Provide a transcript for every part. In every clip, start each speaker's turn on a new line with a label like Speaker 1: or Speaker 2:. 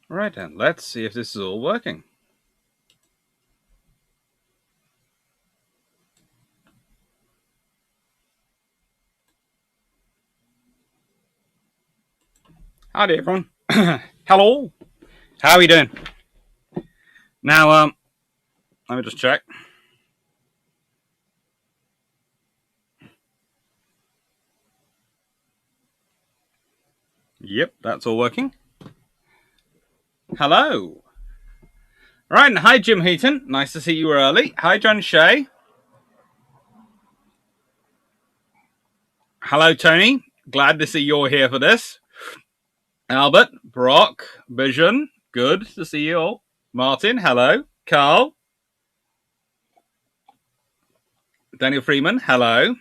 Speaker 1: Right then, let's see if this is all working. Howdy, everyone. Hello. How are you doing? Now, let me just check. Yep, that's all working. Hello. Right, hi, Jim Heaton. Nice to see you early. Hi, John Shea. Hello, Tony. Glad to see you're here for this. Albert, Brock, Vision. Good to see you all. Martin, hello. Carl, Daniel Freeman, hello.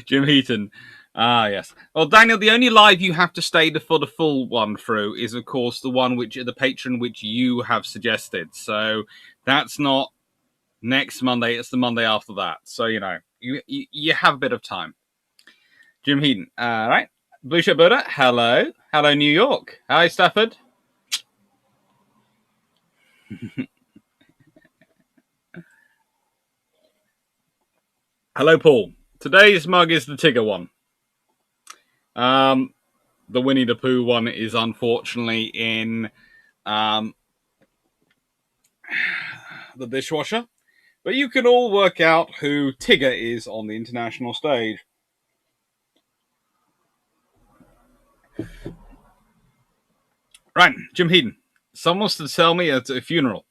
Speaker 1: Jim Heaton. Ah, yes. Well, Daniel, the only live you have to stay for the full one through is, of course, the one which the patron which you have suggested. So that's not next Monday; it's the Monday after that. So you have a bit of time. Jim Heaton. All right. Blue Shirt Buddha. Hello. Hello, New York. Hi, Stafford. Hello, Paul. Today's mug is the Tigger one. The Winnie the Pooh one is unfortunately in the dishwasher. But you can all work out who Tigger is on the international stage. Right, Jim Heaton. Someone's to tell me at a funeral.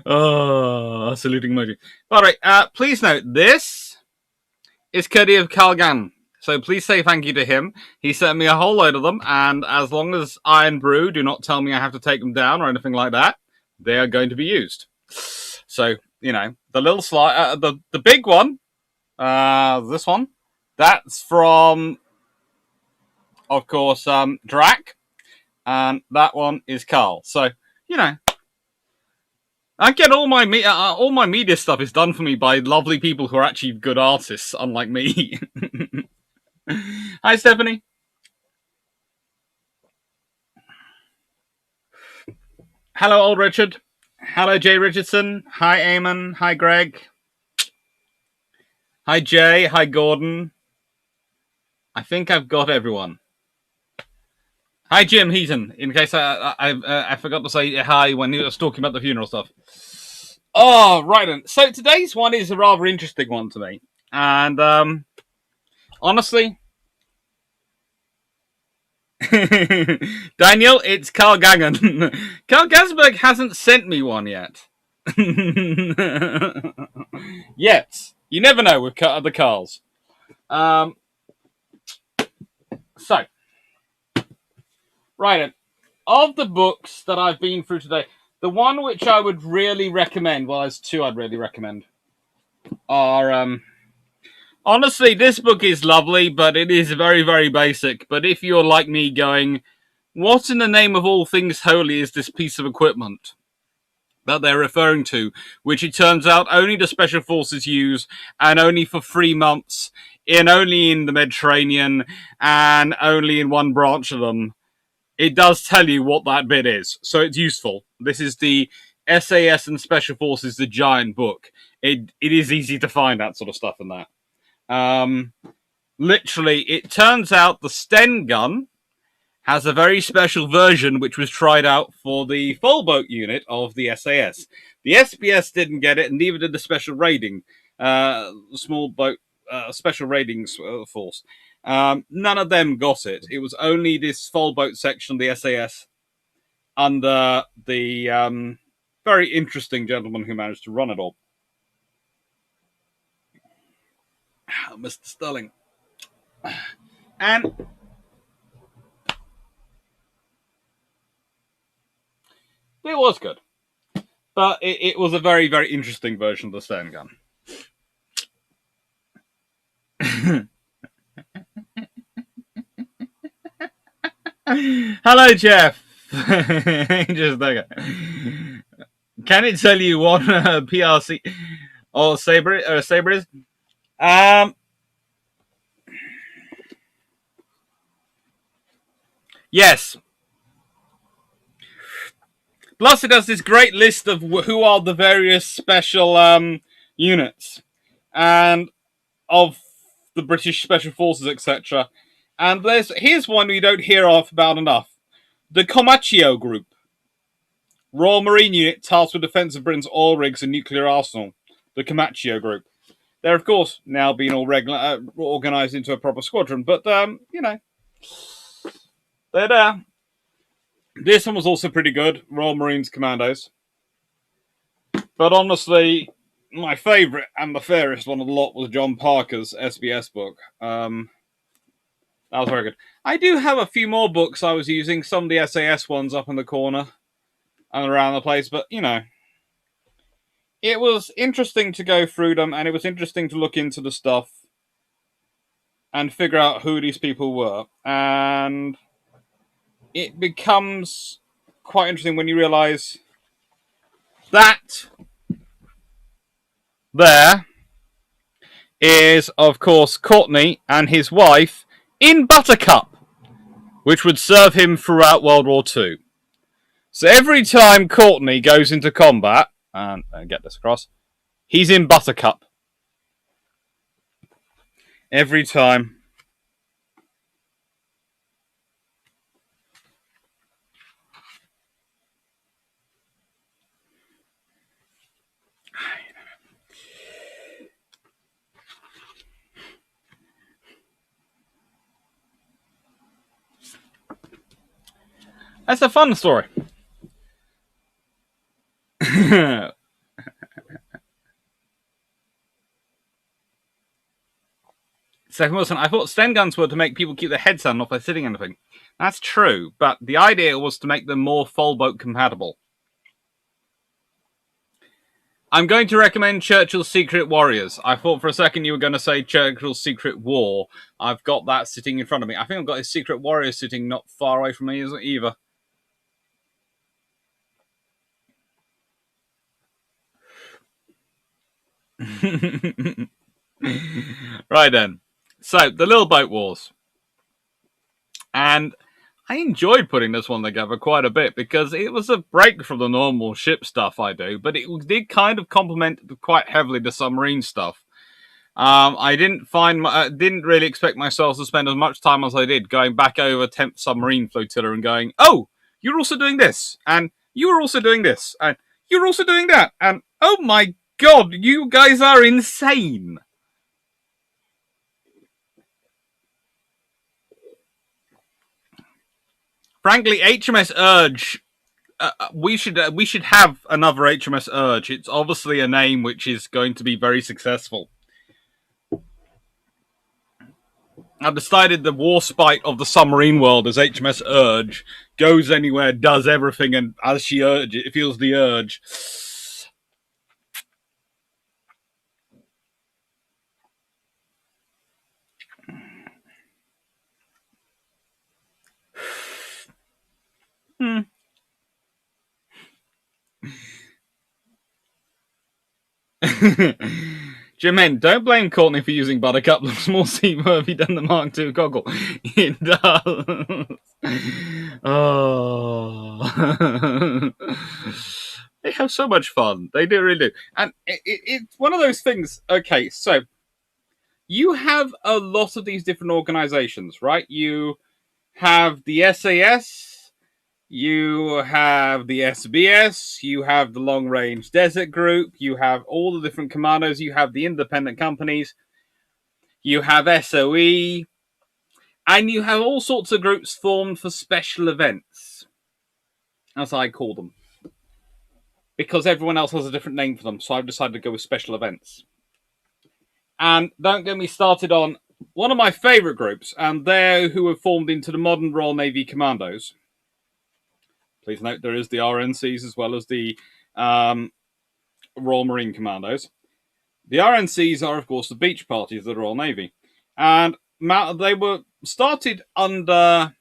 Speaker 1: Oh, saluting emoji. All right, please note, this is courtesy of Carl Gann. So please say thank you to him. He sent me a whole load of them, and as long as Iron Brew do not tell me I have to take them down or anything like that, they are going to be used. So, the little slide, the big one, this one, that's from, of course, Drac, and that one is Carl. So, I get all my media stuff is done for me by lovely people who are actually good artists, unlike me. Hi, Stephanie. Hello, old Richard. Hello, Jay Richardson. Hi, Eamon. Hi, Greg. Hi, Jay. Hi, Gordon. I think I've got everyone. Hi, Jim Heaton. In case I forgot to say hi when he was talking about the funeral stuff. Oh, right then. So today's one is a rather interesting one to me. And honestly, Daniel, it's Carl Gangan. Carl Gansberg hasn't sent me one yet. Yet. You never know with the Carls. So, right then. Of the books that I've been through today, the one which I would really recommend, well, there's two I'd really recommend, are honestly, this book is lovely, but it is very, very basic. But if you're like me going, what in the name of all things holy is this piece of equipment that they're referring to, which it turns out only the special forces use, and only for 3 months, only in the Mediterranean, and only in one branch of them. It does tell you what that bit is, so it's useful. This is the SAS and Special Forces, the giant book. It is easy to find that sort of stuff in that. Literally, it turns out the Sten gun has a very special version which was tried out for the full boat unit of the SAS. The SBS didn't get it, and neither did the special raiding, small boat special raiding force. None of them got it. It was only this full boat section of the SAS under the very interesting gentleman who managed to run it all. Mr. Sterling. And it was good. But it was a very, very interesting version of the Stern gun. Hello, Jeff. Just like, can it tell you what PRC or Sabre is? Yes. Plus, it has this great list of who are the various special units and of the British Special Forces, etc. And here's one we don't hear of about enough: the Comacchio Group, Royal Marine Unit tasked with defence of Britain's oil rigs and nuclear arsenal. The Comacchio Group. They're of course now being all organised into a proper squadron, but they're there. This one was also pretty good, Royal Marines Commandos. But honestly, my favourite and the fairest one of the lot was John Parker's SBS book. That was very good. I do have a few more books I was using, some of the SAS ones up in the corner and around the place, but it was interesting to go through them, and it was interesting to look into the stuff and figure out who these people were. And it becomes quite interesting when you realise that there is, of course, Courtney and his wife in Buttercup, which would serve him throughout World War II. So every time Courtney goes into combat, and get this across, he's in Buttercup. Every time. That's a fun story. Second Wilson, I thought Sten guns were to make people keep their heads down off by sitting anything. That's true, but the idea was to make them more full boat compatible. I'm going to recommend Churchill's Secret Warriors. I thought for a second you were going to say Churchill's Secret War. I've got that sitting in front of me. I think I've got his Secret Warriors sitting not far away from me either. Right then. So, the Little Boat Wars. And I enjoyed putting this one together quite a bit because it was a break from the normal ship stuff I do, but it did kind of complement quite heavily the submarine stuff. I didn't really expect myself to spend as much time as I did going back over 10th Submarine Flotilla and going, oh, you're also doing this, and you were also doing this, and you're also doing that, and oh my god, you guys are insane. Frankly, HMS Urge, we should have another HMS Urge. It's obviously a name which is going to be very successful. I've decided the war spite of the submarine world is HMS Urge. Goes anywhere, does everything, and as she urges, it feels the urge. Jermaine, don't blame Courtney for using Buttercup. Looks more seaworthy than the Mark II goggle. It does. Oh. They have so much fun. They do really do. And it's one of those things. Okay, so you have a lot of these different organizations, right? You have the SAS, you have the SBS, you have the Long Range Desert Group, you have all the different commandos, you have the independent companies, you have SOE, and you have all sorts of groups formed for special events, as I call them. Because everyone else has a different name for them, so I've decided to go with special events. And don't get me started on one of my favourite groups, and they're who have formed into the modern Royal Navy Commandos. Please note there is the RNCs as well as the Royal Marine Commandos. The RNCs are, of course, the beach parties of the Royal Navy. And they were started under...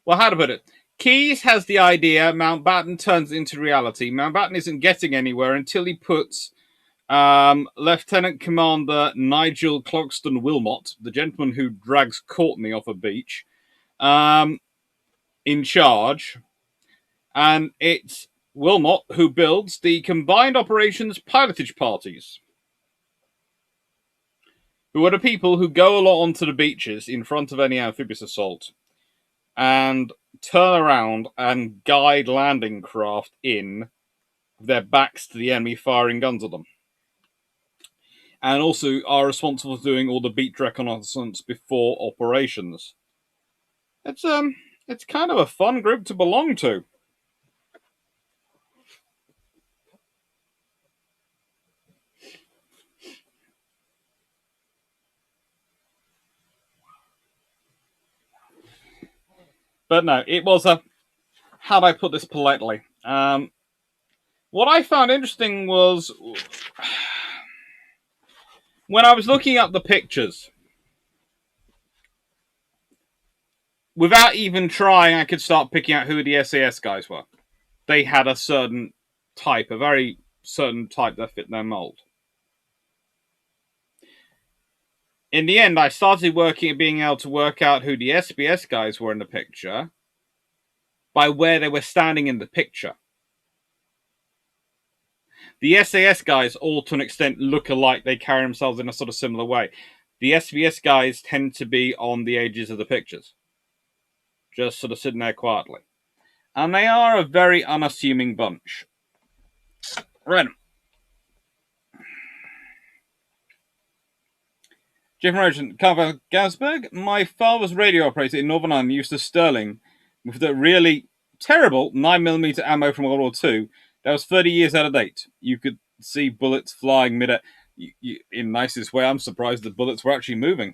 Speaker 1: Well, how to put it? Keyes has the idea, Mountbatten turns it into reality. Mountbatten isn't getting anywhere until he puts Lieutenant Commander Nigel Clogston Wilmot, the gentleman who drags Courtney off a beach, in charge. And it's Wilmot who builds the Combined Operations Pilotage Parties, who are the people who go along onto the beaches in front of any amphibious assault and turn around and guide landing craft in with their backs to the enemy firing guns at them. And also are responsible for doing all the beach reconnaissance before operations. It's kind of a fun group to belong to. But no, it was a, how do I put this politely? What I found interesting was when I was looking up the pictures, without even trying, I could start picking out who the SAS guys were. They had a certain type, a very certain type that fit their mold. In the end, I started being able to work out who the SBS guys were in the picture by where they were standing in the picture. The SAS guys all, to an extent, look alike. They carry themselves in a sort of similar way. The SBS guys tend to be on the edges of the pictures, just sort of sitting there quietly. And they are a very unassuming bunch. Right. Jeff Merchant, Carver Gasberg. My father's radio operator in Northern Ireland used a Sterling with the really terrible 9mm ammo from World War II that was 30 years out of date. You could see bullets flying mid-air. In nicest way, I'm surprised the bullets were actually moving.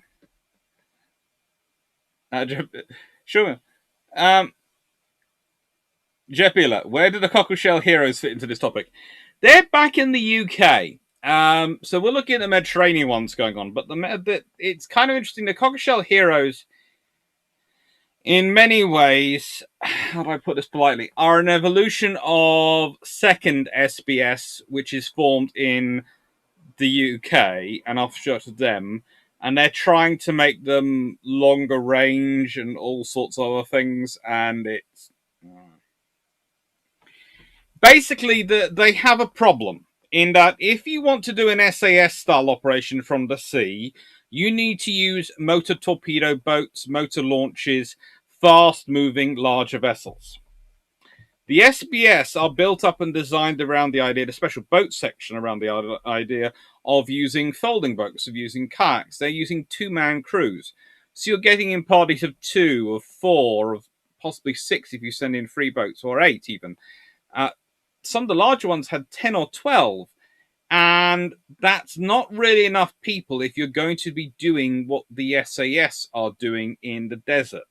Speaker 1: Sure. Jeff Beeler, where do the Cockleshell Heroes fit into this topic? They're back in the UK. So we're looking at the Mediterranean ones going on, but it's kind of interesting. The Cockleshell Heroes, in many ways, how do I put this politely, are an evolution of second SBS, which is formed in the UK and offshore to them, and they're trying to make them longer range and all sorts of other things, and it's basically they have a problem in that if you want to do an SAS style operation from the sea, you need to use motor torpedo boats, motor launches, fast moving larger vessels. The SBS are built up and designed around the idea, the special boat section around the idea of using folding boats, of using kayaks. They're using two-man crews. So you're getting in parties of 2, of 4, of possibly 6 if you send in 3 boats, or 8 even. Some of the larger ones had 10 or 12. And that's not really enough people if you're going to be doing what the SAS are doing in the desert.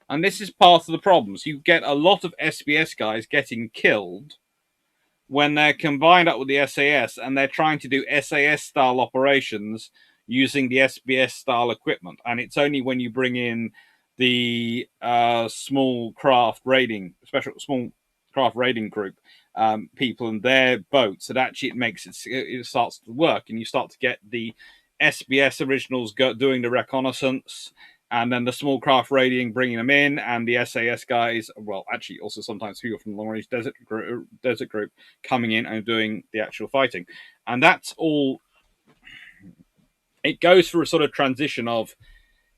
Speaker 1: And this is part of the problems. You get a lot of SBS guys getting killed when they're combined up with the SAS and they're trying to do SAS-style operations using the SBS-style equipment. And it's only when you bring in the small craft raiding group people and their boats that actually it starts to work, and you start to get the SBS originals doing the reconnaissance, and then the small craft raiding bringing them in, and the SAS guys, well, actually also sometimes people from the long range desert group coming in and doing the actual fighting. And that's all. It goes through a sort of transition of,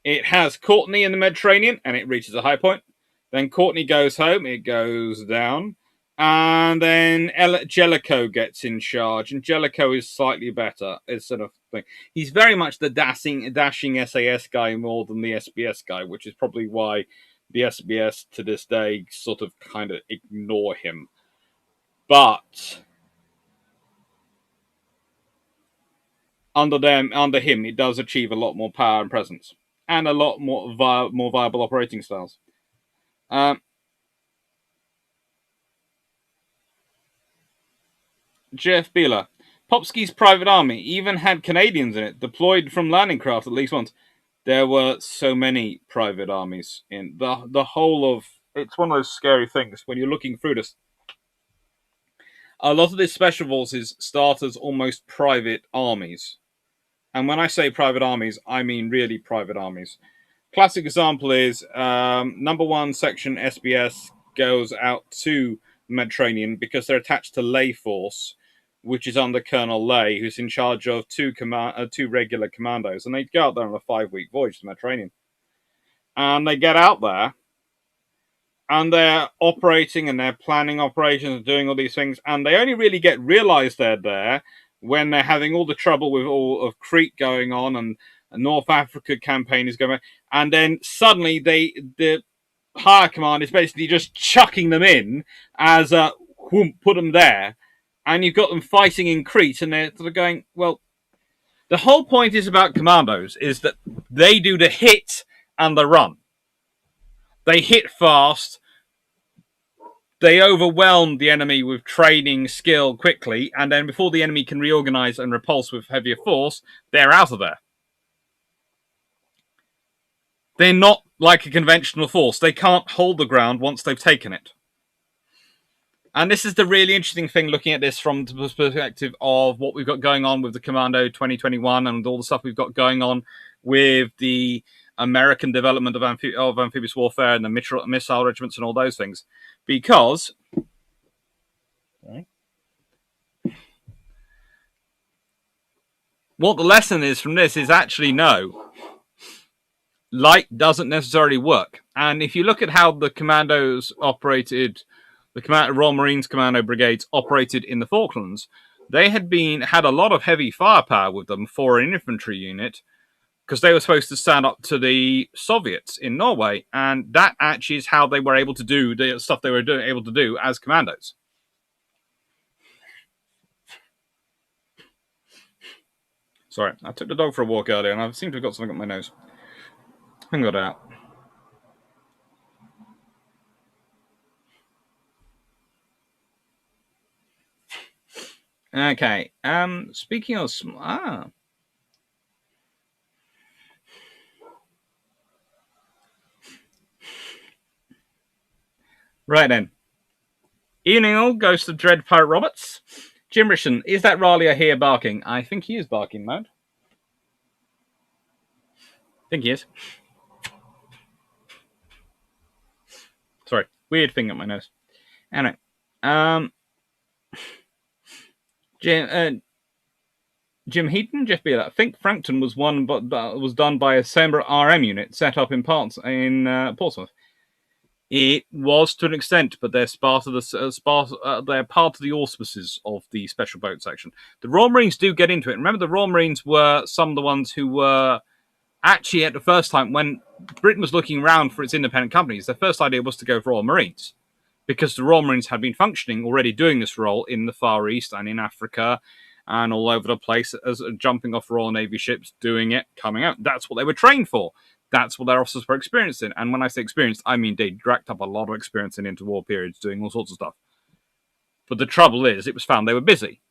Speaker 1: it has Courtney in the Mediterranean and it reaches a high point. Then Courtney goes home, it goes down. And then Jellicoe gets in charge, and Jellicoe is slightly better. It's sort of thing. He's very much the dashing SAS guy more than the SBS guy, which is probably why the SBS to this day sort of kind of ignore him. But under him, it does achieve a lot more power and presence, and a lot more viable operating styles. Jeff Beeler. Popsky's private army even had Canadians in it, deployed from landing craft at least once. There were so many private armies in the whole of. It's one of those scary things when you're looking through this. a lot of these special forces start as almost private armies. And when I say private armies, I mean really private armies. Classic example is number one section SBS goes out to the Mediterranean because they're attached to Lay Force, which is under Colonel Lay, who's in charge of two regular commandos, and they go out there on a 5-week voyage to the Mediterranean. And they get out there, and they're operating and they're planning operations and doing all these things, and they only really get realized they're there when they're having all the trouble with all of Crete going on and a North Africa campaign is going on, and then suddenly the higher command is basically just chucking them in as a put them there, and you've got them fighting in Crete, and they're sort of going, well, the whole point is about commandos is that they do the hit and the run. They hit fast. They overwhelm the enemy with training skill quickly, and then before the enemy can reorganize and repulse with heavier force, they're out of there. They're not like a conventional force. They can't hold the ground once they've taken it. And this is the really interesting thing looking at this from the perspective of what we've got going on with the Commando 2021 and all the stuff we've got going on with the American development of amphibious warfare and the missile regiments and all those things. Because what the lesson is from this is actually no. Light doesn't necessarily work. And if you look at how the commandos operated, the Royal Marines Commando Brigades operated in the Falklands, they had a lot of heavy firepower with them for an infantry unit because they were supposed to stand up to the Soviets in Norway, and that actually is how they were able to do the stuff they were able to do as commandos. Sorry, I took the dog for a walk earlier, and I seem to have got something up my nose. I haven't got it out. Okay. Speaking of right then. Evening all, Ghost of Dread Pirate Roberts. Jim Richardson, is that Raleigh here barking? I think he is barking, mode. I think he is. Sorry, weird thing up my nose. Anyway, Jim Heaton, Jeff Beale. I think Frankton was one, but was done by a Sembra RM unit set up in Portsmouth. It was to an extent, but they're part of they're part of the auspices of the special boat section. The Royal Marines do get into it. Remember, the Royal Marines were some of the ones who were actually at the first time when Britain was looking around for its independent companies. Their first idea was to go for Royal Marines because the Royal Marines had been functioning already, doing this role in the Far East and in Africa and all over the place as jumping off Royal Navy ships, doing it, coming out. That's what they were trained for. That's what their officers were experienced in. And when I say experienced, I mean they racked up a lot of experience in interwar periods doing all sorts of stuff. But the trouble is, it was found they were busy.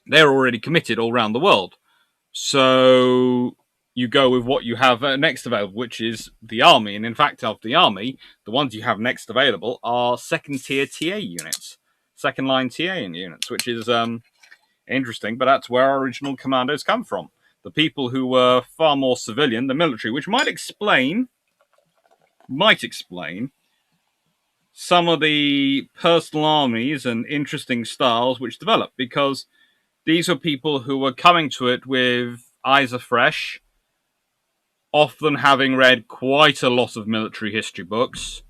Speaker 1: They're already committed all around the world. So you go with what you have next available, which is the army. And in fact, of the army, the ones you have next available are second-tier TA units. Second-line TA units, which is interesting, but that's where our original commandos come from. The people who were far more civilian, the military, which might explain some of the personal armies and interesting styles which developed, because these were people who were coming to it with eyes afresh, often having read quite a lot of military history books,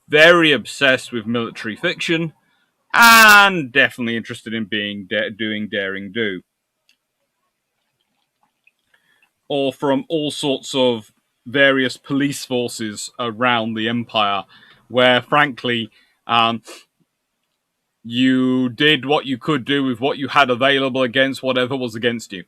Speaker 1: very obsessed with military fiction, and definitely interested in doing daring do. Or from all sorts of various police forces around the empire, where frankly, you did what you could do with what you had available against whatever was against you.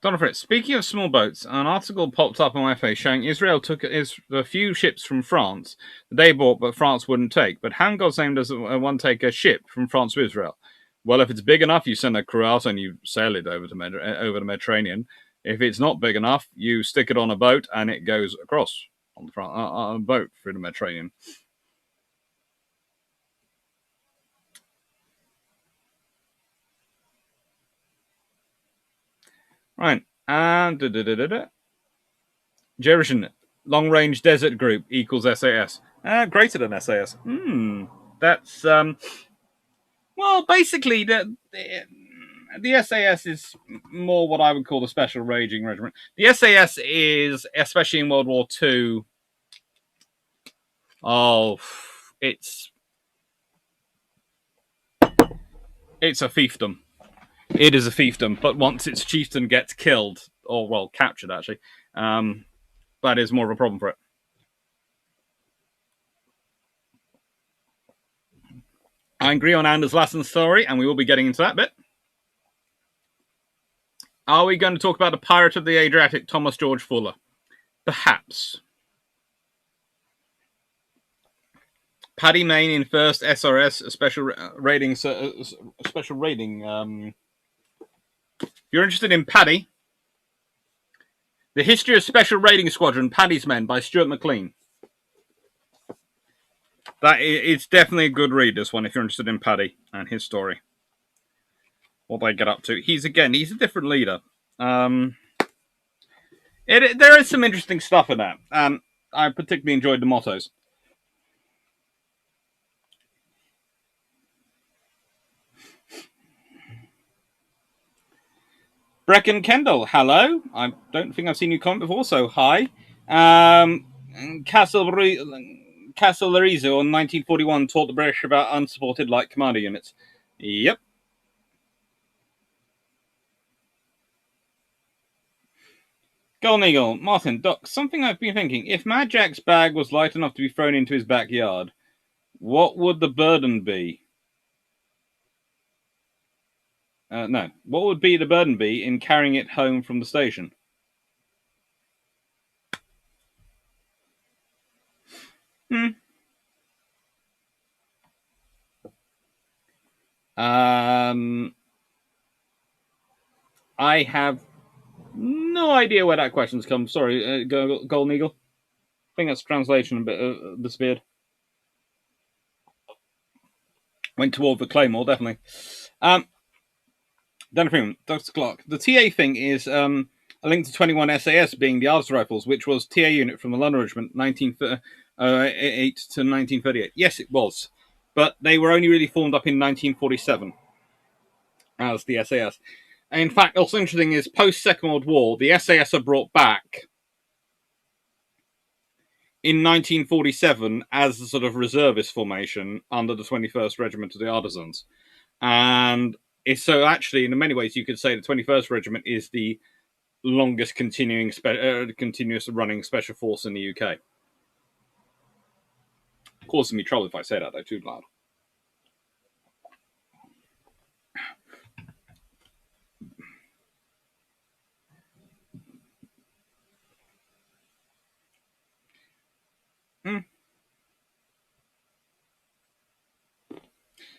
Speaker 1: Donna Fritz, speaking of small boats, an article popped up on my face showing Israel took a few ships from France that they bought but France wouldn't take. But how in God's name does one take a ship from France to Israel? Well, if it's big enough, you send a crew out and you sail it over the Mediterranean. If it's not big enough, you stick it on a boat and it goes across on the front on a boat through the Mediterranean. Right. And Jerichen, long range desert group equals SAS. Greater than SAS. That's well, basically the SAS is more what I would call the special raging regiment. The SAS is, especially in World War II, oh, it's a fiefdom. It is a fiefdom, but once its chieftain gets killed, or well, captured actually, that is more of a problem for it. I agree on Anders Lassen's story, and we will be getting into that bit. Are we going to talk about the pirate of the Adriatic, Thomas George Fuller? Perhaps. Paddy Mayne in first SRS, a special rating. If you're interested in Paddy, The History of Special Raiding Squadron, Paddy's Men by Stuart McLean. It's definitely a good read, this one, if you're interested in Paddy and his story. What they get up to. He's a different leader. There is some interesting stuff in that. I particularly enjoyed the mottos. Brecken Kendall, hello. I don't think I've seen you comment before, so hi. Castle Larizo in 1941 taught the British about unsupported light commander units. Yep. Golden Eagle, Martin, Doc, something I've been thinking. If Mad Jack's bag was light enough to be thrown into his backyard, what would the burden be? No. What would the burden be in carrying it home from the station? I have no idea where that question's come. Sorry, Golden Eagle. I think that's translation a bit of the Beard. Went toward the Claymore, definitely. Dan Freeman, Dr. Clark. The TA thing is a link to 21 SAS being the Arts Rifles, which was TA unit from the London Regiment, 1908 to 1938. Yes, it was. But they were only really formed up in 1947 as the SAS. In fact, what's interesting is post-Second World War, the SAS are brought back in 1947 as a sort of reservist formation under the 21st Regiment of the Artisans. And so actually, in many ways, you could say the 21st Regiment is the longest continuous running special force in the UK. Causing me trouble if I say that, though, too loud.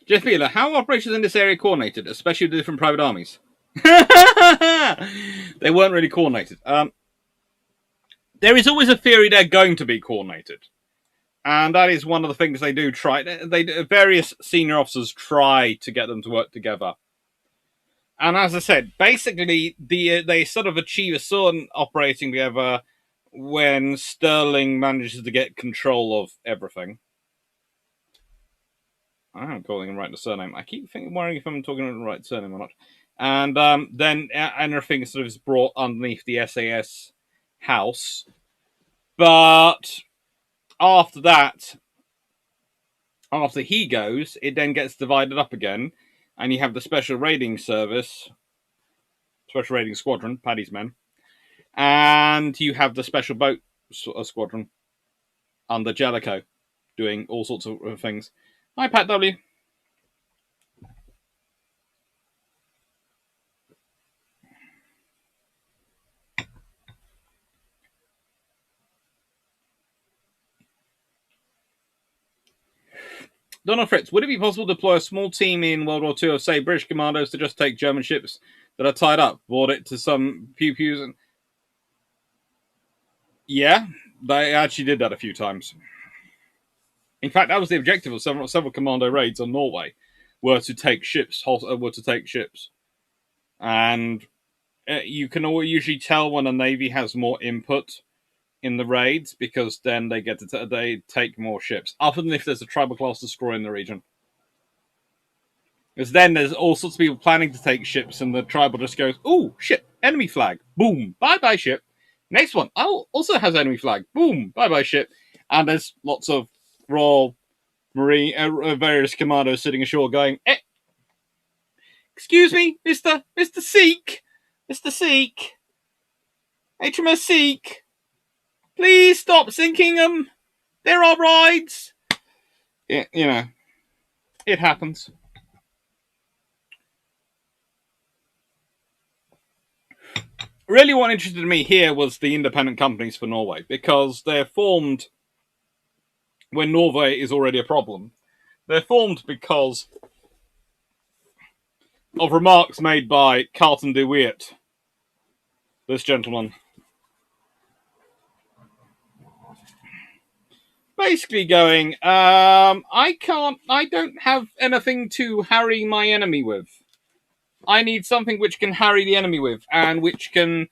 Speaker 1: Jeff Beeler, how are operations in this area coordinated, especially with the different private armies? They weren't really coordinated. There is always a theory they're going to be coordinated. And that is one of the things they do try. Various senior officers try to get them to work together. And as I said, basically, they sort of achieve a certain operating together when Sterling manages to get control of everything. I'm calling him right the surname. I keep worrying if I'm talking about the right surname or not. And then everything sort of is brought underneath the SAS house. But after that, after he goes, it then gets divided up again. And you have the Special Raiding Service, Special Raiding Squadron, Paddy's Men. And you have the Special Boat Squadron under Jellicoe, doing all sorts of things. Hi, Pat W. Donald Fritz, would it be possible to deploy a small team in World War II of, say, British commandos to just take German ships that are tied up, board it to some pew-pews, and... Yeah, they actually did that a few times. In fact, that was the objective of several commando raids on Norway, were to take ships, and you can usually tell when a navy has more input in the raids because then they get to they take more ships, other than if there's a tribal class destroyer in the region. Because then there's all sorts of people planning to take ships, and the tribal just goes, "Oh shit, enemy flag, boom, bye bye ship." Next one, oh, also has enemy flag, boom, bye bye ship, and there's lots of Royal Marine, various commandos sitting ashore going, "Excuse me, Mister Seek, HMS Seek, please stop sinking them. There are rides." Yeah, it happens. Really, what interested me here was the independent companies for Norway, because they're formed when Norway is already a problem. They're formed because of remarks made by Carlton de Witt, this gentleman. Basically going, I don't have anything to harry my enemy with. I need something which can harry the enemy with, and which can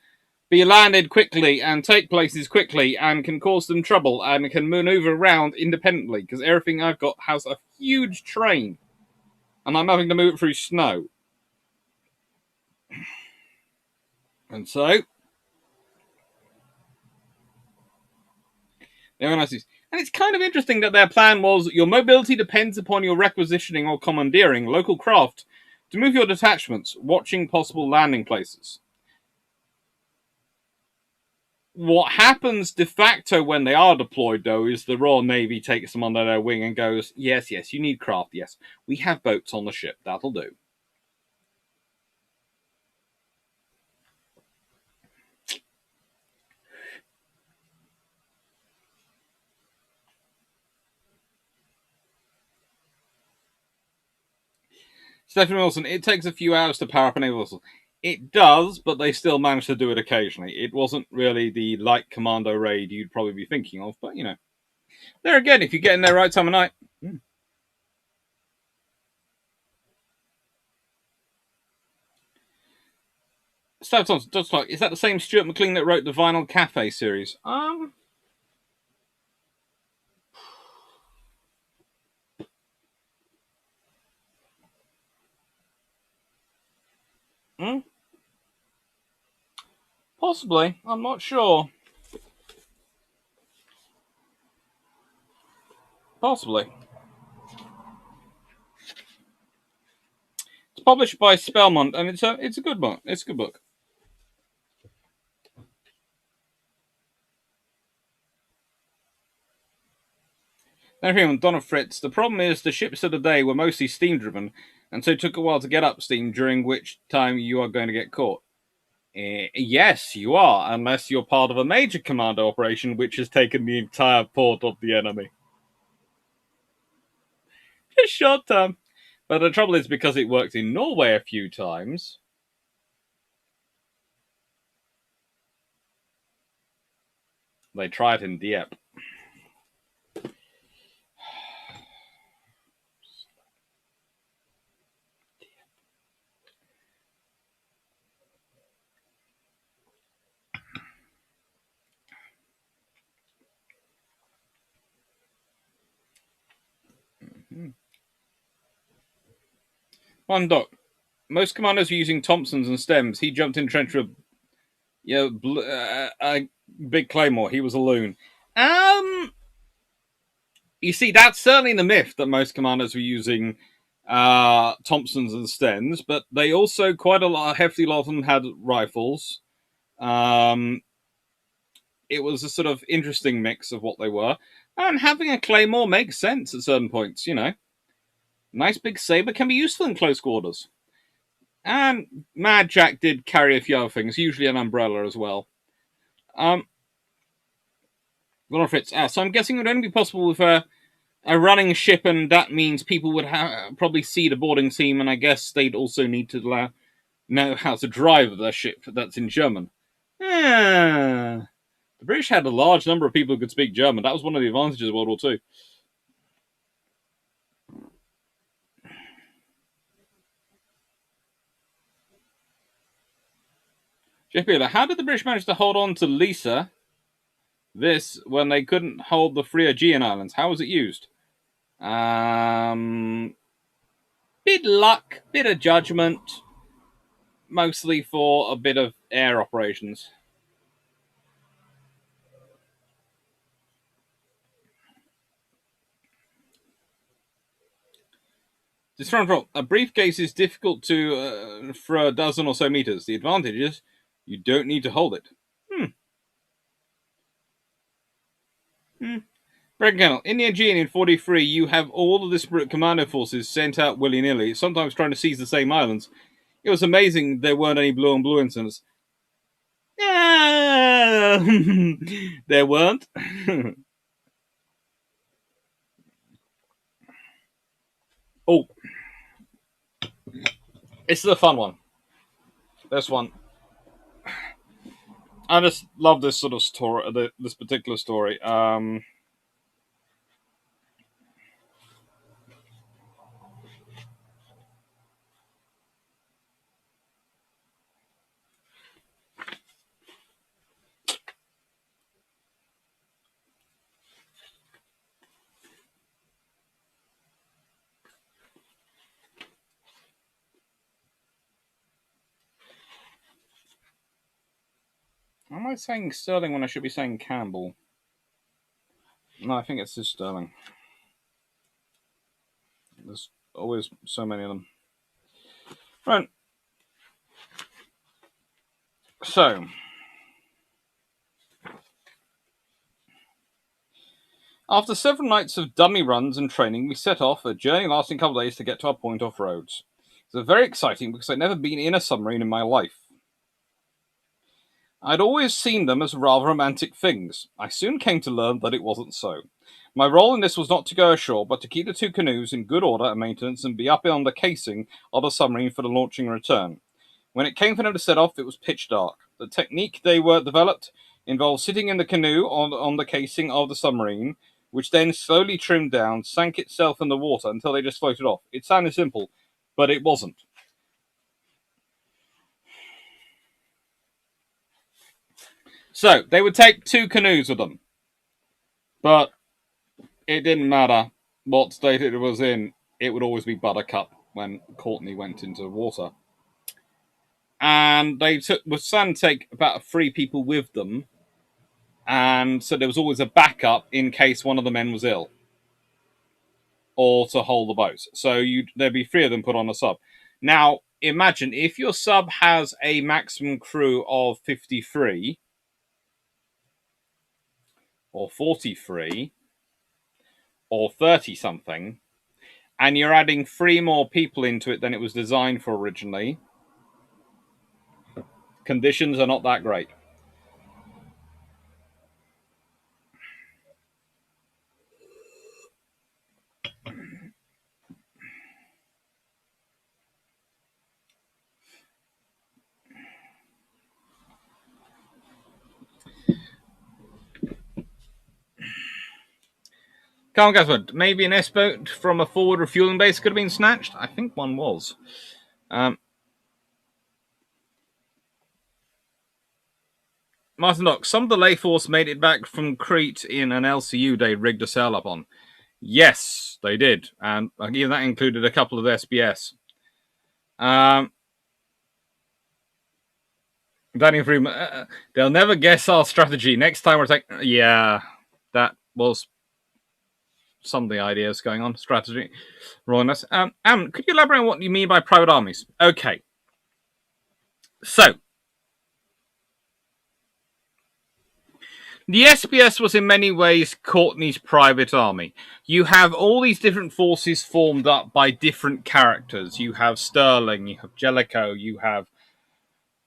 Speaker 1: be landed quickly and take places quickly and can cause them trouble and can maneuver around independently, because everything I've got has a huge train and I'm having to move it through snow. And so they organize these. And it's kind of interesting that their plan was your mobility depends upon your requisitioning or commandeering local craft to move your detachments, watching possible landing places. What happens de facto when they are deployed, though, is the Royal Navy takes them under their wing and goes, yes, you need craft, yes. We have boats on the ship, that'll do. Stephen Wilson, it takes a few hours to power up a naval vessel. It does, but they still manage to do it occasionally. It wasn't really the light commando raid you'd probably be thinking of, but, there again, if you get in there right time of night. Steve Thompson, is that the same Stuart McLean that wrote the Vinyl Cafe series? Possibly. I'm not sure. Possibly. It's published by Spellmont, and it's a good book. It's a good book. Everyone, Donna Fritz. The problem is the ships of the day were mostly steam driven, and so it took a while to get up steam, during which time you are going to get caught. Yes, you are, unless you're part of a major commando operation which has taken the entire port of the enemy. Just short term. But the trouble is, because it worked in Norway a few times, they try it in Dieppe. One doc. Most commanders were using Thompsons and stems. He jumped in trench with a big claymore. He was a loon. You see, that's certainly the myth that most commanders were using Thompsons and stems, but they also, quite a hefty lot of them had rifles. It was a sort of interesting mix of what they were. And having a claymore makes sense at certain points, Nice big saber can be useful in close quarters. And Mad Jack did carry a few other things, usually an umbrella as well. So I'm guessing it would only be possible with a running ship, and that means people would probably see the boarding team, and I guess they'd also need to know how to drive the ship that's in German. The British had a large number of people who could speak German. That was one of the advantages of World War II. JP, how did the British manage to hold on to Litte, this, when they couldn't hold the free Aegean Islands? How was it used? Bit luck, bit of judgment, mostly for a bit of air operations. A briefcase is difficult to for a dozen or so meters. The advantage is you don't need to hold it. Breaking Colonel, in the Aegean in 43, you have all of the disparate commando forces sent out willy-nilly, sometimes trying to seize the same islands. It was amazing there weren't any blue-on-blue incidents. There weren't. Oh, this is a fun one. This one. I just love this sort of story, this particular story. Am I saying Sterling when I should be saying Campbell? No, I think it's just Sterling. There's always so many of them. Right. So, after several nights of dummy runs and training, we set off, a journey lasting a couple of days to get to our point off roads. It was very exciting because I'd never been in a submarine in my life. I'd always seen them as rather romantic things. I soon came to learn that it wasn't so. My role in this was not to go ashore, but to keep the two canoes in good order and maintenance and be up on the casing of the submarine for the launching and return. When it came for them to set off, it was pitch dark. The technique they were developed involved sitting in the canoe on the casing of the submarine, which then slowly trimmed down, sank itself in the water until they just floated off. It sounded simple, but it wasn't. So, they would take two canoes with them. But it didn't matter what state it was in, it would always be Buttercup when Courtney went into water. And they was trying to take about 3 people with them, and so there was always a backup in case one of the men was ill, or to hold the boat. So there'd be 3 of them put on a sub. Now, imagine if your sub has a maximum crew of 53 or 43 or 30 something, and you're adding 3 more people into it than it was designed for originally. Conditions are not that great. Carl Gaswood, maybe an S-boat from a forward refueling base could have been snatched? I think one was. Martin Locke, some of the lay force made it back from Crete in an LCU they rigged a sail up on. Yes, they did. And again, that included a couple of SBS. Danny Freeman, they'll never guess our strategy. Next time we're like, yeah, that was some of the ideas going on. Strategy. Rawness. Could you elaborate on what you mean by private armies? Okay. So, the SBS was in many ways Courtney's private army. You have all these different forces formed up by different characters. You have Sterling, you have Jellicoe, you have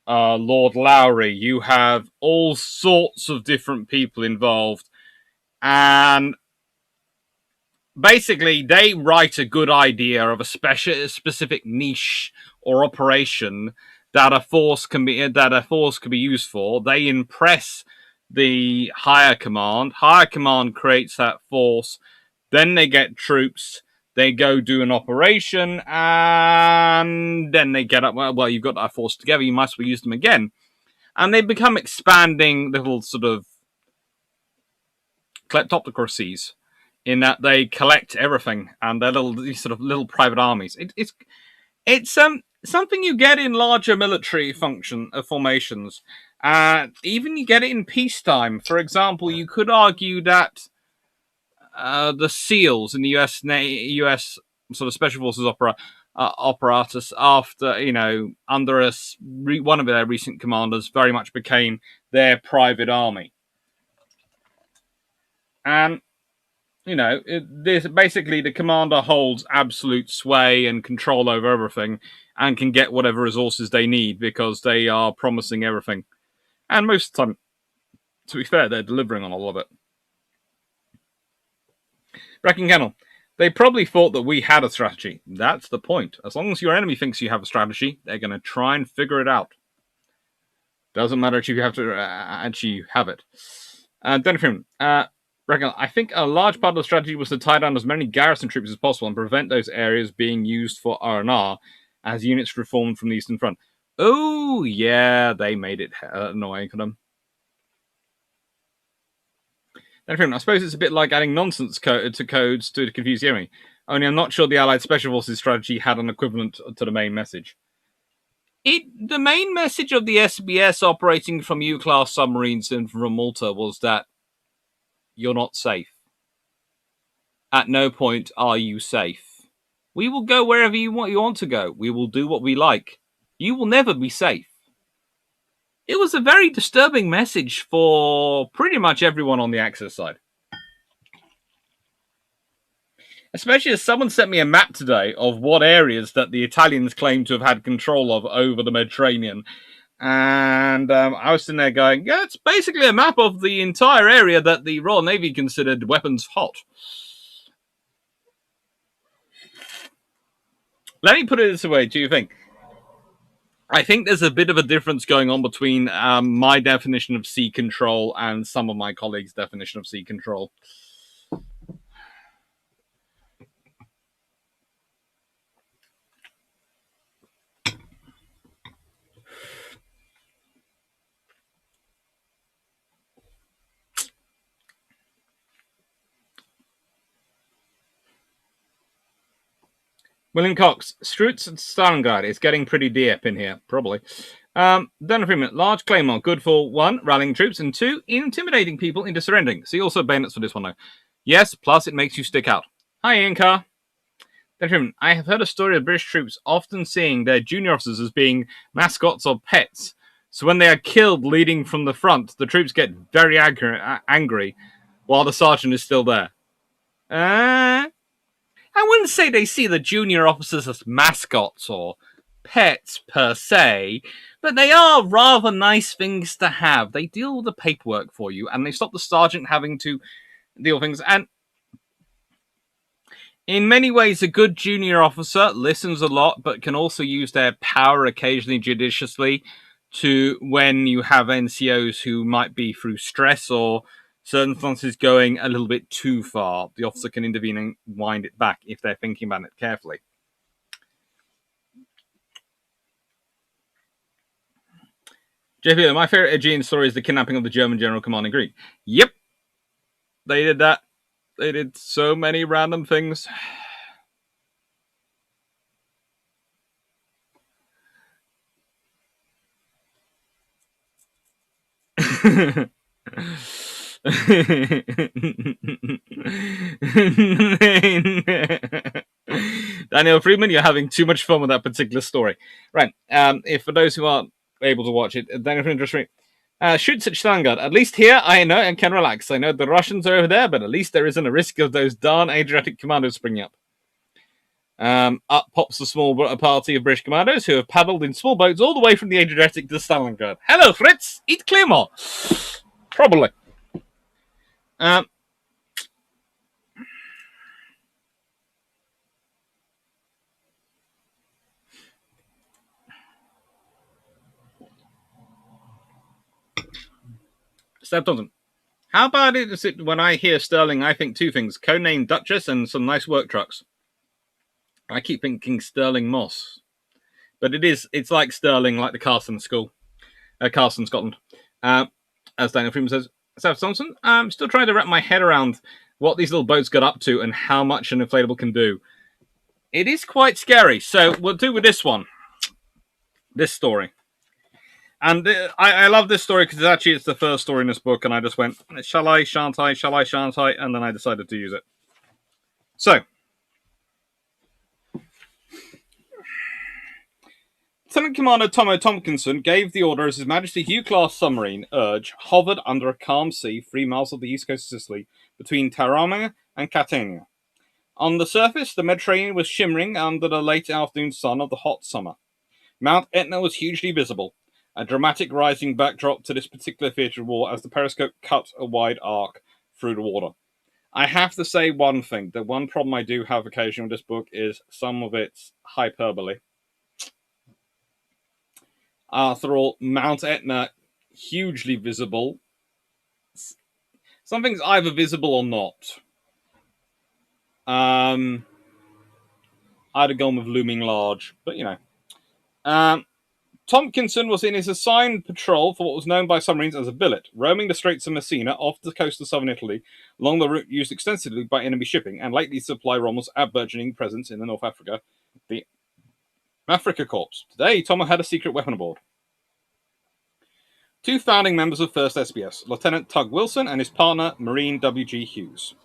Speaker 1: Lord Lowry, you have all sorts of different people involved. And basically they write a good idea of a specific niche or operation that a force can be used for. They impress the higher command. Higher command creates that force. Then they get troops. They go do an operation, and then they get up. Well, you've got that force together. You might as well use them again, and they become expanding little sort of kleptocracies in that they collect everything, and they're little private armies. It's something you get in larger military formations. Even you get it in peacetime. For example, you could argue that the SEALs in the US sort of special forces apparatus, after under one of their recent commanders, very much became their private army. And this basically the commander holds absolute sway and control over everything, and can get whatever resources they need because they are promising everything. And most of the time, to be fair, they're delivering on all of it. Wrecking Kennel. They probably thought that we had a strategy. That's the point. As long as your enemy thinks you have a strategy, they're going to try and figure it out. Doesn't matter if you have to actually have it. Denifrim. I think a large part of the strategy was to tie down as many garrison troops as possible and prevent those areas being used for R&R as units reformed from the Eastern Front. Oh, yeah, they made it annoying for them. Then I suppose it's a bit like adding nonsense to codes to confuse the enemy. Only I'm not sure the Allied Special Forces strategy had an equivalent to the main message. The main message of the SBS operating from U-class submarines and from Malta was that you're not safe. At no point are you safe. We will go wherever you want to go. We will do what we like. You will never be safe. It was a very disturbing message for pretty much everyone on the Axis side. Especially as someone sent me a map today of what areas that the Italians claim to have had control of over the Mediterranean. And I was sitting there going, yeah, it's basically a map of the entire area that the Royal Navy considered weapons hot. Let me put it this way, do you think? I think there's a bit of a difference going on between my definition of sea control and some of my colleagues' definition of sea control. William Cox, Strutz and Stalingrad is getting pretty deep in here, probably. Then agreement, large claymore, good for 1, rallying troops, and 2, intimidating people into surrendering. See also bayonets for this one, though. Yes, plus it makes you stick out. Hi, Ian Carr. Then agreement, I have heard a story of British troops often seeing their junior officers as being mascots or pets. So when they are killed leading from the front, the troops get very angry while the sergeant is still there. I wouldn't say they see the junior officers as mascots or pets per se, but they are rather nice things to have. They deal with the paperwork for you, and they stop the sergeant having to deal with things. And in many ways, a good junior officer listens a lot, but can also use their power occasionally judiciously to when you have NCOs who might be through stress or circumstances going a little bit too far. The officer can intervene and wind it back if they're thinking about it carefully. JP, my favorite Aegean story is the kidnapping of the German general commanding Greek. Yep. They did that. They did so many random things. Daniel Friedman, you're having too much fun with that particular story. Right. If for those who aren't able to watch it, Daniel Friedman just shoots at Stalingrad. At least here, I know and can relax. I know the Russians are over there, but at least there isn't a risk of those darn Adriatic commandos springing up. Up pops a small party of British commandos who have paddled in small boats all the way from the Adriatic to Stalingrad. Hello, Fritz! Eat Claymore! Probably. Steph Thompson. How about it is it when I hear Sterling, I think two things: codenamed Duchess and some nice work trucks. I keep thinking Sterling Moss, but it's like Sterling, like the Carson School, Carson, Scotland. As Daniel Freeman says, Steph Thompson. I'm still trying to wrap my head around what these little boats got up to and how much an inflatable can do. It is quite scary. So we'll do with this one, this story. And I love this story because it's the first story in this book, and I just went, shall I, shan't I, shall I, shan't I? And then I decided to use it. So, Lieutenant Commander Tomo Tompkinson gave the order as His Majesty Hugh-class submarine, Urge, hovered under a calm sea 3 miles off the east coast of Sicily, between Taormina and Catania. On the surface, the Mediterranean was shimmering under the late afternoon sun of the hot summer. Mount Etna was hugely visible, a dramatic rising backdrop to this particular theatre of war as the periscope cut a wide arc through the water. I have to say one thing. The one problem I do have occasionally with this book is some of its hyperbole. After all, Mount Etna, hugely visible. Something's either visible or not. I'd have gone with looming large, but you know. Tompkinson was in his assigned patrol for what was known by submarines as a billet, roaming the Straits of Messina off the coast of southern Italy, along the route used extensively by enemy shipping, and lately supply Rommel's burgeoning presence in the North Africa, the Africa Corps. Today, Tom had a secret weapon aboard. 2 founding members of 1st SBS, Lieutenant Tug Wilson and his partner, Marine W.G. Hughes.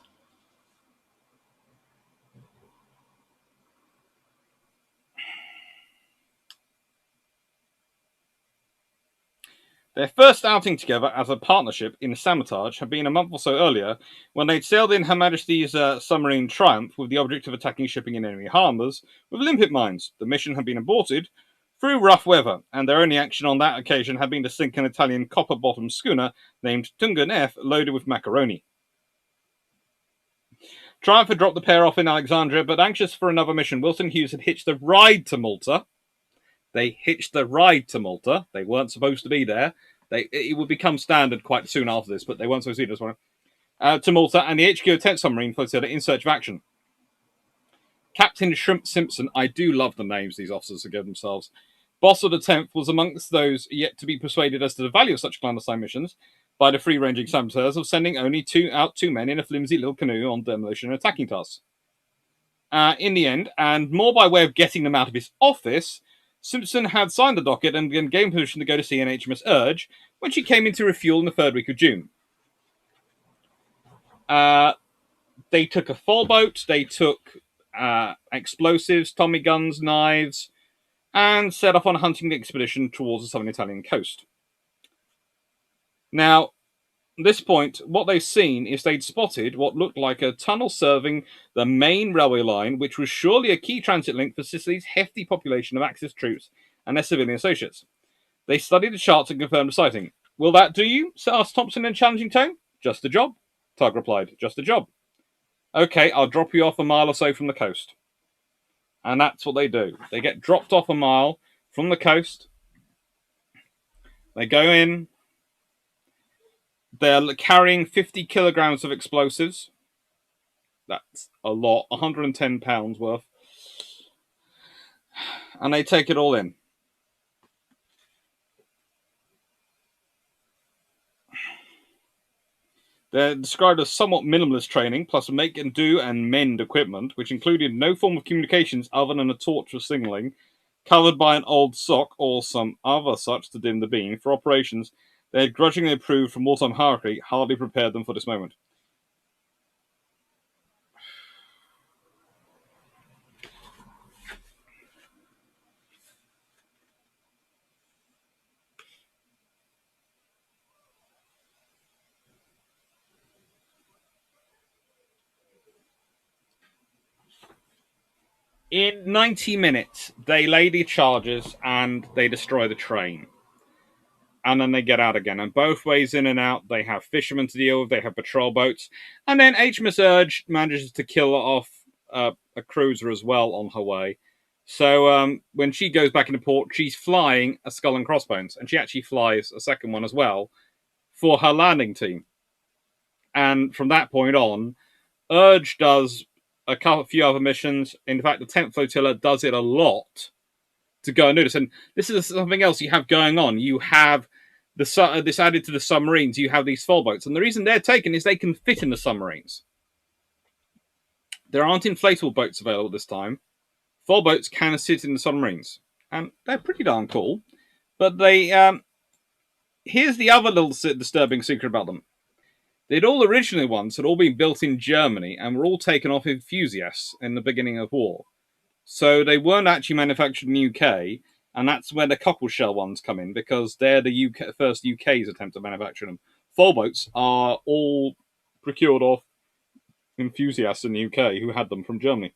Speaker 1: Their first outing together as a partnership in Sabotage had been a month or so earlier, when they'd sailed in Her Majesty's submarine Triumph with the object of attacking shipping in enemy harbours with limpet mines. The mission had been aborted through rough weather, and their only action on that occasion had been to sink an Italian copper-bottomed schooner named Tungan F, loaded with macaroni. Triumph had dropped the pair off in Alexandria, but anxious for another mission, Wilson Hughes had hitched a ride to Malta. They hitched the ride to Malta. They weren't supposed to be there. It would become standard quite soon after this, but they weren't supposed to be this one. To Malta, and the HQ 10th Submarine flotilla in search of action. Captain Shrimp Simpson, I do love the names these officers have given themselves. Boss of the 10th was amongst those yet to be persuaded as to the value of such clandestine missions by the free-ranging saboteurs of sending only two men in a flimsy little canoe on demolition and attacking tasks. In the end, and more by way of getting them out of his office, Simpson had signed the docket and began game permission to go to sea in HMS Urge when she came in to refuel in the 3rd week of June. They took a full boat, they took explosives, Tommy guns, knives, and set off on a hunting expedition towards the southern Italian coast. Now, at this point, what they've seen is they'd spotted what looked like a tunnel serving the main railway line, which was surely a key transit link for Sicily's hefty population of Axis troops and their civilian associates. They studied the charts and confirmed the sighting. Will that do you? asked Thompson in a challenging tone. Just a job, Tug replied. Just a job. Okay, I'll drop you off a mile or so from the coast. And that's what they do. They get dropped off a mile from the coast. They go in. They're carrying 50 kilograms of explosives. That's a lot, 110 pounds worth. And they take it all in. They're described as somewhat minimalist training, plus make and do and mend equipment, which included no form of communications other than a torch for signaling, covered by an old sock or some other such to dim the beam. For operations they had grudgingly approved from wartime hierarchy, hardly prepared them for this moment. In 90 minutes, they lay the charges and they destroy the train. And then they get out again. And both ways in and out, they have fishermen to deal with, they have patrol boats. And then HMS Urge manages to kill off a cruiser as well on her way. So when she goes back into port, she's flying a Skull and Crossbones. And she actually flies a second one as well for her landing team. And from that point on, Urge does a few other missions. In fact, the 10th Flotilla does it a lot to go and do this. And this is something else you have going on. You have this added to the submarines. You have these fall boats. And the reason they're taken is they can fit in the submarines. There aren't inflatable boats available this time. Fall boats can sit in the submarines. And they're pretty darn cool. But here's the other little disturbing secret about them. They'd all originally once had all been built in Germany and were all taken off enthusiasts in the beginning of war. So they weren't actually manufactured in the UK, and that's where the cockle shell ones come in, because they're the first UK's attempt at manufacturing them. Fall boats are all procured off enthusiasts in the UK who had them from Germany.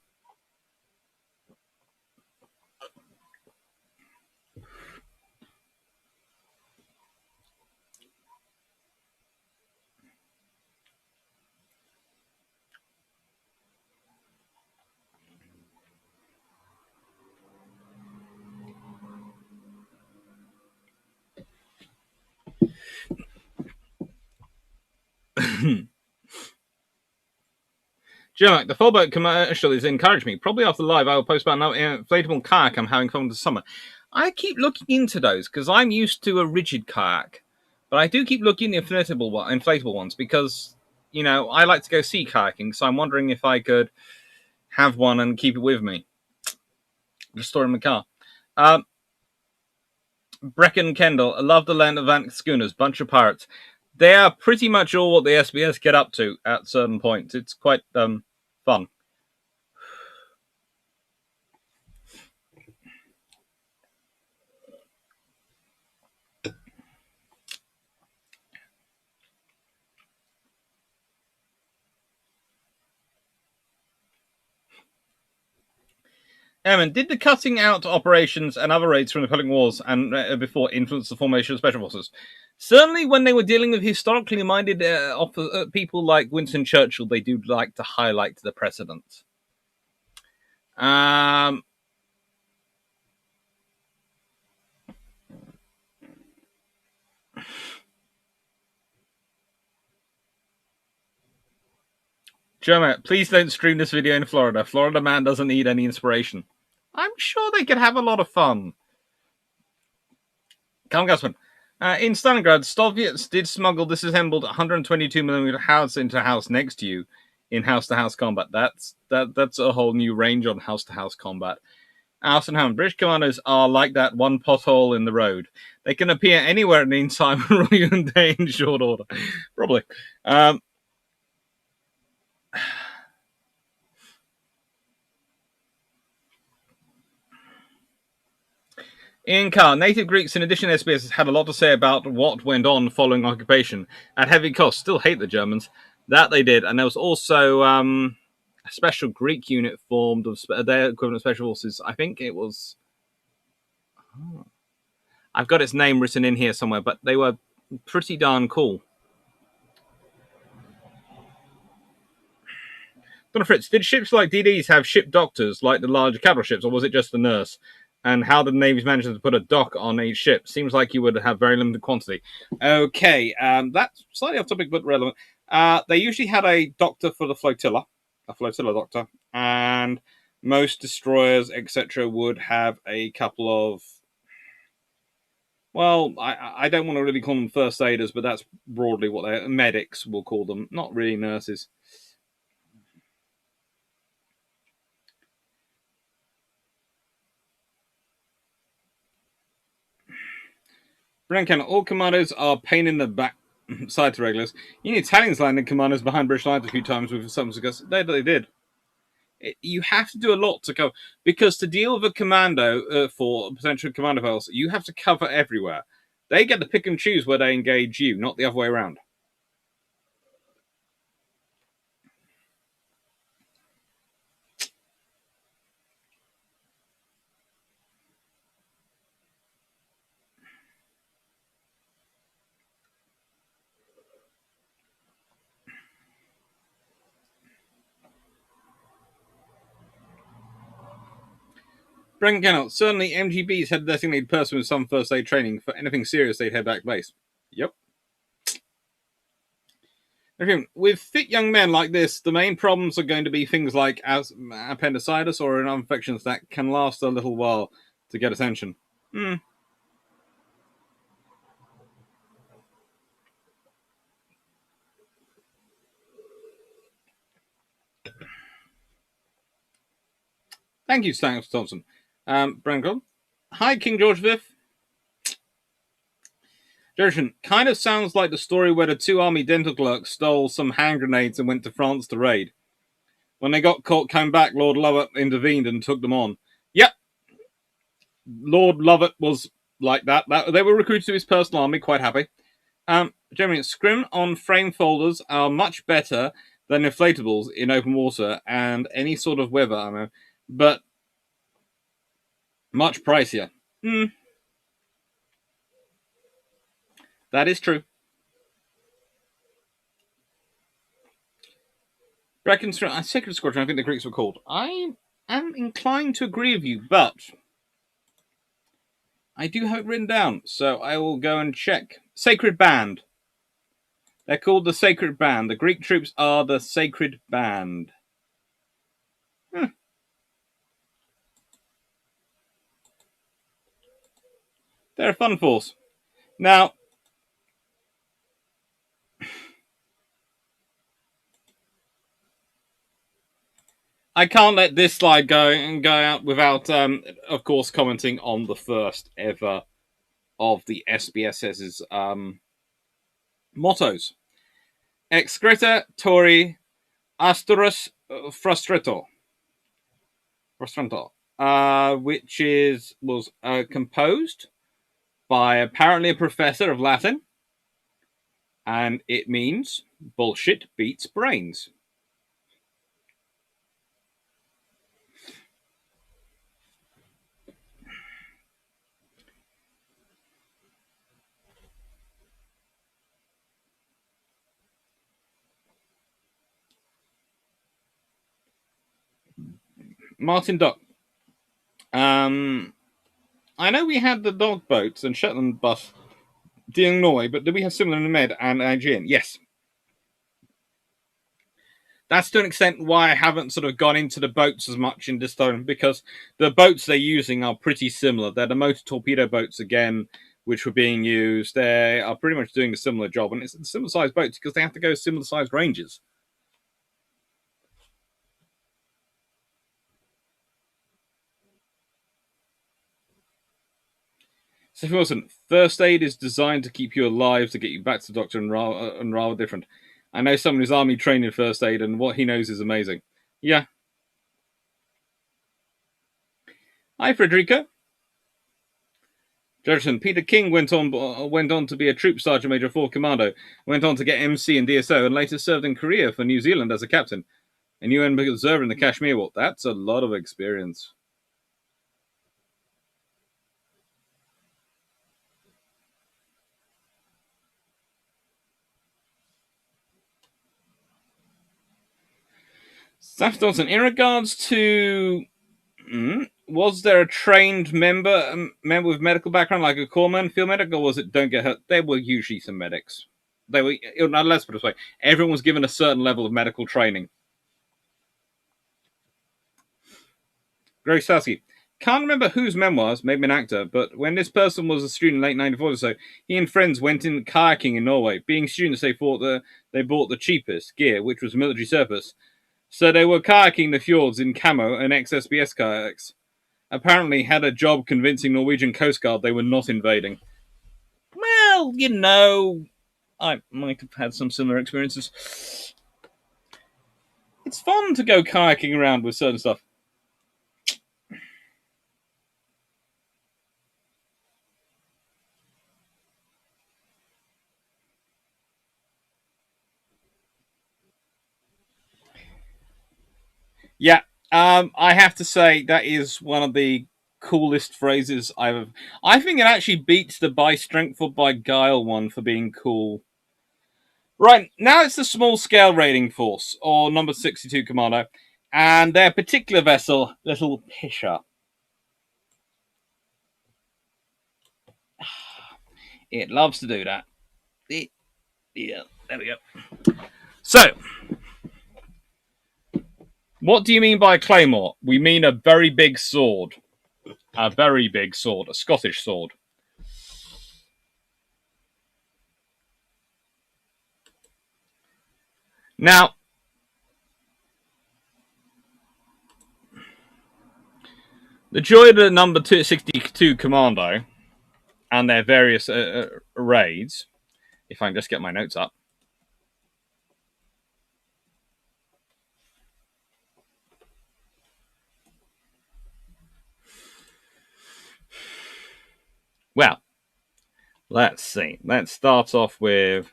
Speaker 1: Jim, the full boat commercial is encouraged me. Probably after live, I will post about an inflatable kayak I'm having fun with the summer. I keep looking into those because I'm used to a rigid kayak, but I do keep looking at inflatable ones because, you know, I like to go sea kayaking, so I'm wondering if I could have one and keep it with me. Just store it in my car. Brecken Kendall, I love the land of schooners, bunch of pirates. They are pretty much all what the SBS get up to at certain points. It's quite fun. Eamon, did the cutting out operations and other raids from the Republic Wars and before influence the formation of special forces? Certainly, when they were dealing with historically minded people like Winston Churchill, they do like to highlight the precedent. Jeremy, please don't stream this video in Florida. Florida man doesn't need any inspiration. I'm sure they could have a lot of fun. Calm Gassman. In Stalingrad, Soviets did smuggle disassembled 122mm house into a house next to you in house-to-house combat. That's a whole new range on house-to-house combat. Alison Hammond, British commandos are like that one pothole in the road. They can appear anywhere at any time and day in short order. Probably. In Carr, native Greeks, in addition to SBS, had a lot to say about what went on following occupation at heavy cost. Still hate the Germans. That they did. And there was also a special Greek unit formed of their equivalent of special forces. I think it was... Oh. I've got its name written in here somewhere, but they were pretty darn cool. Donna Fritz, did ships like DDs have ship doctors like the larger capital ships, or was it just the nurse? And how did the Navy's manage to put a dock on each ship? Seems like you would have very limited quantity. Okay, that's slightly off topic but relevant. They usually had a doctor for the flotilla, a flotilla doctor, and most destroyers, etc., would have a couple of... Well, I don't want to really call them first aiders, but that's broadly what they're... Medics, we'll call them. Not really nurses. Brennan, all commandos are pain in the back side to regulars. Even Italians landed commandos behind British lines a few times with some success. They did. You have to do a lot to cover, because to deal with a commando for potential commando fails, you have to cover everywhere. They get to pick and choose where they engage you, not the other way around. Brennan Kennel, certainly MGBs had a designated person with some first aid training. For anything serious, they'd head back to base. Yep. Okay, with fit young men like this, the main problems are going to be things like appendicitis or infections that can last a little while to get attention. Hmm. Thank you, Stannis Thompson. Branko. Hi, King George V. Jerison, kind of sounds like the story where the two army dental clerks stole some hand grenades and went to France to raid. When they got caught, came back, Lord Lovat intervened and took them on. Yep, Lord Lovat was like that. They were recruited to his personal army, quite happy. Jeremy, scrim on frame folders are much better than inflatables in open water and any sort of weather, I know, but much pricier. Hmm, that is true. Sacred Squadron, I think the Greeks were called. I am inclined to agree with you, but I do have it written down, so I will go and check. Sacred Band. They're called the Sacred Band. The Greek troops are the Sacred Band. Hmm. They're a fun force. Now, I can't let this slide go out without, of course, commenting on the first ever of the SBSS's mottos: Excreta Tori Asturus Frustranto, which was composed by apparently a professor of Latin, and it means bullshit beats brains. Martin Duck. I know we had the dog boats and Shetland bus dealing Norway, but did we have similar in Med and Aegean? Yes. That's to an extent why I haven't sort of gone into the boats as much in this time, because the boats they're using are pretty similar. They're the motor torpedo boats again, which were being used. They are pretty much doing a similar job, and it's similar sized boats because they have to go similar sized ranges. So, Wilson, first aid is designed to keep you alive, to get you back to the doctor, and rather different. I know someone who's army trained in first aid, and what he knows is amazing. Yeah. Hi, Frederica. Jefferson. Peter King went on to be a troop sergeant major 4th Commando, went on to get MC and DSO, and later served in Korea for New Zealand as a captain. And UN observer in the Kashmir War. That's a lot of experience. Saf Dawson, in regards to was there a trained member with medical background like a corpsman, field medic, or was it don't get hurt? There were usually some medics. They were, let's put it this way, everyone was given a certain level of medical training. Grace Sasky. Can't remember whose memoirs, maybe an actor, but when this person was a student in late 1940s or so, he and friends went in kayaking in Norway. Being students, they bought the cheapest gear, which was military surplus. So they were kayaking the fjords in camo and XSBS kayaks. Apparently had a job convincing Norwegian Coast Guard they were not invading. Well, I might have had some similar experiences. It's fun to go kayaking around with certain stuff. Yeah, I have to say that is one of the coolest phrases I've. I think it actually beats the by strength or by guile one for being cool. Right, now it's the small scale raiding force, or number 62 Commando, and their particular vessel, Little Pisher. It loves to do that. Yeah, there we go. So, what do you mean by claymore? We mean a very big sword. A very big sword. A Scottish sword. Now, the joy of the number 262 Commando and their various raids, if I can just get my notes up. Well, let's see. Let's start off with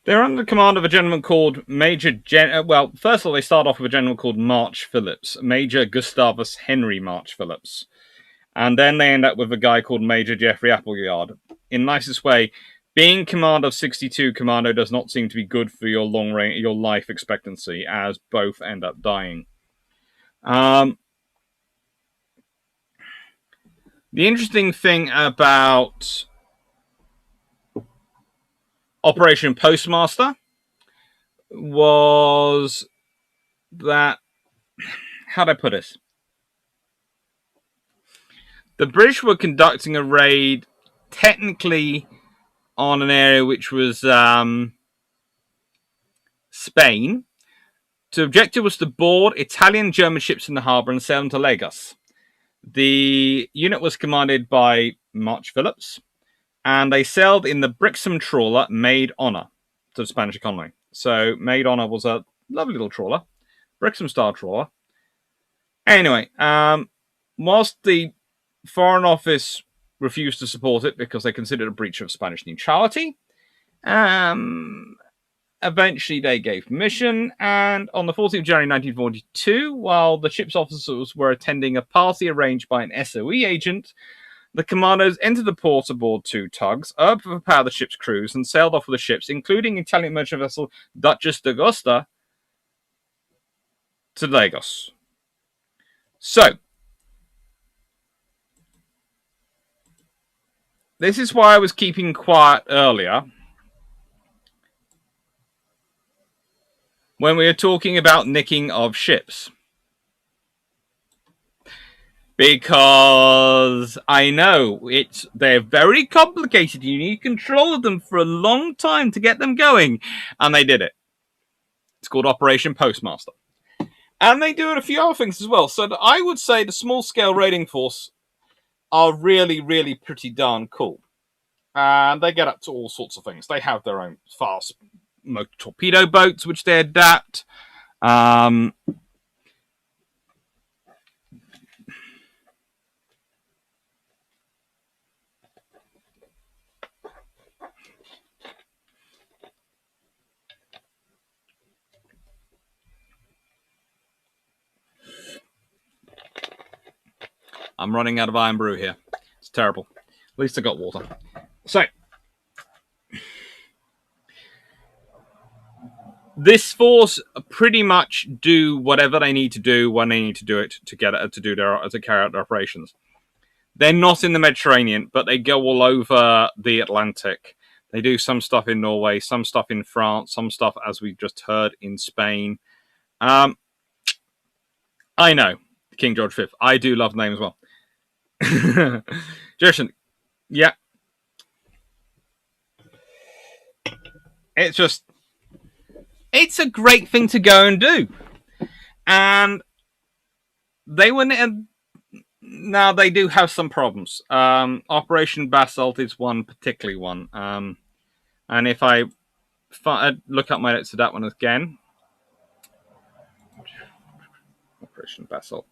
Speaker 1: they're under the command of a gentleman called well, first of all, they start off with a gentleman called March Phillips, Major Gustavus Henry March Phillips. And then they end up with a guy called Major Geoffrey Appleyard. In nicest way, being command of 62 Commando does not seem to be good for your your life expectancy, as both end up dying. The interesting thing about Operation Postmaster was that, how do I put it? The British were conducting a raid technically on an area which was Spain. The objective was to board Italian German ships in the harbour and sail them to Lagos. The unit was commanded by March Phillips, and they sailed in the Brixham trawler Maid Honour to the Spanish economy. So Maid Honour was a lovely little trawler, Brixham-style trawler. Anyway, whilst the Foreign Office refused to support it because they considered it a breach of Spanish neutrality, eventually they gave permission, and on the 14th of January 1942, while the ship's officers were attending a party arranged by an SOE agent, the commandos entered the port aboard 2 tugs, overpowered the ship's crews, and sailed off with the ships, including Italian merchant vessel Duchess d'Agosta, to Lagos. So, this is why I was keeping quiet earlier when we were talking about nicking of ships. Because I know they're very complicated. You need control of them for a long time to get them going. And they did it. It's called Operation Postmaster. And they do a few other things as well. So I would say the small-scale raiding force are really, really pretty darn cool. And they get up to all sorts of things. They have their own fast torpedo boats, which they adapt. I'm running out of iron brew here. It's terrible. At least I got water. So, this force pretty much do whatever they need to do when they need to do it to carry out their operations. They're not in the Mediterranean, but they go all over the Atlantic. They do some stuff in Norway, some stuff in France, some stuff, as we just heard, in Spain. I know, King George V. I do love the name as well. Jason, yeah. It's a great thing to go and do. And they wouldn't. Now, they do have some problems. Operation Basalt is one, particularly one. And if I look up my notes to that one again. Operation Basalt.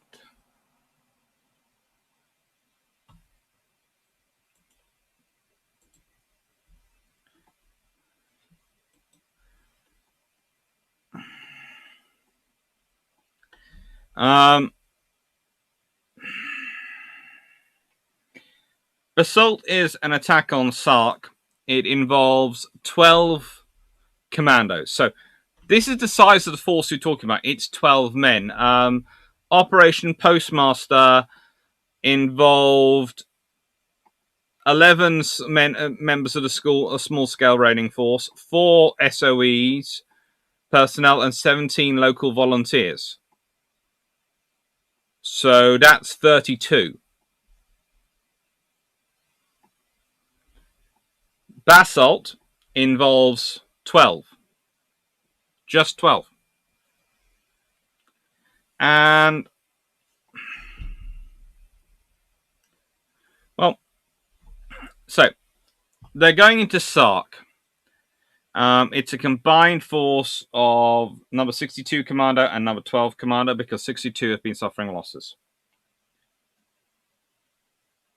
Speaker 1: Basalt is an attack on Sark. It involves 12 commandos. So this is the size of the force you're talking about. It's 12 men. Operation Postmaster involved 11 members of the school, a small-scale raiding force, 4 SOEs personnel, and 17 local volunteers. So that's 32. Basalt involves 12. Just 12. And, well, so they're going into Sark. It's a combined force of number 62 Commando and number 12 Commando, because 62 have been suffering losses.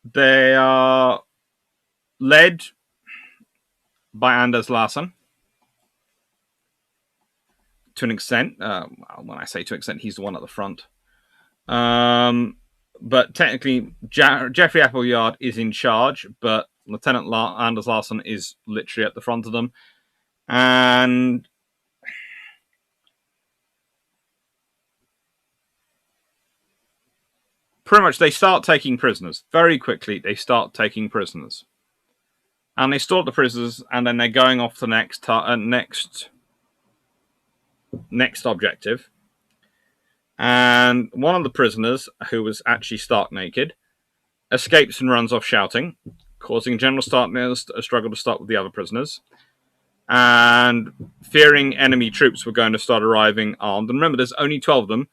Speaker 1: They are led by Anders Larsen to an extent. When I say to an extent, he's the one at the front. But technically, Jeffrey Appleyard is in charge, but Lieutenant Anders Larsen is literally at the front of them. And pretty much they start taking prisoners. Very quickly, they start taking prisoners. And they store the prisoners, and then they're going off to the next objective. And one of the prisoners, who was actually stark naked, escapes and runs off shouting, causing General Starkner's a struggle to start with the other prisoners. And fearing enemy troops were going to start arriving armed, and remember, there's only 12 of them,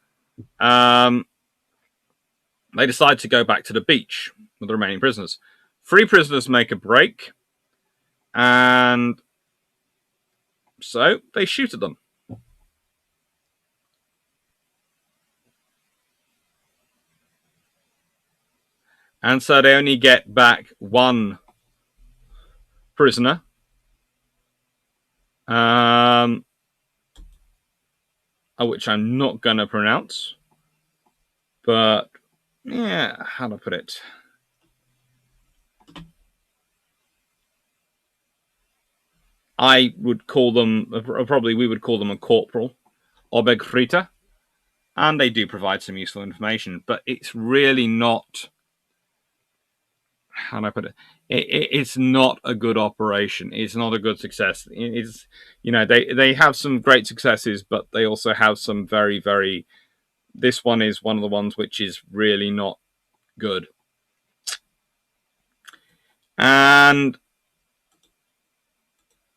Speaker 1: they decide to go back to the beach with the remaining prisoners. 3 prisoners make a break, and so they shoot at them. And so they only get back 1 prisoner. Which I'm not going to pronounce. But, yeah, how to put it? I would call them, probably we would call them a corporal, Obergrita. And they do provide some useful information, but it's really not, how do I put it? It's not a good operation. It's not a good success. It's, they have some great successes, but they also have some very, very, this one is one of the ones which is really not good. And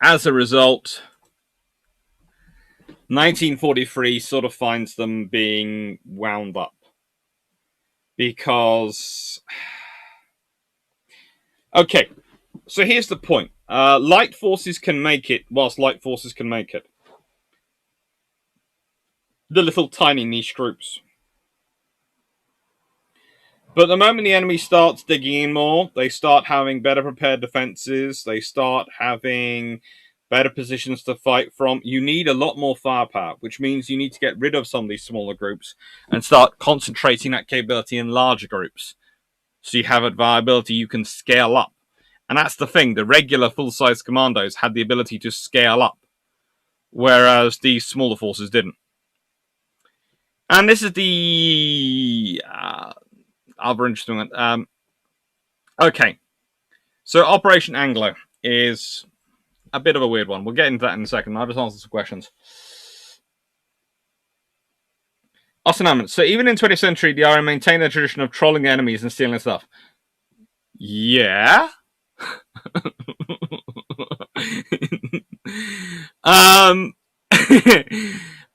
Speaker 1: as a result, 1943 sort of finds them being wound up. Because, okay, so here's the point. Light forces can make it, whilst light forces can make it. The little tiny niche groups. But the moment the enemy starts digging in more, they start having better prepared defenses, they start having better positions to fight from. You need a lot more firepower, which means you need to get rid of some of these smaller groups and start concentrating that capability in larger groups. So you have a viability you can scale up. And that's the thing, the regular full-size commandos had the ability to scale up, whereas these smaller forces didn't. And this is the other interesting one. Okay, so Operation Anglo is a bit of a weird one. We'll get into that in a second. I'll just answer some questions. Austin Hammond. So even in 20th century, the RA maintained their tradition of trolling enemies and stealing stuff. Yeah.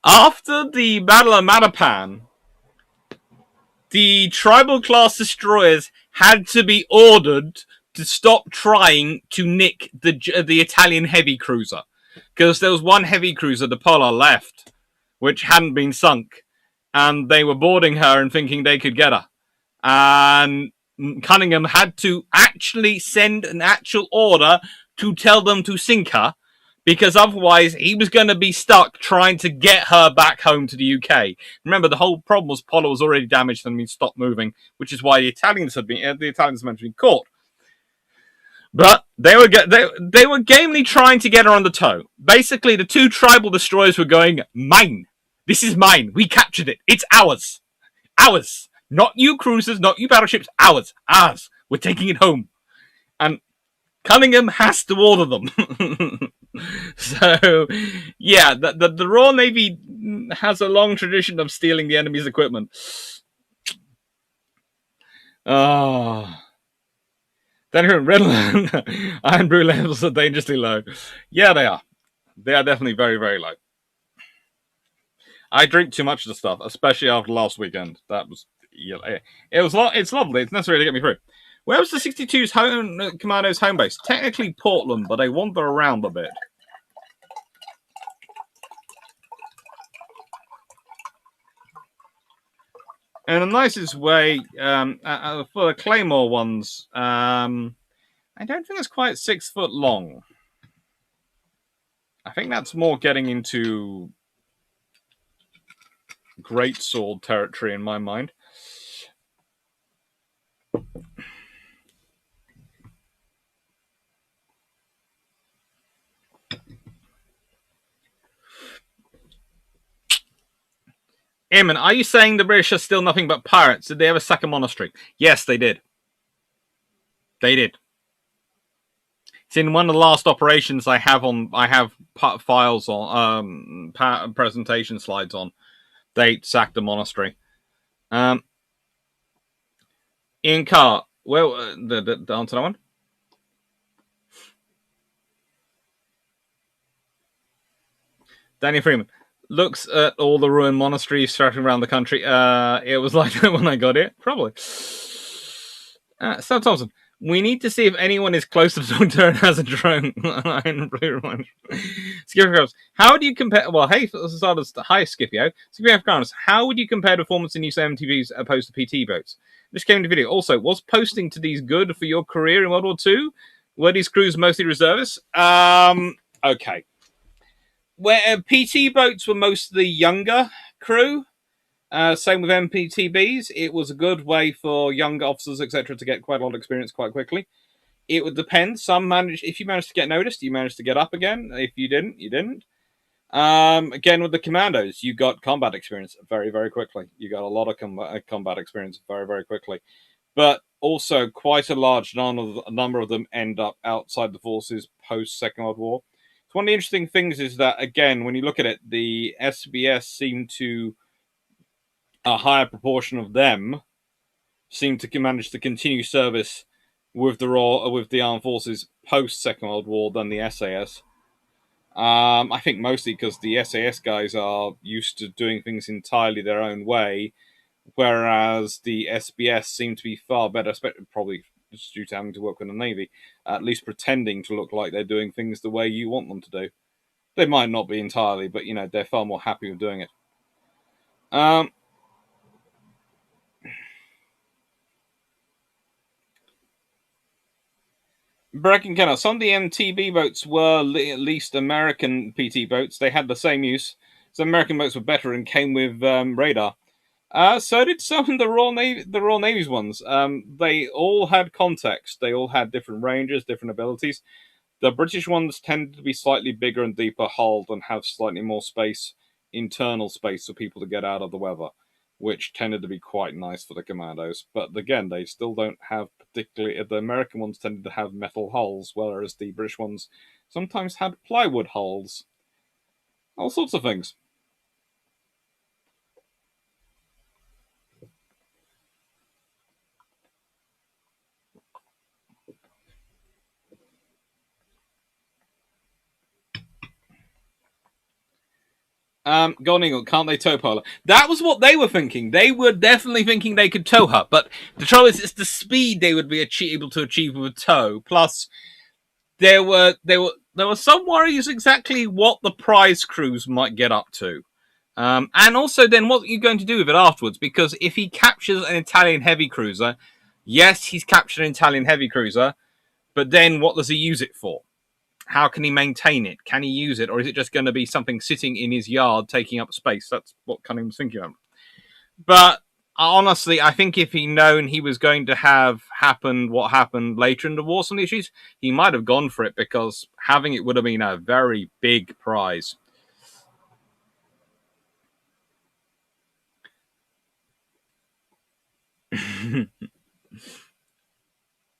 Speaker 1: After the Battle of Matapan, the tribal class destroyers had to be ordered to stop trying to nick the Italian heavy cruiser, because there was one heavy cruiser, the Polar, left, which hadn't been sunk, and they were boarding her and thinking they could get her. And Cunningham had to actually send an actual order to tell them to sink her, because otherwise he was going to be stuck trying to get her back home to the UK. Remember, the whole problem was Polo was already damaged and been stopped moving, which is why the Italians had meant to be caught. But they were gamely trying to get her on the tow. Basically, the 2 tribal destroyers were going, mine. This is mine. We captured it. It's ours. Ours. Not you cruisers, not you battleships. Ours. We're taking it home. And Cunningham has to order them. So, yeah, the Royal Navy has a long tradition of stealing the enemy's equipment. Oh. Then Red Iron Brew levels are dangerously low. Yeah, they are. They are definitely very, very low. I drink too much of the stuff, especially after last weekend. That was, it's lovely. It's necessary to get me through. Where was the 62's Commando's home base? Technically Portland, but they wander around a bit. In the nicest way, for the Claymore ones, I don't think it's quite 6 foot long. I think that's more getting into great sword territory in my mind. Eamon, are you saying the British are still nothing but pirates? Did they ever sack a monastery? Yes, they did. They did. It's in one of the last operations I have files on, presentation slides on. They sacked a monastery. Ian Carr, well, the answer to that one? Daniel Freeman looks at all the ruined monasteries scattered around the country. It was like that when I got it, probably. Sam Thompson, we need to see if anyone is close to talking to her and has a drone. Skipper, how do you compare? Well, hey, hi, Scipio. Scipio Afghanis, how would you compare performance in use MTVs opposed to PT boats? This came to video. Also, was posting to these good for your career in World War II? Were these crews mostly reservists? Okay. Where PT boats were mostly younger crew. Same with MPTBs. It was a good way for young officers, etc., to get quite a lot of experience quite quickly. It would depend. If you managed to get noticed, you managed to get up again. If you didn't, you didn't. Again, with the commandos, you got combat experience very, very quickly. You got a lot of combat experience very, very quickly. But also, quite a large number of them end up outside the forces post Second World War. So one of the interesting things is that, again, when you look at it, the SBS seem to a higher proportion of them seem to manage to continue service with the armed forces post Second World War than the SAS. I think mostly because the SAS guys are used to doing things entirely their own way, whereas the SBS seem to be far better, probably due to having to work with the Navy, at least pretending to look like they're doing things the way you want them to do. They might not be entirely, but they're far more happy with doing it. Bracken Kenner, some of the MTB boats were at least American PT boats. They had the same use. Some American boats were better and came with radar. So did some of the Royal Navy's ones. They all had context. They all had different ranges, different abilities. The British ones tended to be slightly bigger and deeper hulled and have slightly more space, internal space for people to get out of the weather, which tended to be quite nice for the commandos. But again, they still don't have particularly. The American ones tended to have metal hulls, whereas the British ones sometimes had plywood hulls. All sorts of things. Golden Eagle, can't they tow Polar? That was what they were thinking. They were definitely thinking they could tow her, but the trouble is, it's the speed they would be able to achieve with a tow. Plus, there were some worries exactly what the prize crews might get up to, and also then what are you going to do with it afterwards? Because if he captures an Italian heavy cruiser, yes, he's captured an Italian heavy cruiser, but then what does he use it for? How can he maintain it? Can he use it? Or is it just going to be something sitting in his yard taking up space? That's what Cunningham was thinking of. But honestly, I think if he'd known he was going to have happened what happened later in the war, some of the issues, he might have gone for it because having it would have been a very big prize.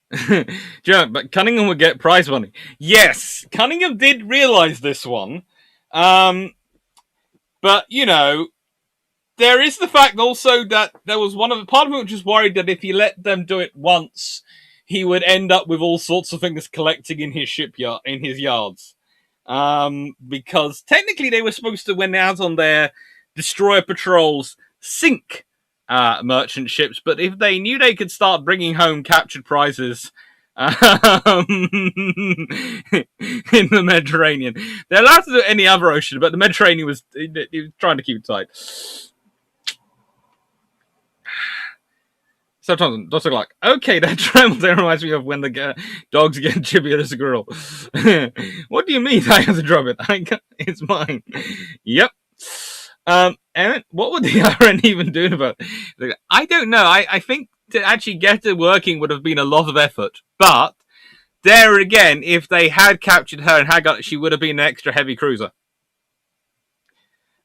Speaker 1: But Cunningham would get prize money. Yes, Cunningham did realise this one. Um, but, there is the fact also that there was one of the part of me which was worried that if he let them do it once, he would end up with all sorts of things collecting in his shipyard, in his yards. Because technically they were supposed to, when out on their destroyer patrols, sink merchant ships, but if they knew they could start bringing home captured prizes in the Mediterranean, they're allowed to do any other ocean, but the Mediterranean was trying to keep it tight. Sometimes dogs are like, okay, that tremble there reminds me of when the dogs get chibier as a girl. What do you mean I have to drop it? It's mine. Yep. And what would the RN even do about it? I don't know. I think to actually get it working would have been a lot of effort. But there again, if they had captured her and had got it, she would have been an extra heavy cruiser.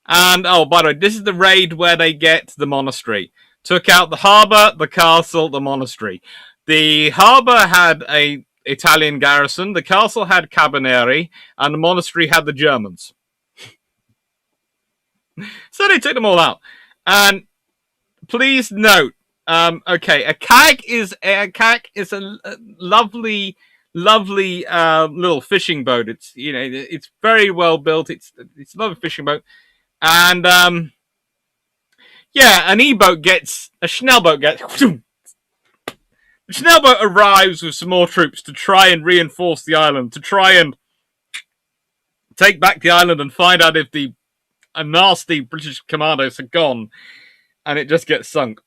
Speaker 1: And, oh, by the way, this is the raid where they get the monastery. Took out the harbour, the castle, the monastery. The harbour had a Italian garrison, the castle had Cabineri, and the monastery had the Germans. So they took them all out. And please note, okay, a CAG is a lovely, lovely little fishing boat. It's it's very well built. It's a lovely fishing boat, and yeah, an E-boat gets a Schnellboat gets. The Schnellboat arrives with some more troops to try and reinforce the island, to try and take back the island and find out if the nasty British commandos are gone, and it just gets sunk.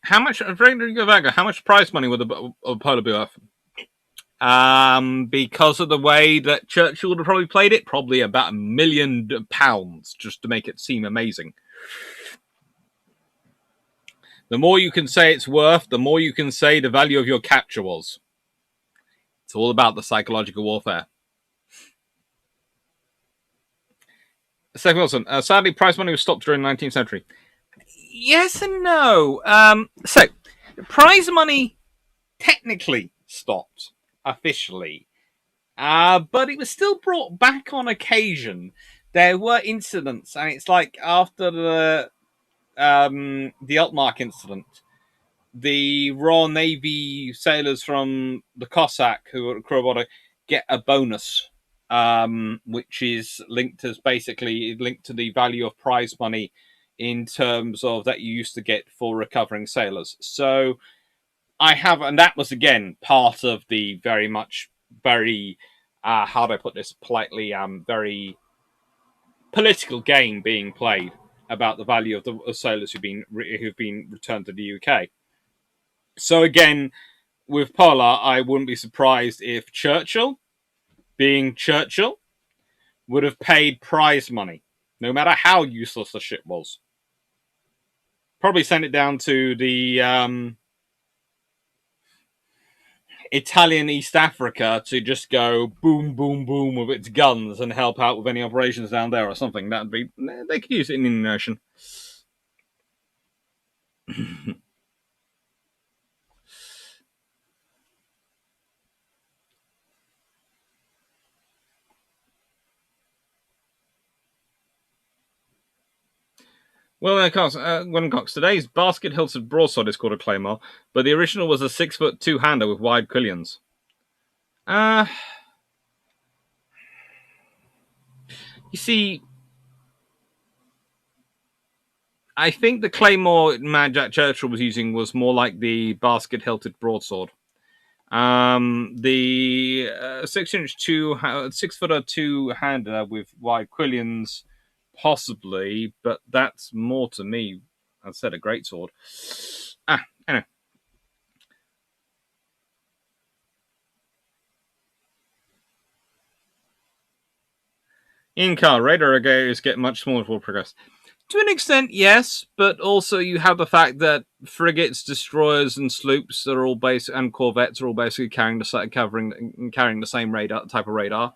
Speaker 1: How much? How much prize money would the polo be worth? Because of the way that Churchill would have probably played it, probably about £1 million just to make it seem amazing. The more you can say it's worth, the more you can say the value of your capture was. It's all about the psychological warfare. Stephen Wilson, sadly, prize money was stopped during the 19th century. Yes and no. So, prize money technically stopped officially, but it was still brought back on occasion. There were incidents, and it's like after the Altmark incident, the Royal Navy sailors from the Cossack who were at Crowato get a bonus, which is linked as basically linked to the value of prize money in terms of that you used to get for recovering sailors. So I have, and that was again part of the very how do I put this politely, very political game being played about the value of the sailors who've been returned to the UK. So again, with Polar, I wouldn't be surprised if Churchill, being Churchill, would have paid prize money, no matter how useless the ship was. Probably sent it down to the Italian East Africa to just go boom, boom, boom with its guns and help out with any operations down there or something. That'd be, they could use it in the Indian Ocean. Well, Cox, today's basket-hilted broadsword is called a claymore, but the original was a 6-foot two-hander with wide quillions. You see, I think the claymore Mad Jack Churchill was using was more like the basket-hilted broadsword. The 6-footer two-hander with wide quillions, possibly, but that's more to me. I said a great sword. Anyway. In-car radar carriers get much smaller for progress. To an extent, yes, but also you have the fact that frigates, destroyers, and sloops are all and corvettes are all basically carrying the same radar type of radar.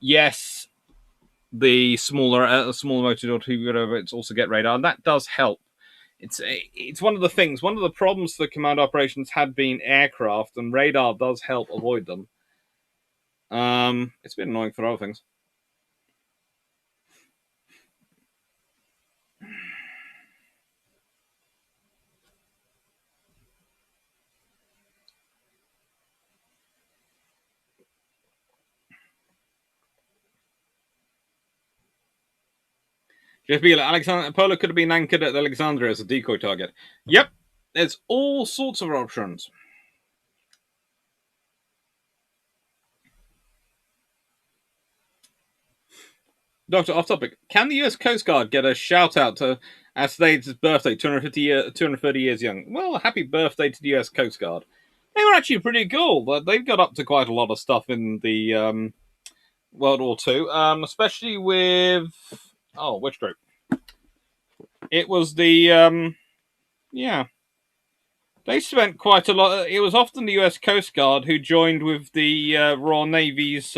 Speaker 1: yes, the smaller motor torpedo also get radar, and that does help. It's one of the things. One of the problems for command operations had been aircraft, and radar does help avoid them. It's been annoying for other things. Jeff Beale, Polo could have been anchored at Alexandria as a decoy target. Yep, there's all sorts of options. Doctor, off topic. Can the US Coast Guard get a shout out to Astade's birthday, 230 years young? Well, happy birthday to the US Coast Guard. They were actually pretty cool. They've got up to quite a lot of stuff in the World War II, especially with which group? It was the yeah. They spent quite a lot. It was often the US Coast Guard who joined with the Royal Navy's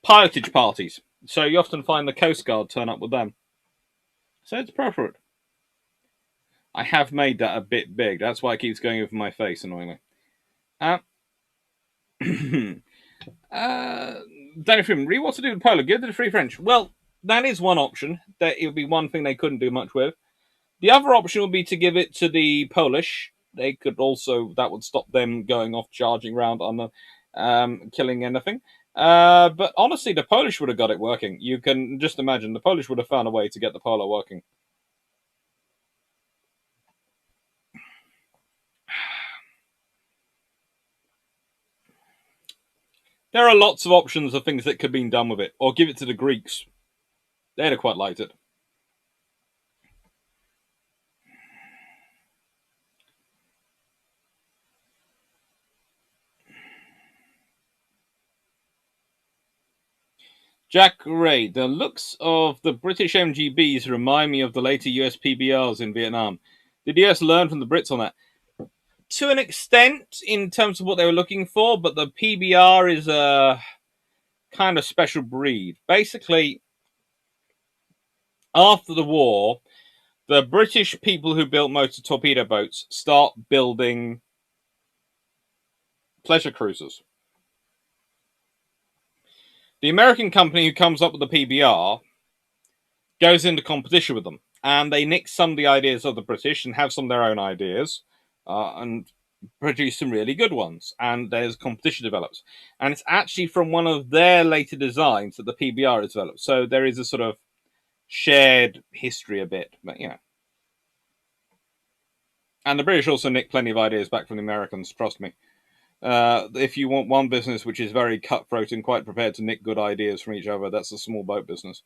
Speaker 1: pilotage parties. So you often find the Coast Guard turn up with them. So it's appropriate. I have made that a bit big. That's why it keeps going over my face, annoyingly. Danny Freeman, read what to do with Polo. Give it to the Free French. Well, that is one option. That it would be one thing they couldn't do much with. The other option would be to give it to the Polish. They could also, that would stop them going off charging around on the killing anything. But honestly, the Polish would have got it working. You can just imagine the Polish would have found a way to get the Polo working. There are lots of options of things that could have been done with it. Or give it to the Greeks. They'd have quite liked it. Jack Ray, the looks of the British MGBs remind me of the later US PBRs in Vietnam. Did the US learn from the Brits on that? To an extent, in terms of what they were looking for, but the PBR is a kind of special breed. Basically, after the war, the British people who built motor torpedo boats start building pleasure cruisers. The American company who comes up with the PBR goes into competition with them, and they nick some of the ideas of the British and have some of their own ideas, and produce some really good ones. And there's competition develops, and it's actually from one of their later designs that the PBR is developed. So there is a sort of shared history a bit, but yeah. And the British also nick plenty of ideas back from the Americans. Trust me. If you want one business which is very cutthroat and quite prepared to nick good ideas from each other, that's a small boat business.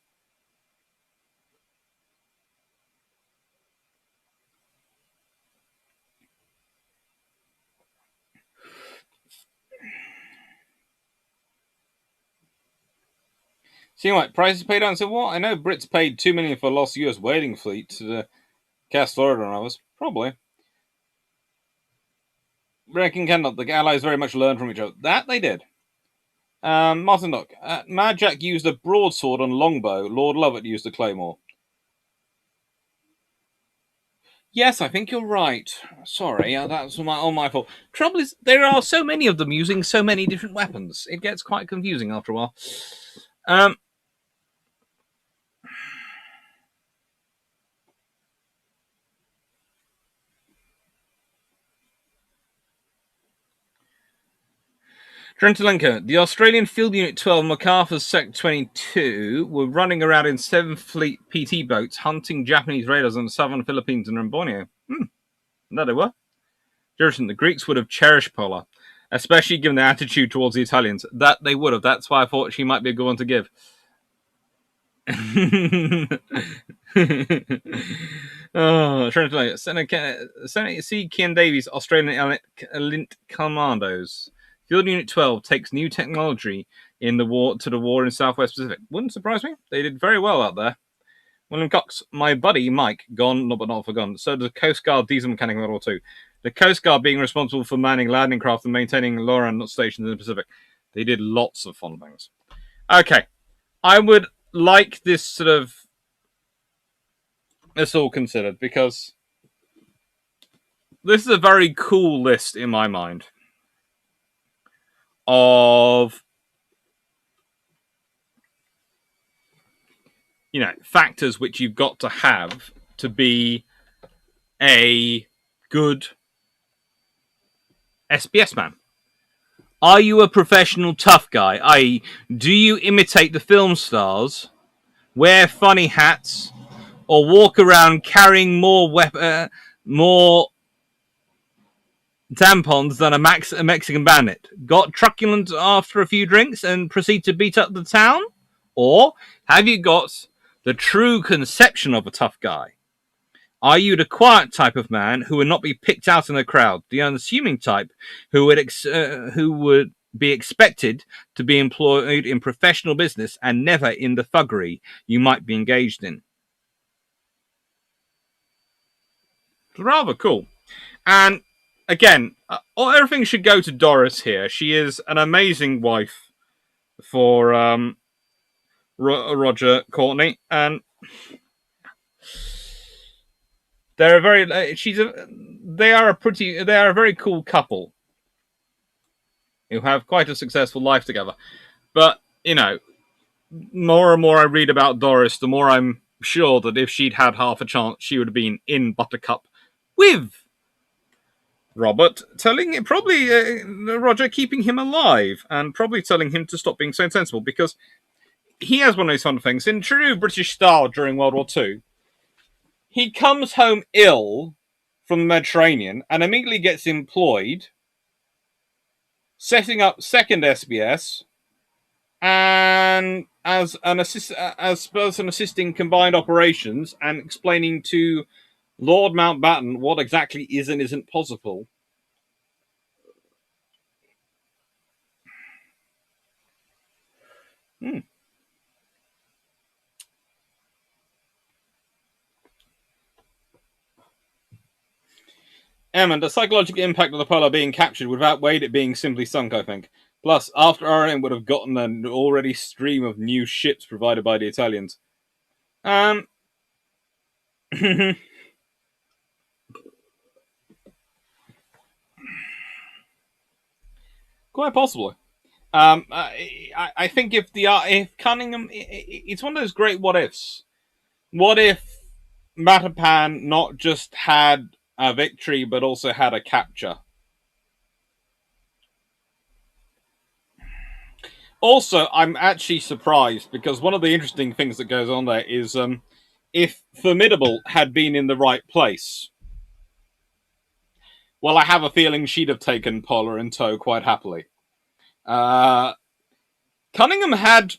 Speaker 1: See what prices paid out and said, what? I know Brits paid $2 million for a lost US whaling fleet to the Cast Florida and others. Probably. Reckon cannot. The Allies very much learned from each other. That they did. Martin Dock. Mad Jack used a broadsword on longbow. Lord Lovett used a claymore. Yes, I think you're right. Sorry, that's all my fault. Trouble is, there are so many of them using so many different weapons. It gets quite confusing after a while. Trentalenko, the Australian Field Unit 12 MacArthur's Sec 22 were running around in 7 Fleet PT boats hunting Japanese raiders on the southern Philippines and in Borneo. There they were. Jefferson, the Greeks would have cherished Pola, especially given their attitude towards the Italians. That they would have. That's why I thought she might be a good one to give. Senator C. Ken Davies, Australian Elite Commandos. Field Unit 12 takes new technology in the war to the war in Southwest Pacific. Wouldn't surprise me. They did very well out there. William Cox, my buddy Mike, gone, but not forgotten. So does the Coast Guard diesel mechanic model too. The Coast Guard being responsible for manning landing craft and maintaining LORAN stations in the Pacific. They did lots of fun things. Okay, I would like this sort of this all considered because this is a very cool list in my mind of factors which you've got to have to be a good SBS man. Are you a professional tough guy? I.e., do you imitate the film stars, wear funny hats, or walk around carrying more tampons than a Mexican bandit? Got truculent after a few drinks and proceed to beat up the town? Or have you got the true conception of a tough guy? Are you the quiet type of man who would not be picked out in a crowd, the unassuming type who would be expected to be employed in professional business and never in the thuggery you might be engaged in? It's rather cool. And again, everything should go to Doris here. She is an amazing wife for Roger Courtney, and they're they are a very cool couple who have quite a successful life together. But more and more I read about Doris, the more I'm sure that if she'd had half a chance, she would have been in Buttercup with Robert, Roger keeping him alive and probably telling him to stop being so insensible, because he has one of those fun things. In true British style during World War II, he comes home ill from the Mediterranean and immediately gets employed setting up second SBS and as an person assisting combined operations and explaining to Lord Mountbatten what exactly is and isn't possible. And the psychological impact of the Polar being captured would have outweighed it being simply sunk, I think. Plus, after RM would have gotten an already stream of new ships provided by the Italians. Quite possibly. I think if Cunningham, it's one of those great what ifs. What if Matapan not just had a victory, but also had a capture? Also, I'm actually surprised because one of the interesting things that goes on there is if Formidable had been in the right place, well, I have a feeling she'd have taken Polar in tow quite happily. Cunningham had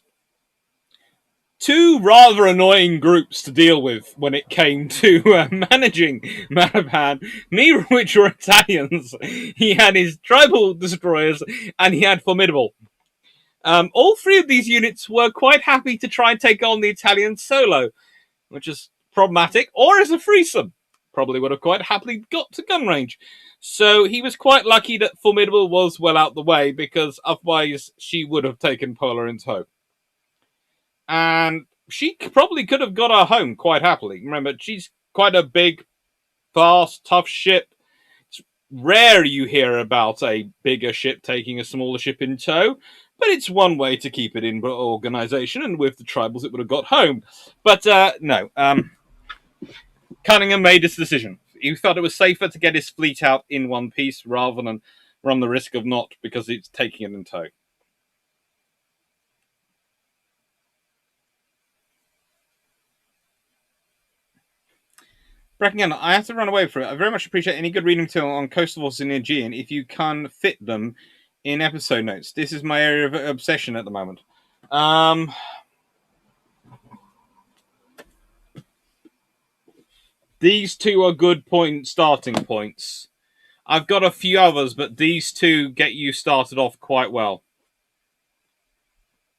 Speaker 1: two rather annoying groups to deal with when it came to managing Matapan, neither of which were Italians. He had his tribal destroyers and he had Formidable. All three of these units were quite happy to try and take on the Italians solo, which is problematic, or as a threesome. Probably would have quite happily got to gun range. So he was quite lucky that Formidable was well out the way, because otherwise she would have taken Polar in tow. And she probably could have got her home quite happily. Remember, she's quite a big, fast, tough ship. It's rare you hear about a bigger ship taking a smaller ship in tow, but it's one way to keep it in organisation, and with the tribals it would have got home. But no, Cunningham made this decision. He felt it was safer to get his fleet out in one piece rather than run the risk of not, because it's taking it in tow. Again, I have to run away from it. I very much appreciate any good reading material on coastal forces in the Aegean if you can fit them in episode notes. This is my area of obsession at the moment. These two are good starting points. I've got a few others, but these two get you started off quite well.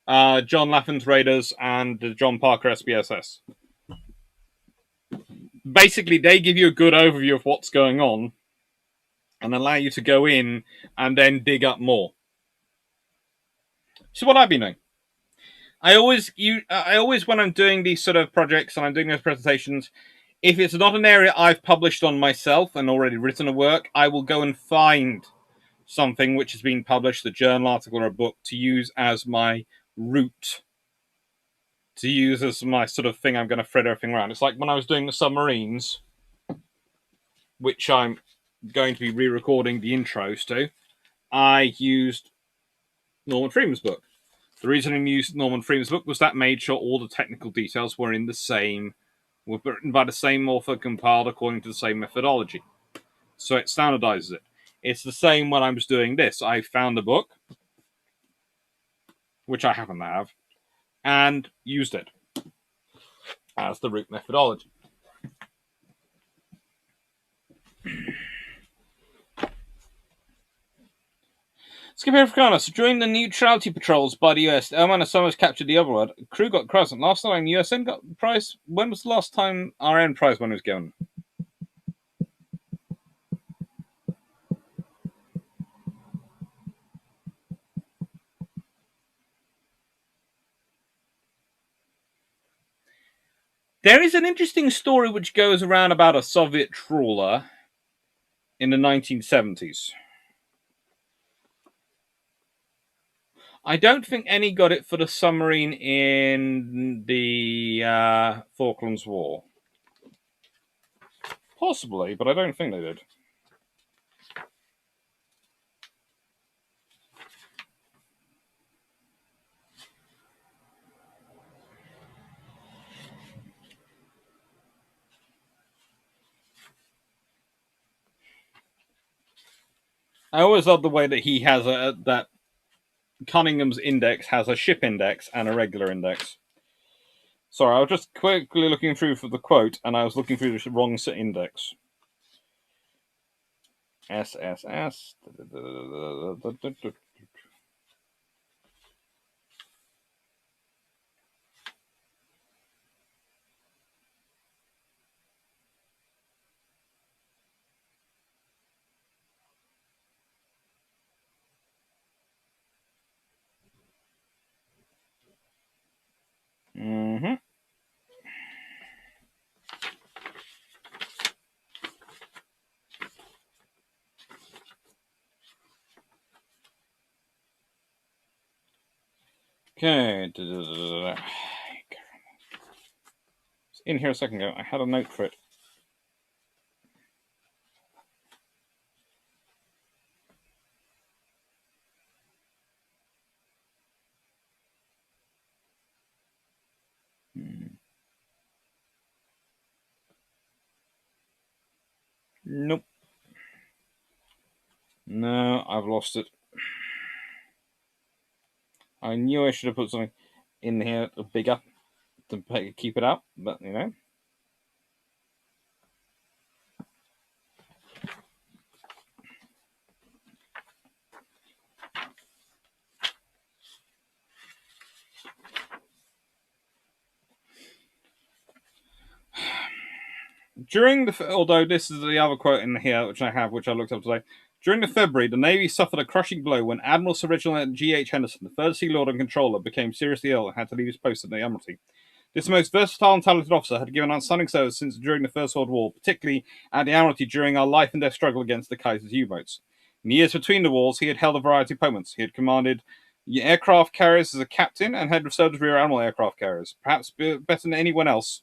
Speaker 1: John Laffan's Raiders and the John Parker SPSS. Basically, they give you a good overview of what's going on and allow you to go in and then dig up more. So what I've been doing, I always when I'm doing these sort of projects and I'm doing those presentations, if it's not an area I've published on myself and already written a work, I will go and find something which has been published, a journal article or a book, to use as my route, to use as my sort of thing I'm going to thread everything around. It's like when I was doing the submarines, which I'm going to be re-recording the intros to, I used Norman Freeman's book. The reason I used Norman Freeman's book was that made sure all the technical details were in the same, were written by the same author, compiled according to the same methodology. So it standardizes it. It's the same when I was doing this. I found a book, which I happen to have, and used it as the root methodology. Skip Africana. So during the neutrality patrols by the US, Oman and Summers captured the Overlord. Crew got present. Last time USN got the prize. When was the last time RN prize when it was given? There is an interesting story which goes around about a Soviet trawler in the 1970s. I don't think any got it for the submarine in the Falklands War. Possibly, but I don't think they did. I always love the way that he has that Cunningham's index has a ship index and a regular index. Sorry, I was just quickly looking through for the quote, and I was looking through the wrong index. SSS. Mm-hmm. Okay. It's in here a second ago. I had a note for it. Nope. No, I've lost it. I knew I should have put something in here bigger to keep it out, but you know. Although this is the other quote in here which I looked up today. During the February, the Navy suffered a crushing blow when Admiral Sir Reginald G.H. Henderson, the third Sea Lord and Controller, became seriously ill and had to leave his post at the Admiralty. This most versatile and talented officer had given outstanding service since during the First World War, particularly at the Admiralty during our life and death struggle against the Kaiser's U-boats. In the years between the wars, he had held a variety of appointments. He had commanded aircraft carriers as a captain and had served as rear admiral aircraft carriers. Perhaps better than anyone else,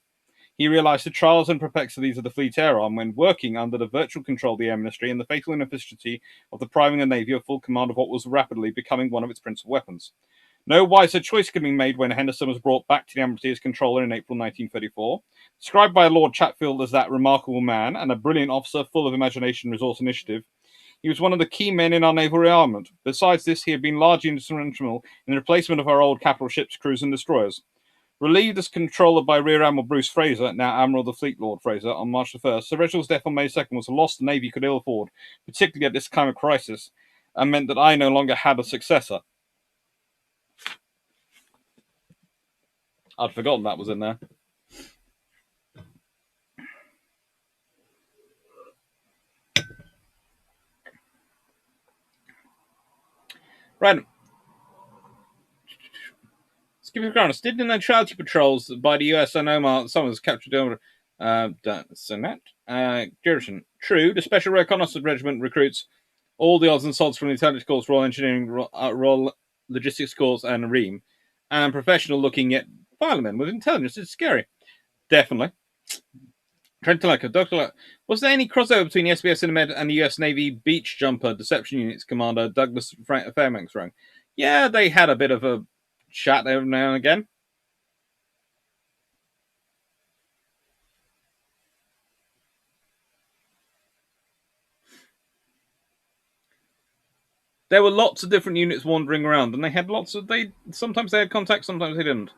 Speaker 1: he realized the trials and perplexities of the fleet air arm when working under the virtual control of the Air Ministry and the fatal inefficiency of depriving the Navy of full command of what was rapidly becoming one of its principal weapons. No wiser choice could be made when Henderson was brought back to the Admiralty as controller in April 1934. Described by Lord Chatfield as that remarkable man and a brilliant officer full of imagination, resource, and initiative, he was one of the key men in our naval rearmament. Besides this, he had been largely instrumental in the replacement of our old capital ships, crews, and destroyers. Relieved as controller by Rear Admiral Bruce Fraser, now Admiral of the Fleet Lord Fraser, on March the 1st, Sir Reginald's death on May 2nd was a loss the Navy could ill afford, particularly at this time of crisis, and meant that I no longer had a successor. I'd forgotten that was in there. Right. Give Grants did the neutrality patrols by the US and Omar Summers captured over Senate. Duration. True, the Special Reconnaissance Regiment recruits all the odds and sods from the Intelligence Corps, Royal Engineering, Royal Logistics Corps, and REAM, and professional looking yet firemen with intelligence. It's scary. Definitely. Trent Talaka, Dr. Was there any crossover between the SBS Cinemed and the US Navy Beach Jumper Deception Units Commander Douglas Fairbanks rang? Yeah, they had a bit of a chat every now and again. There were lots of different units wandering around, and they had lots of. Sometimes they had contact, sometimes they didn't.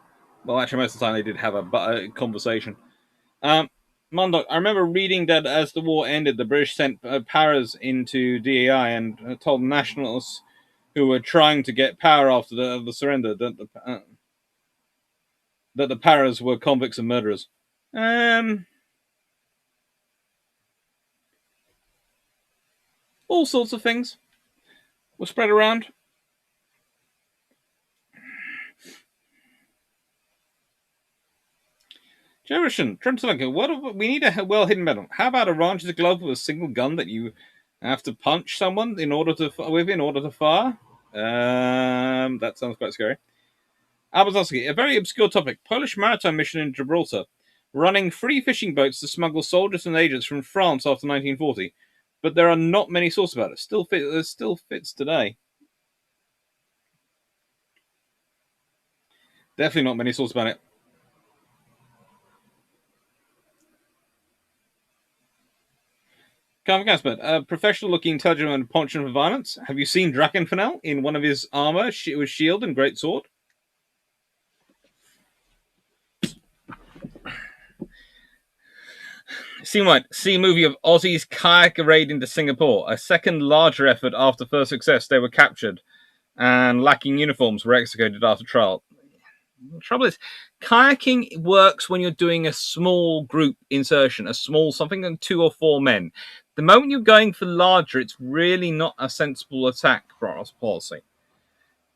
Speaker 1: Well, actually, most of the time they did have a conversation. Mondok, I remember reading that as the war ended, the British sent paras into DAI and told nationals who were trying to get power after the surrender that the paras were convicts and murderers. All sorts of things were spread around. Jefferson, Trump, we need a well-hidden medal. How about a rancher's glove with a single gun that you have to punch someone in order to fire? That sounds quite scary. Albazowski, a very obscure topic. Polish maritime mission in Gibraltar, running free fishing boats to smuggle soldiers and agents from France after 1940. But there are not many sources about it. Still fits today. Definitely not many sources about it. Carmen Gasper, a professional-looking, intelligent and penchant for violence. Have you seen Drakenfennel in one of his armor with shield and great sword? Scene one, see movie of Aussies kayak raid into Singapore. A second larger effort after first success, they were captured and lacking uniforms were executed after trial. The trouble is, kayaking works when you're doing a small group insertion, something like 2 or 4 men. The moment you're going for larger, it's really not a sensible attack policy.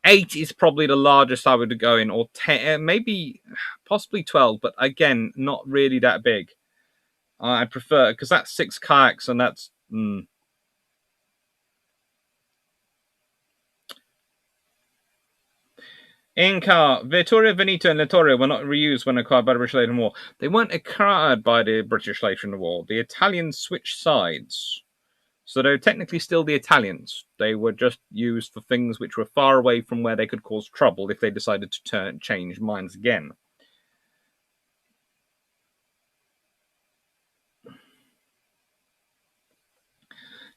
Speaker 1: 8 is probably the largest I would go in, or 10, maybe possibly 12, but again, not really that big. I prefer, because that's 6 kayaks, and that's. Inca, Vittoria Veneto and Littorio were not reused when acquired by the British later in the war. They weren't acquired by the British later in the war. The Italians switched sides. So they're technically still the Italians. They were just used for things which were far away from where they could cause trouble if they decided to change minds again.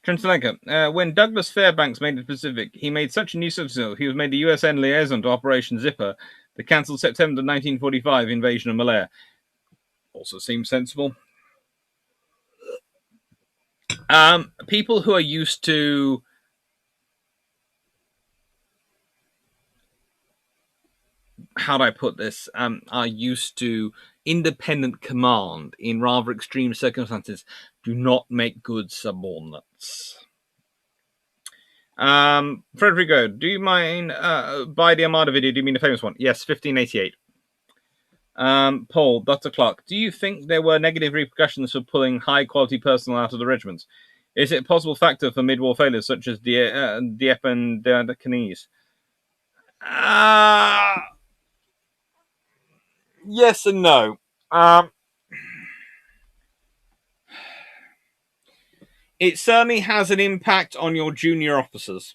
Speaker 1: Translator, when Douglas Fairbanks made the Pacific, he made such a nuisance. He was made the USN liaison to Operation Zipper, the cancelled September 1945 invasion of Malaya. Also seems sensible. People who are used to how do I put this? Are used to independent command in rather extreme circumstances do not make good subordinates. Frederico, do you mind by the Armada video? Do you mean the famous one? Yes, 1588. Paul, Dr. Clark, do you think there were negative repercussions for pulling high-quality personnel out of the regiments? Is it a possible factor for mid-war failures such as Dieppe and Canese? Yes and no. It certainly has an impact on your junior officers.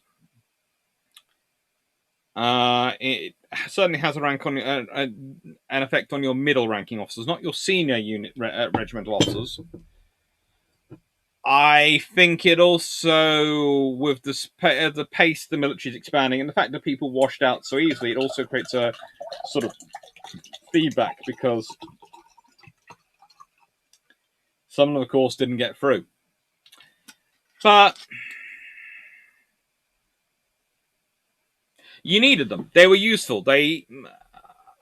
Speaker 1: It certainly has a rank on an effect on your middle-ranking officers, not your senior unit regimental officers. I think it also, with the pace the military is expanding and the fact that people washed out so easily, it also creates a sort of feedback because some of the course didn't get through. But you needed them. They were useful.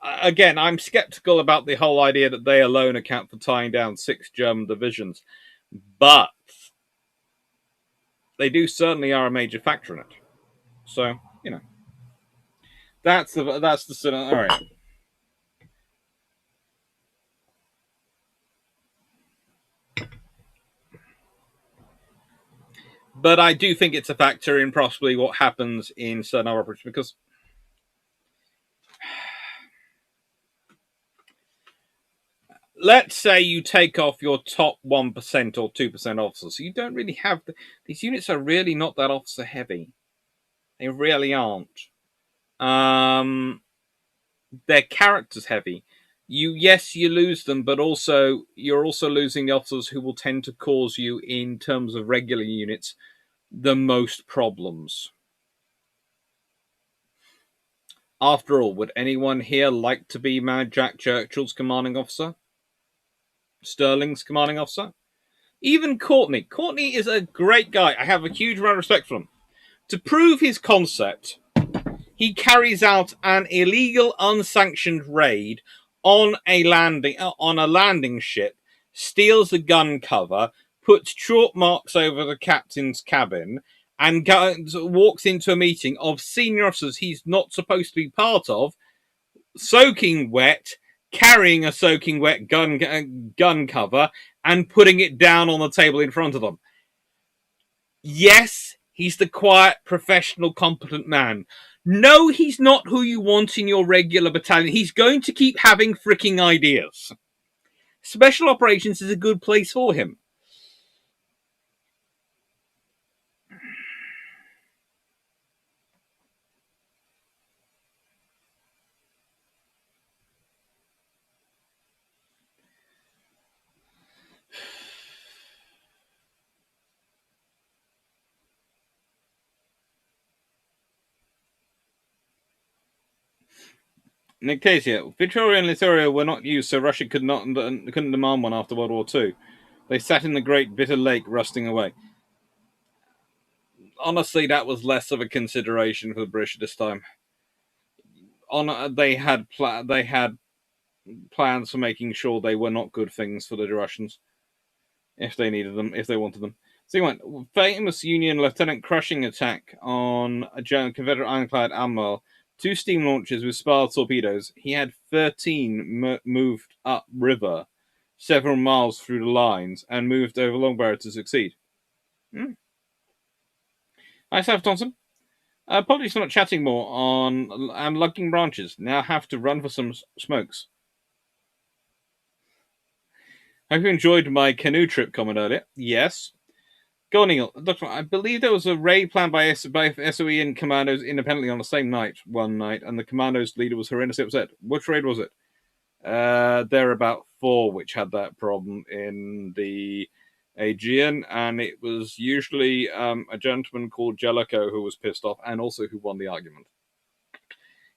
Speaker 1: Again, I'm skeptical about the whole idea that they alone account for tying down 6 German divisions. But they certainly are a major factor in it. So, that's the scenario. All right. But I do think it's a factor in possibly what happens in certain other operations, because let's say you take off your top 1% or 2% officers. You don't really have these units are really not that officer heavy. They really aren't. Um, they're characters heavy. You lose them, but also you're also losing the officers who will tend to cause you, in terms of regular units, the most problems. After all, would anyone here like to be Mad Jack Churchill's commanding officer? Sterling's commanding officer? Even Courtney. Courtney is a great guy. I have a huge amount of respect for him. To prove his concept, he carries out an illegal, unsanctioned raid on a landing ship, steals a gun cover, puts chalk marks over the captain's cabin, and walks into a meeting of senior officers he's not supposed to be part of, soaking wet, carrying a soaking wet gun cover, and putting it down on the table in front of them. Yes, he's the quiet, professional, competent man. No, he's not who you want in your regular battalion. He's going to keep having freaking ideas. Special operations is a good place for him. Nicasia, Victoria and Littoria were not used, so Russia couldn't demand one after World War II. They sat in the great bitter lake, rusting away. Honestly, that was less of a consideration for the British at this time. They had plans for making sure they were not good things for the Russians, if they needed them, if they wanted them. So he went, famous Union Lieutenant crushing attack on a German Confederate ironclad Admiral, 2 steam launchers with spar torpedoes. He had 13 moved up river several miles through the lines and moved over Long Barrow to succeed. Hi, South Thompson. Apologies for not chatting more on. I'm lugging branches. Now have to run for some smokes. Hope you enjoyed my canoe trip comment earlier. Yes. Go on, Neil. I believe there was a raid planned by SOE and Commandos independently on the same one night, and the Commandos leader was horrendously upset. Which raid was it? There are about 4 which had that problem in the Aegean, and it was usually a gentleman called Jellicoe who was pissed off, and also who won the argument.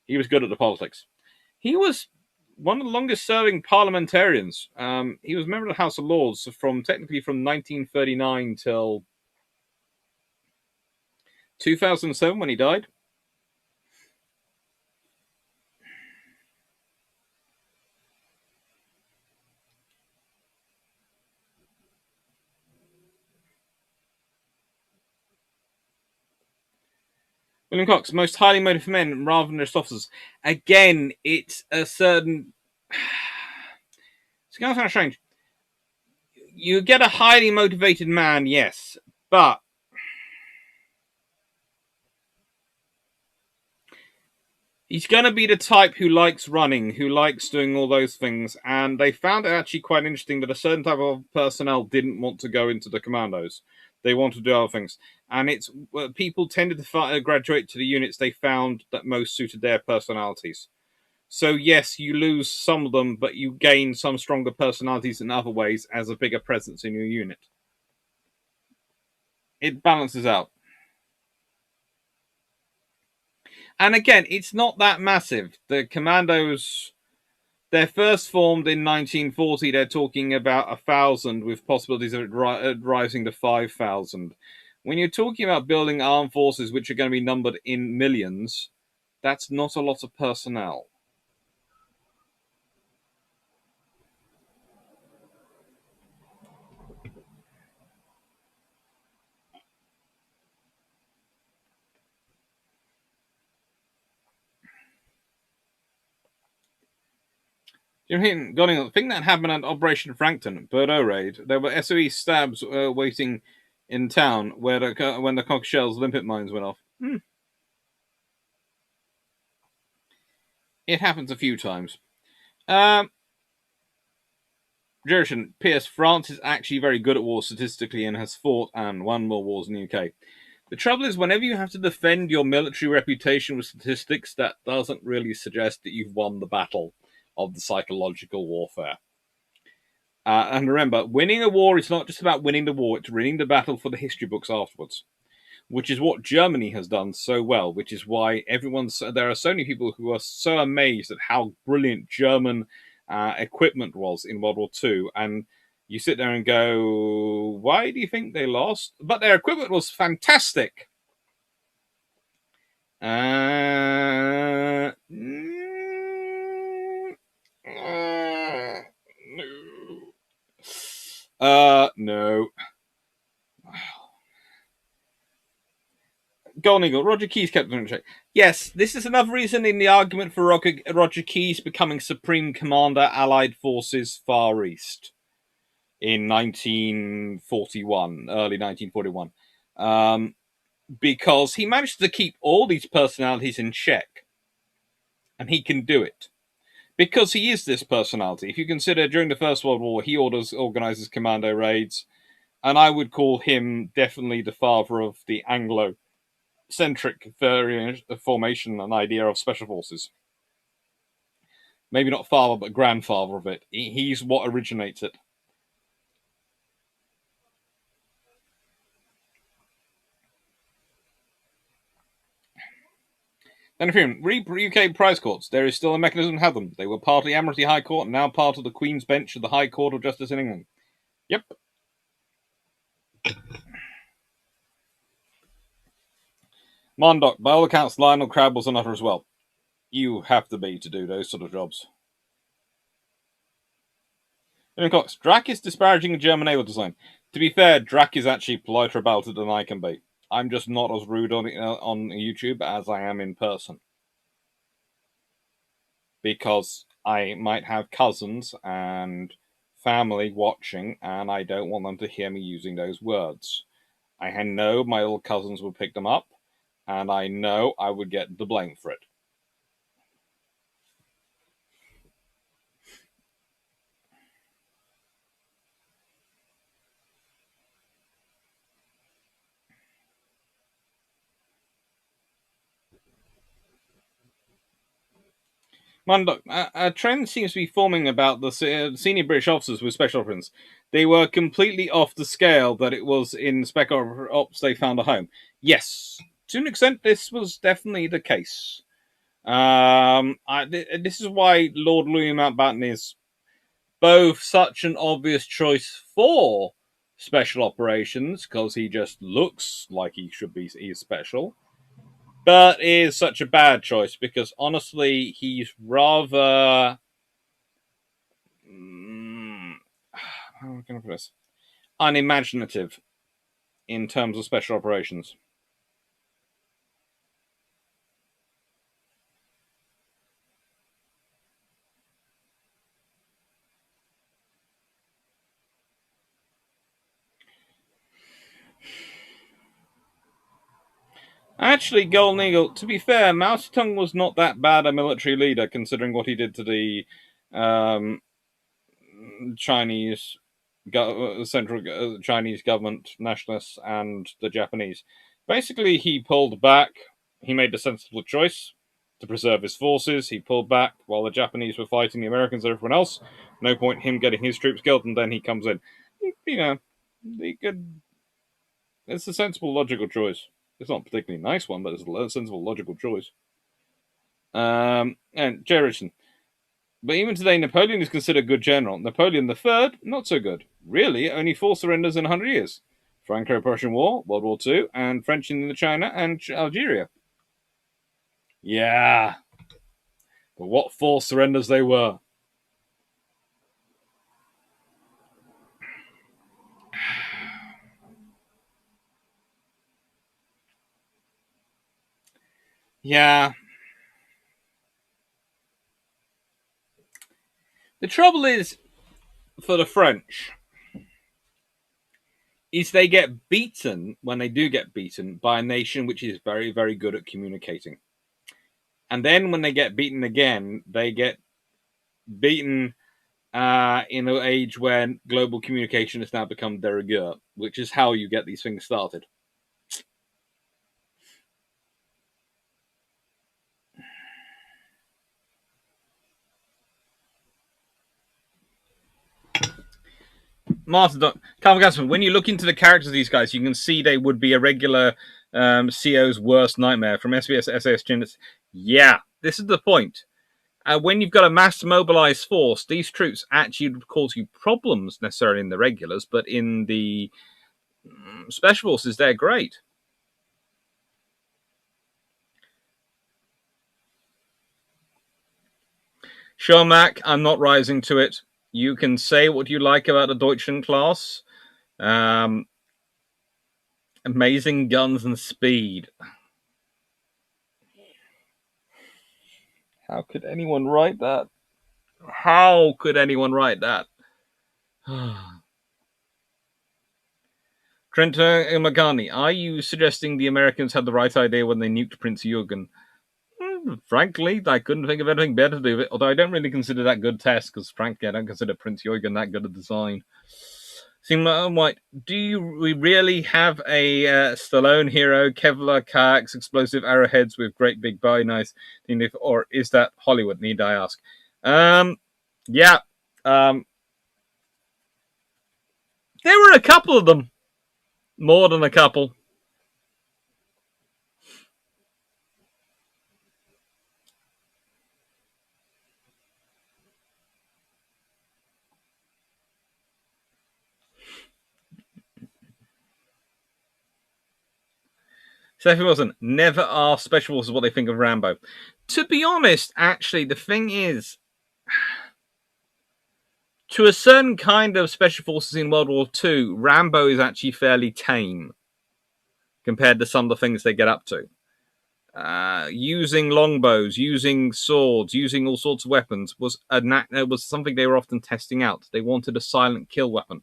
Speaker 1: He was good at the politics. He was one of the longest serving parliamentarians. He was a member of the House of Lords technically from 1939 till 2007 when he died. William Cox, most highly motivated men rather than just officers. Again, it's a certain. It's kind of strange. You get a highly motivated man, yes, but he's going to be the type who likes running, who likes doing all those things, and they found it actually quite interesting that a certain type of personnel didn't want to go into the commandos. They wanted to do other things. And it's people tended to graduate to the units they found that most suited their personalities. So yes, you lose some of them, but you gain some stronger personalities in other ways as a bigger presence in your unit. It balances out. And again, it's not that massive. The commandos, they're first formed in 1940. They're talking about 1,000 with possibilities of it rising to 5,000. When you're talking about building armed forces which are going to be numbered in millions, that's not a lot of personnel. The thing that happened at Operation Frankton, Bordeaux raid, there were SOE stabs waiting in town where when the Cockshell's limpet mines went off. It happens a few times. Jerison, P.S. France is actually very good at war statistically and has fought and won more wars in the UK. The trouble is, whenever you have to defend your military reputation with statistics, that doesn't really suggest that you've won the battle of the psychological warfare. And remember, winning a war is not just about winning the war, it's winning the battle for the history books afterwards, which is what Germany has done so well, which is why there are so many people who are so amazed at how brilliant German equipment was in World War II. And you sit there and go, why do you think they lost? But their equipment was fantastic. No. No. Golden Eagle, Roger Keyes kept them in check. Yes, this is another reason in the argument for Roger Keyes becoming Supreme Commander Allied Forces Far East in 1941, early 1941. Because he managed to keep all these personalities in check. And he can do it. Because he is this personality. If you consider during the First World War, he organizes commando raids. And I would call him definitely the father of the Anglo-centric formation and idea of special forces. Maybe not father, but grandfather of it. He's what originates it. Then if you read UK prize courts, there is still a mechanism to have them. They were part of the Admiralty High Court and now part of the Queen's Bench of the High Court of Justice in England. Yep. Mondoc, by all accounts, Lionel Crabb was an utter as well. You have to be to do those sort of jobs. Cox, Drac is disparaging the German naval design. To be fair, Drac is actually politer about it than I can be. I'm just not as rude on YouTube as I am in person. Because I might have cousins and family watching, and I don't want them to hear me using those words. I know my little cousins would pick them up, and I know I would get the blame for it. A trend seems to be forming about the senior British officers with special operations. They were completely off the scale that it was in Spec Ops they found a home. Yes, to an extent, this was definitely the case. This is why Lord Louis Mountbatten is both such an obvious choice for special operations, because he just looks like he's special, but is such a bad choice because honestly he's rather how am I going to put this, unimaginative in terms of special operations. Actually, Golden Eagle, to be fair, Mao Zedong was not that bad a military leader considering what he did to the Chinese central Chinese government, nationalists, and the Japanese. Basically, he pulled back. He made the sensible choice to preserve his forces. He pulled back while the Japanese were fighting the Americans and everyone else. No point him getting his troops killed, and then he comes in. You know, he could. It's a sensible, logical choice. It's not a particularly nice one, but it's a sensible, logical choice. And Jay Richardson. But even today, Napoleon is considered a good general. Napoleon III, not so good. Really, only 4 surrenders in 100 years. Franco-Prussian War, World War II, and French in China and Algeria. Yeah. But what 4 surrenders they were. Yeah. The trouble is, for the French, is they get beaten when they do get beaten by a nation which is very, very good at communicating. And then when they get beaten again, they get beaten in an age when global communication has now become de rigueur, which is how you get these things started. Martin, Calvin Gassman, when you look into the characters of these guys, you can see they would be a regular CO's worst nightmare from SBS SAS units. Yeah, this is the point. When you've got a mass mobilized force, these troops actually would cause you problems necessarily in the regulars, but in the special forces, they're great. Sure, Mac, I'm not rising to it. You can say what you like about the Deutschen class. Amazing guns and speed. How could anyone write that? How could anyone write that? Trent Magani, are you suggesting the Americans had the right idea when they nuked Prince Eugen? Frankly, I couldn't think of anything better to do with it, although I don't really consider that good test, because frankly, I don't consider Prince Eugen that good a design. White, we really have a Stallone hero, Kevlar kayaks, explosive arrowheads with great big bowie knives, or is that Hollywood, need I ask? Yeah. There were a couple of them. More than a couple. Stephanie Wilson, never ask Special Forces what they think of Rambo. To be honest, actually, the thing is, to a certain kind of Special Forces in World War II, Rambo is actually fairly tame compared to some of the things they get up to. Using longbows, using swords, using all sorts of weapons was something they were often testing out. They wanted a silent kill weapon.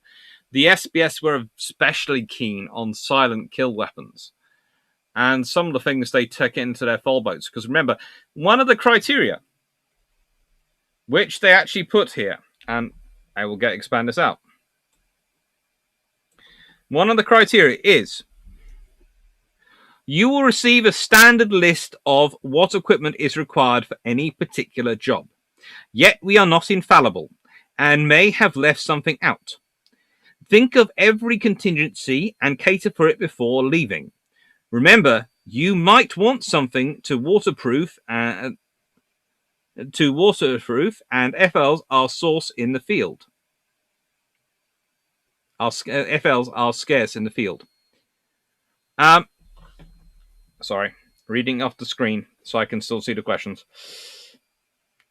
Speaker 1: The SBS were especially keen on silent kill weapons. And some of the things they took into their fall boats. Because remember, one of the criteria, which they actually put here, and I will expand this out. One of the criteria is you will receive a standard list of what equipment is required for any particular job. Yet we are not infallible and may have left something out. Think of every contingency and cater for it before leaving. Remember, you might want something to waterproof and FLs are source in the field. FLs are scarce in the field. Sorry, reading off the screen so I can still see the questions.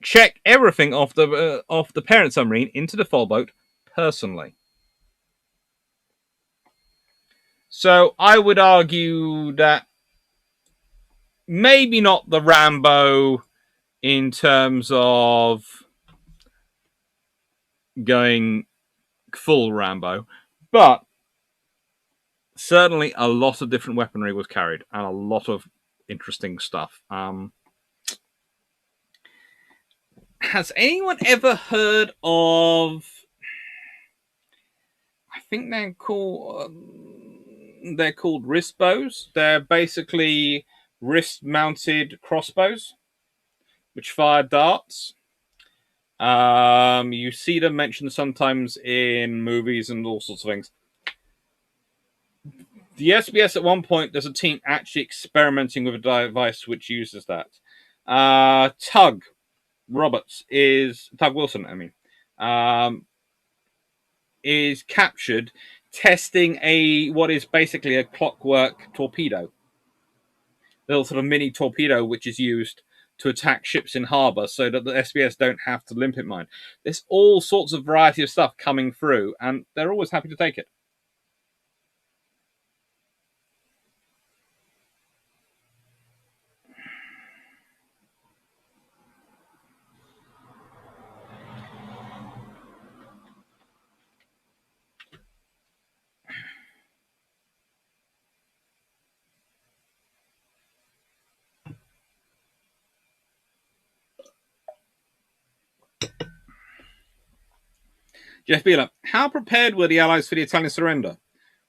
Speaker 1: Check everything off the parent submarine into the fall boat personally. So I would argue that maybe not the Rambo in terms of going full Rambo, but certainly a lot of different weaponry was carried and a lot of interesting stuff. Has anyone ever heard of? I think they're called wrist bows. They're basically wrist-mounted crossbows, which fire darts. You see them mentioned sometimes in movies and all sorts of things. The SBS at one point, there's a team actually experimenting with a device which uses that. Tug Wilson, is captured testing what is basically a clockwork torpedo. A little sort of mini torpedo which is used to attack ships in harbour so that the SBS don't have to limpet mine. There's all sorts of variety of stuff coming through, and they're always happy to take it. Jeff Beeler, how prepared were the Allies for the Italian surrender?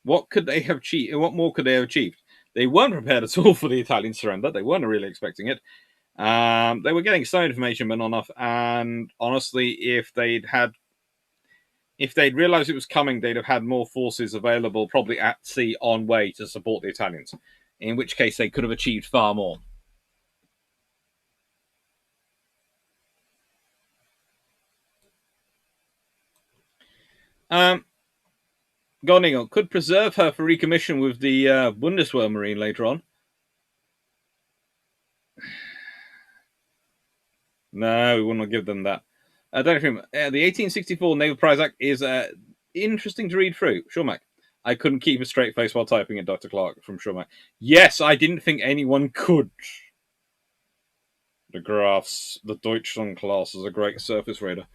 Speaker 1: What could they have achieved? What more could they have achieved? They weren't prepared at all for the Italian surrender. They weren't really expecting it. They were getting some information, but not enough. And honestly, if they'd realized it was coming, they'd have had more forces available, probably at sea on way to support the Italians. In which case, they could have achieved far more. Gonigal could preserve her for recommission with the Bundeswehr Marine later on. No, we will not give them that. The 1864 Naval Prize Act is interesting to read through. Sure, Mac. I couldn't keep a straight face while typing it, Dr. Clark from Schumacher. Yes, I didn't think anyone could. The Grafs, the Deutschland class is a great surface raider.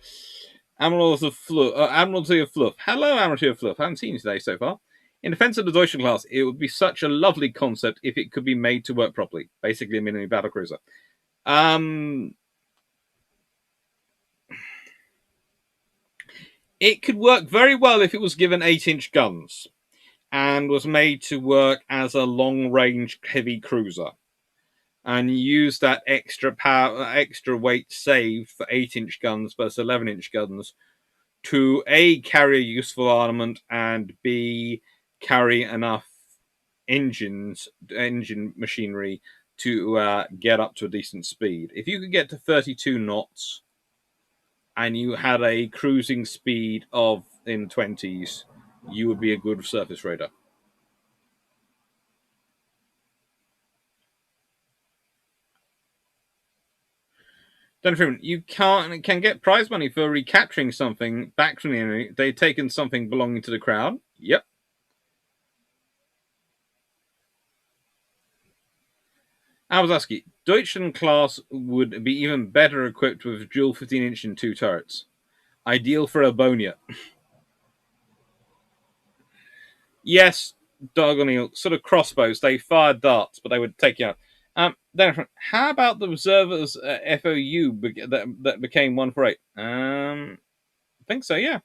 Speaker 1: Admiralty of Fluff. Hello, Admiralty of Fluff. I haven't seen you today so far. In defense of the Deutschland class, it would be such a lovely concept if it could be made to work properly. Basically, a mini battlecruiser. It could work very well if it was given 8-inch guns and was made to work as a long-range heavy cruiser, and use that extra weight saved for 8-inch guns versus 11-inch guns to A, carry a useful armament, and B, carry enough engine machinery to get up to a decent speed. If you could get to 32 knots and you had a cruising speed of in 20s, you would be a good surface raider. Don Freeman, you can get prize money for recapturing something back from the enemy. They've taken something belonging to the crown. Yep. Awazaski, Deutschland class would be even better equipped with dual 15-inch and 2 turrets. Ideal for Ebonia. Yes, doggone sort of crossbows. They fired darts, but they would take you out. Then, how about the observers FOU that became 148? I think so, yeah.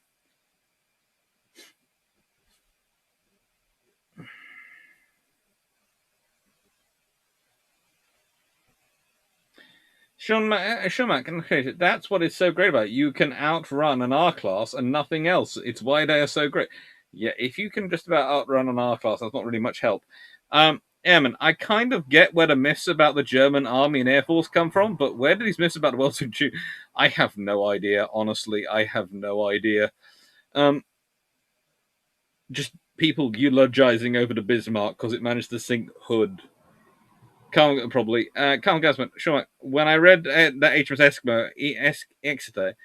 Speaker 1: Schumacher, that's what is so great about it. You can outrun an R class and nothing else. It's why they are so great. Yeah, if you can just about outrun an R class, that's not really much help. Airman, I kind of get where the myths about the German Army and Air Force come from, but where do these myths about the World War II? I have no idea. Honestly, I have no idea. Just people eulogizing over the Bismarck because it managed to sink Hood. Carl Gasman, sure. When I read that HMS Exeter,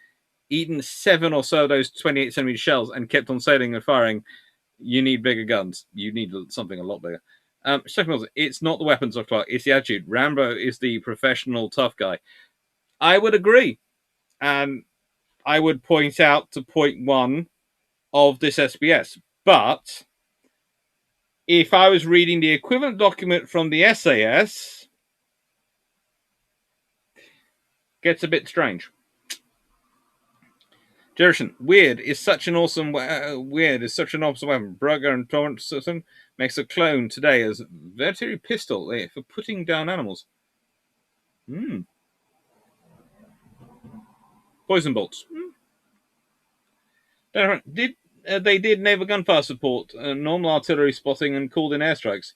Speaker 1: eaten 7 or so of those 28-centimeter shells and kept on sailing and firing, you need bigger guns. You need something a lot bigger. It's not the weapons of Clark, it's the attitude. Rambo is the professional tough guy. I would agree. And I would point out to point 1 of this SBS. But if I was reading the equivalent document from the SAS, gets a bit strange. Jerison, weird is such an awesome weapon. Brugger and Torrent Sutton makes a clone today as veterinary pistol for putting down animals. Poison bolts. They did naval gunfire support, normal artillery spotting, and called in airstrikes.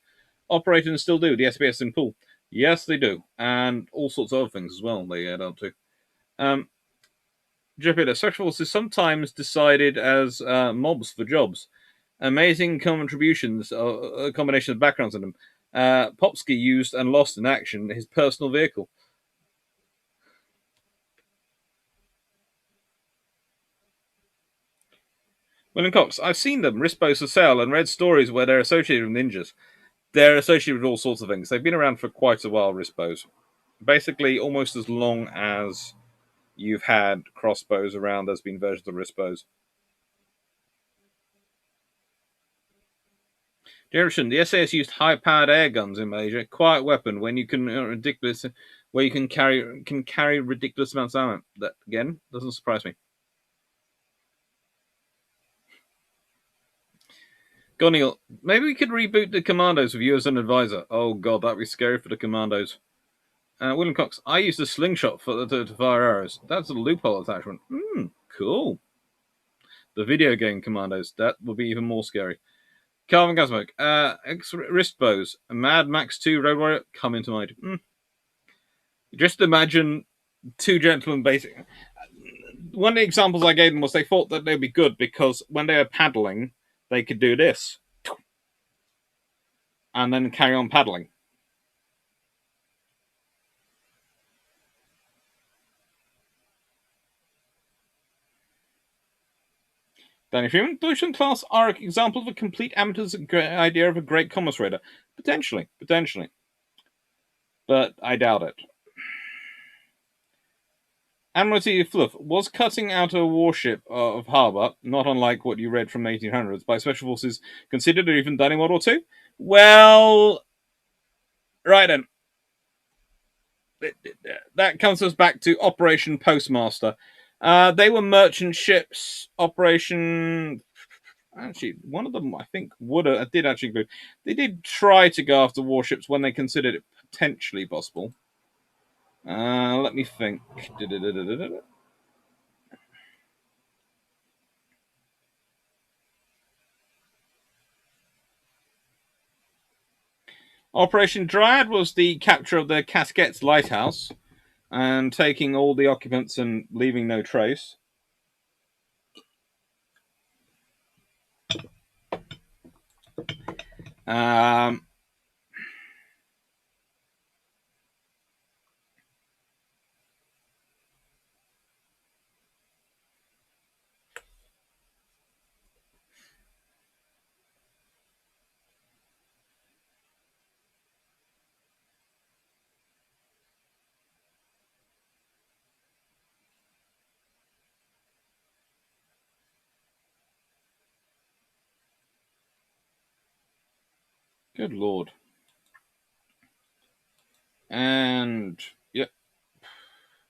Speaker 1: Operators and still do the SBS in pool. Yes, they do, and all sorts of other things as well. They add up to. Jupiter, such forces sometimes decided as mobs for jobs. Amazing contributions, a combination of backgrounds in them. Popsky used and lost in action his personal vehicle. William Cox, I've seen them, Rispos for sale, and read stories where they're associated with ninjas. They're associated with all sorts of things. They've been around for quite a while, Rispos. Basically, almost as long as you've had crossbows around, there's been versions of Rispos. Direction: the SAS used high-powered air guns in Malaysia. Quiet weapon when you can where you can carry ridiculous amounts of ammo. That again doesn't surprise me. Go on, Neil. Maybe we could reboot the Commandos with you as an advisor. Oh god, that'd be scary for the Commandos. William Cox. I used a slingshot to fire arrows. That's a loophole attachment. Cool. The video game Commandos. That would be even more scary. Calvin Gasmoke. Wrist bows. Mad Max 2 Road Warrior come into mind. Just imagine two gentlemen basic. One of the examples I gave them was they thought that they'd be good because when they were paddling, they could do this and then carry on paddling. Danny Freeman, Deutschland class are an example of a complete amateur's idea of a great commerce raider. Potentially. But I doubt it. Admiralty Fluff was cutting out a warship of harbour, not unlike what you read from the 1800s, by special forces considered or even done in World War II? Well, right then. That comes us back to Operation Postmaster. They were merchant ships. Operation. Actually, one of them I think did actually include. They did try to go after warships when they considered it potentially possible. Let me think. Operation Dryad was the capture of the Casquettes lighthouse and taking all the occupants and leaving no trace. Good lord. And yep,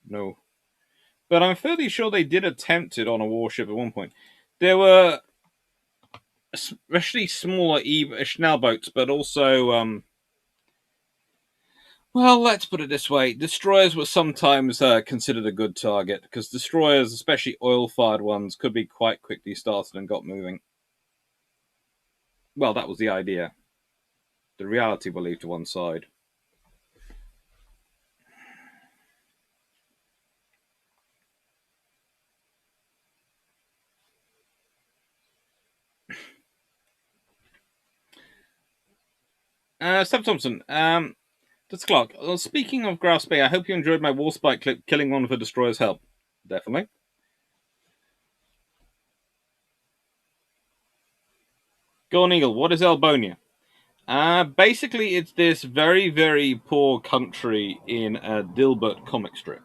Speaker 1: no. But I'm fairly sure they did attempt it on a warship at one point. There were especially smaller Schnell boats, but also, well, let's put it this way. Destroyers were sometimes considered a good target, because destroyers, especially oil-fired ones, could be quite quickly started and got moving. Well, that was the idea. The reality we'll leave to one side. Steph Thompson, that's Clark. Speaking of Grouse Bay, I hope you enjoyed my Warspite clip, killing one of the destroyer's help. Definitely. Go on, Eagle. What is Albonia? Basically, it's this very, very poor country in a Dilbert comic strip.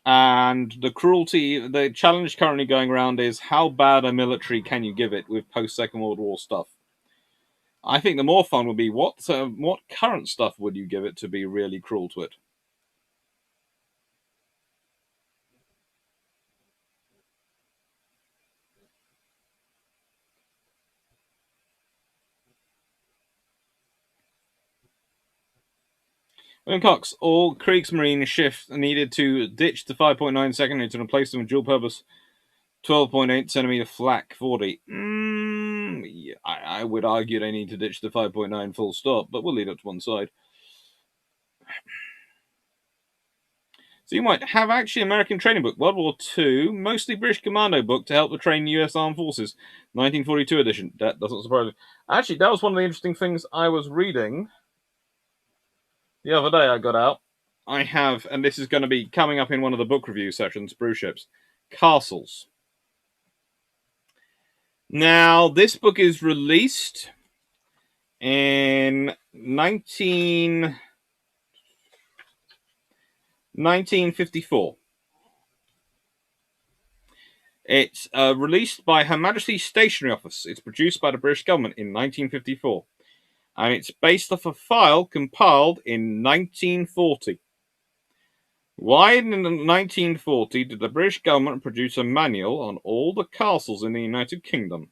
Speaker 1: And the cruelty, the challenge currently going around is how bad a military can you give it with post-Second World War stuff? I think the more fun would be what current stuff would you give it to be really cruel to it? William Cox, all Kriegsmarine ships needed to ditch the 5.9 second to replace them with dual-purpose 12.8 centimeter flak 40. Yeah, I would argue they need to ditch the 5.9 full stop, but we'll leave it to one side. So you might have actually American training book, World War II, mostly British commando book to help train U.S. Armed Forces, 1942 edition. That doesn't surprise me. Actually, that was one of the interesting things I was reading the other day. I got out. I have, and this is going to be coming up in one of the book review sessions, Brew Ships, Castles. Now, this book is released in 1954. It's released by Her Majesty's Stationery Office. It's produced by the British government in 1954. And it's based off a file compiled in 1940. Why in 1940 did the British government produce a manual on all the castles in the United Kingdom?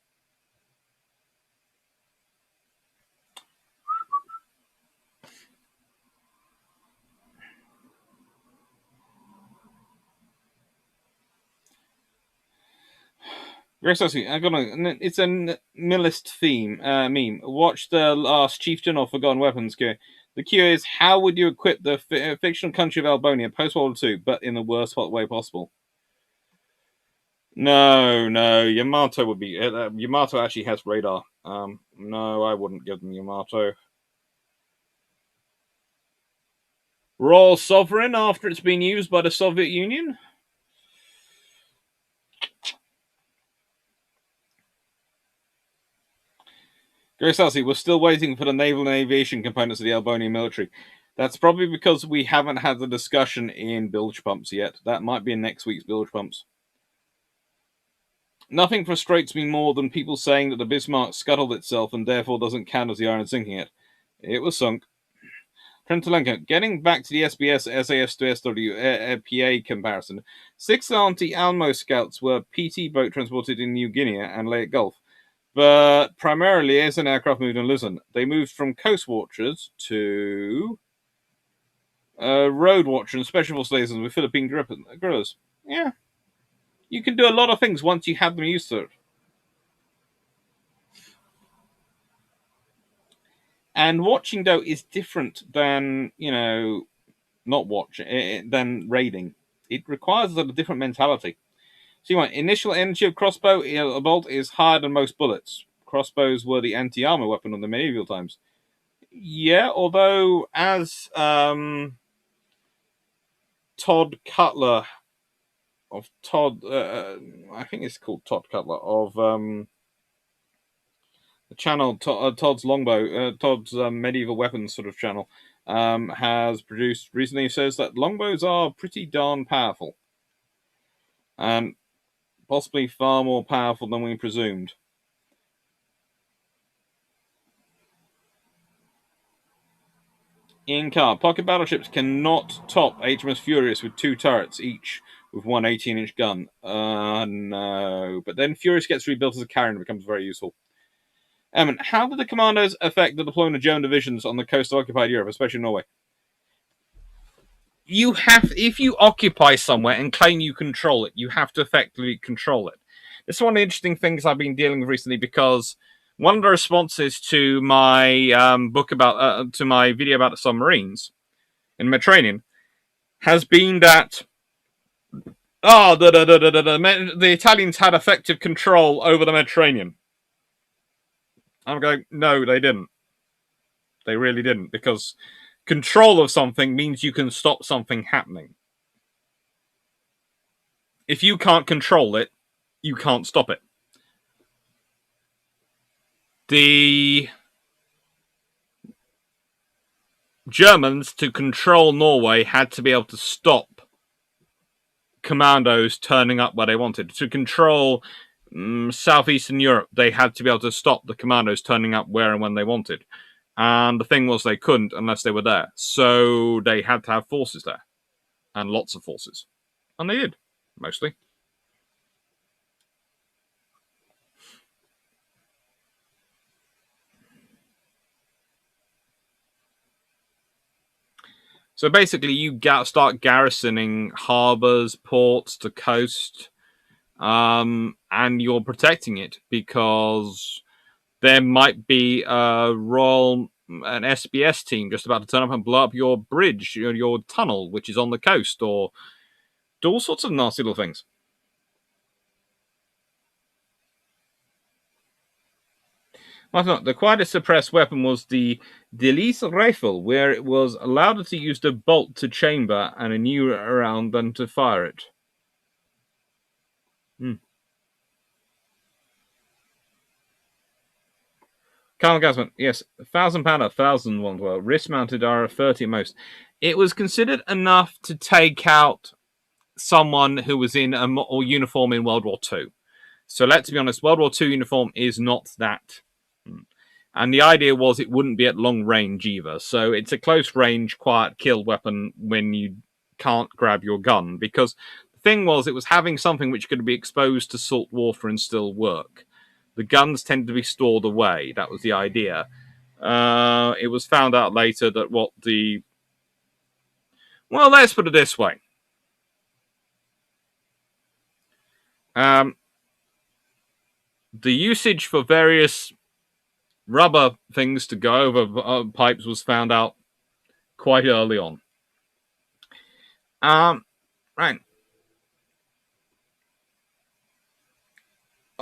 Speaker 1: Grace Husky, I got a. It's a nihilist theme meme. Watch the last Chieftain of Forgotten Weapons go. The cue is how would you equip the fictional country of Albonia post World War II, but in the worst way possible? No, no, Yamato would be. Yamato actually has radar. No, I wouldn't give them Yamato. Royal Sovereign after it's been used by the Soviet Union? Grace Halsey, we're still waiting for the naval and aviation components of the Albanian military. That's probably because we haven't had the discussion in bilge pumps yet. That might be in next week's bilge pumps. Nothing frustrates me more than people saying that the Bismarck scuttled itself and therefore doesn't count as the iron sinking it. It was sunk. Trentelenko, getting back to the SBS SAS to SWPA comparison, 6 anti-Almo scouts were PT boat transported in New Guinea and Leyte Gulf, but primarily as an aircraft moved in Luzon. They moved from coast watchers to road watcher and special force lasers with Philippine guerrillas. Yeah, you can do a lot of things once you have them used to it. And watching, though, is different than, not watching, than raiding. It requires a different mentality. So you want initial energy of crossbow a bolt is higher than most bullets. Crossbows were the anti-armor weapon of the medieval times. Yeah, although as Todd Cutler of Todd, I think it's called Todd Cutler of the channel Todd's Longbow, Todd's medieval weapons sort of channel, has produced recently. Says that longbows are pretty darn powerful, and possibly far more powerful than we presumed. In car, pocket battleships cannot top HMS Furious with 2 turrets each with one 18-inch gun. No. But then Furious gets rebuilt as a carrier and becomes very useful. How did the commandos affect the deployment of German divisions on the coast of occupied Europe, especially Norway? If you occupy somewhere and claim you control it, you have to effectively control it. This is one of the interesting things I've been dealing with recently because one of the responses to my book to my video about the submarines in Mediterranean has been that the Italians had effective control over the Mediterranean. I'm going, no, they didn't. They really didn't, because control of something means you can stop something happening. If you can't control it, you can't stop it. The Germans, to control Norway, had to be able to stop commandos turning up where they wanted. To control southeastern Europe, they had to be able to stop the commandos turning up where and when they wanted. And the thing was, they couldn't unless they were there. So they had to have forces there. And lots of forces. And they did, mostly. So basically, you start garrisoning harbors, ports, the coast, and you're protecting it because there might be an SBS team just about to turn up and blow up your bridge, your tunnel, which is on the coast, or do all sorts of nasty little things. The quietest suppressed weapon was the Delis rifle, where it was allowed to use the bolt to chamber and a new round than to fire it. Carl Gasman, yes, £1,000, 1,000 ones. Well, wrist mounted are 30 at most. It was considered enough to take out someone who was in a uniform in World War II. So let's be honest, World War II uniform is not that. And the idea was it wouldn't be at long range either. So it's a close range, quiet kill weapon when you can't grab your gun. Because the thing was, it was having something which could be exposed to salt water and still work. The guns tend to be stored away. That was the idea. It was found out later that well, let's put it this way. the usage for various rubber things to go over pipes was found out quite early on. Right.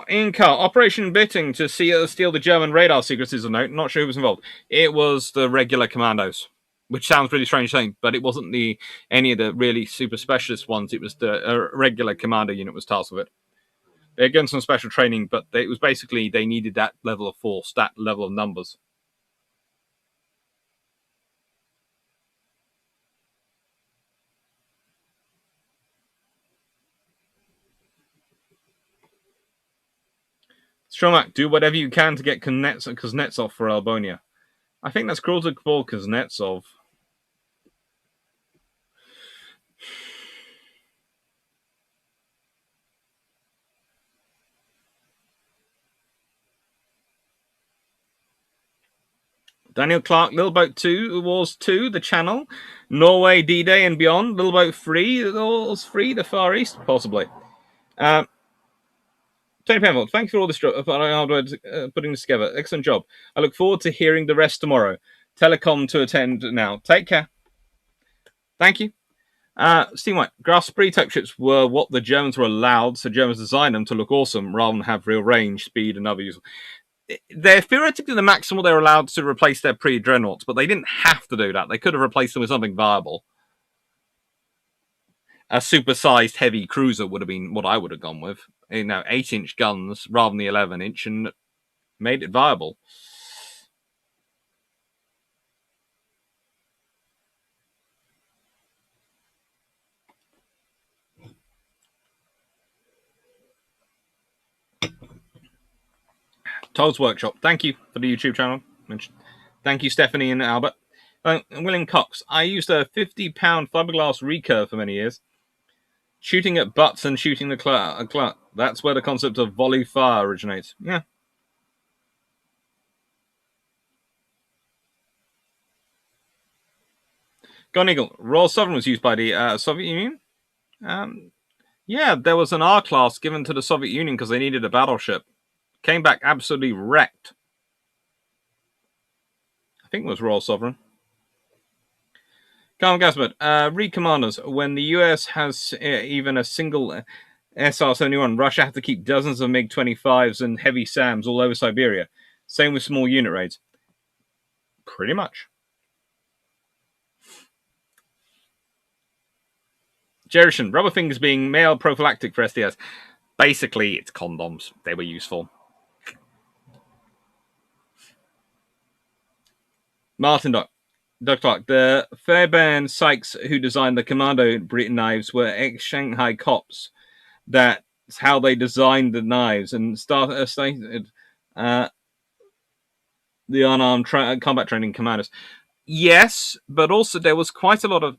Speaker 1: In car, Operation Bitting to steal the German radar secrets is a note. Not sure who was involved. It was the regular commandos, which sounds really strange thing, but it wasn't any of the really super specialist ones. It was the regular commando unit was tasked with it. They had given some special training, but it was basically they needed that level of force, that level of numbers. Stromak, do whatever you can to get Kuznetsov for Albonia. I think that's cruel to call Kuznetsov. Daniel Clark, Little Boat 2, Wars 2, The Channel, Norway, D-Day and Beyond, Little Boat 3, Wars 3, The Far East, possibly. Tony Penfold, thank you for all this hard work putting this together. Excellent job. I look forward to hearing the rest tomorrow. Telecom to attend now. Take care. Thank you. Steam White, grass spree type ships were what the Germans were allowed, so Germans designed them to look awesome rather than have real range, speed, and other useful. They're theoretically the maximum they're allowed to replace their pre-dreadnoughts, but they didn't have to do that. They could have replaced them with something viable. A supersized heavy cruiser would have been what I would have gone with. 8-inch guns rather than the 11-inch, and made it viable. Todd's Workshop, thank you for the YouTube channel. Thank you, Stephanie and Albert. William Cox, I used a 50-pound fiberglass recurve for many years. Shooting at butts and shooting the clut. That's where the concept of volley fire originates. Yeah. Gone Eagle. Royal Sovereign was used by the Soviet Union. Yeah, there was an R class given to the Soviet Union because they needed a battleship. Came back absolutely wrecked. I think it was Royal Sovereign. Carl Gasbert, read commanders. When the US has even a single SR-71, Russia have to keep dozens of MiG-25s and heavy SAMs all over Siberia. Same with small unit raids. Pretty much. Jerison, rubber fingers being male prophylactic for STS. Basically, it's condoms. They were useful. Martin Doc Clark, the Fairbairn Sykes who designed the Commando knives were ex-Shanghai cops. That's how they designed the knives and started the unarmed combat training commanders. Yes, but also there was quite a lot of.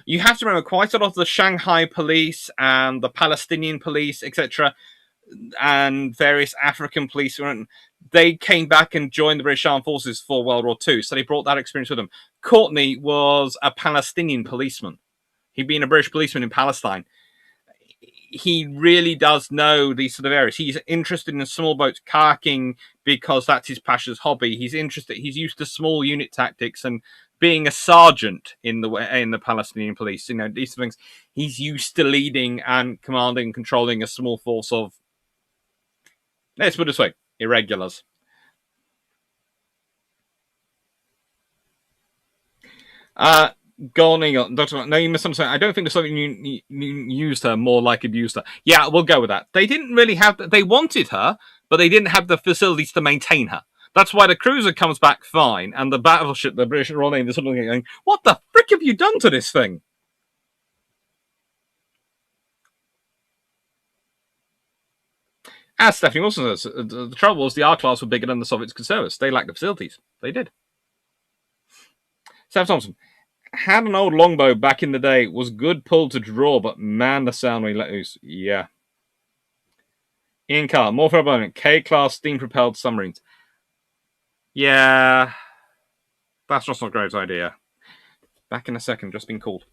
Speaker 1: You have to remember quite a lot of the Shanghai police and the Palestinian police, etc., and various African police. They came back and joined the British Armed Forces for World War II, so they brought that experience with them. Courtney was a Palestinian policeman. He'd been a British policeman in Palestine. He really does know these sort of areas. He's interested in small boats, kayaking, because that's his passion's hobby. He's used to small unit tactics and being a sergeant in the Palestinian police. These things. He's used to leading and commanding and controlling a small force of, let's put it this way, irregulars. Dr. No, you misunderstand. I don't think the Soviet Union used her, more like abused her. Yeah, we'll go with that. They didn't really have. They wanted her, but they didn't have the facilities to maintain her. That's why the cruiser comes back fine, and the battleship, the British Royal Navy, they're sort of going, "What the frick have you done to this thing?" As Stephanie Wilson says, the trouble was the R class were bigger than the Soviets could service. They lacked the facilities. They did. Sam Thompson had an old longbow back in the day. Was good pull to draw, but man, the sound we let loose. Yeah. Ian Carr, more for a moment. K-class steam-propelled submarines. Yeah. That's just not a great idea. Back in a second, just been called.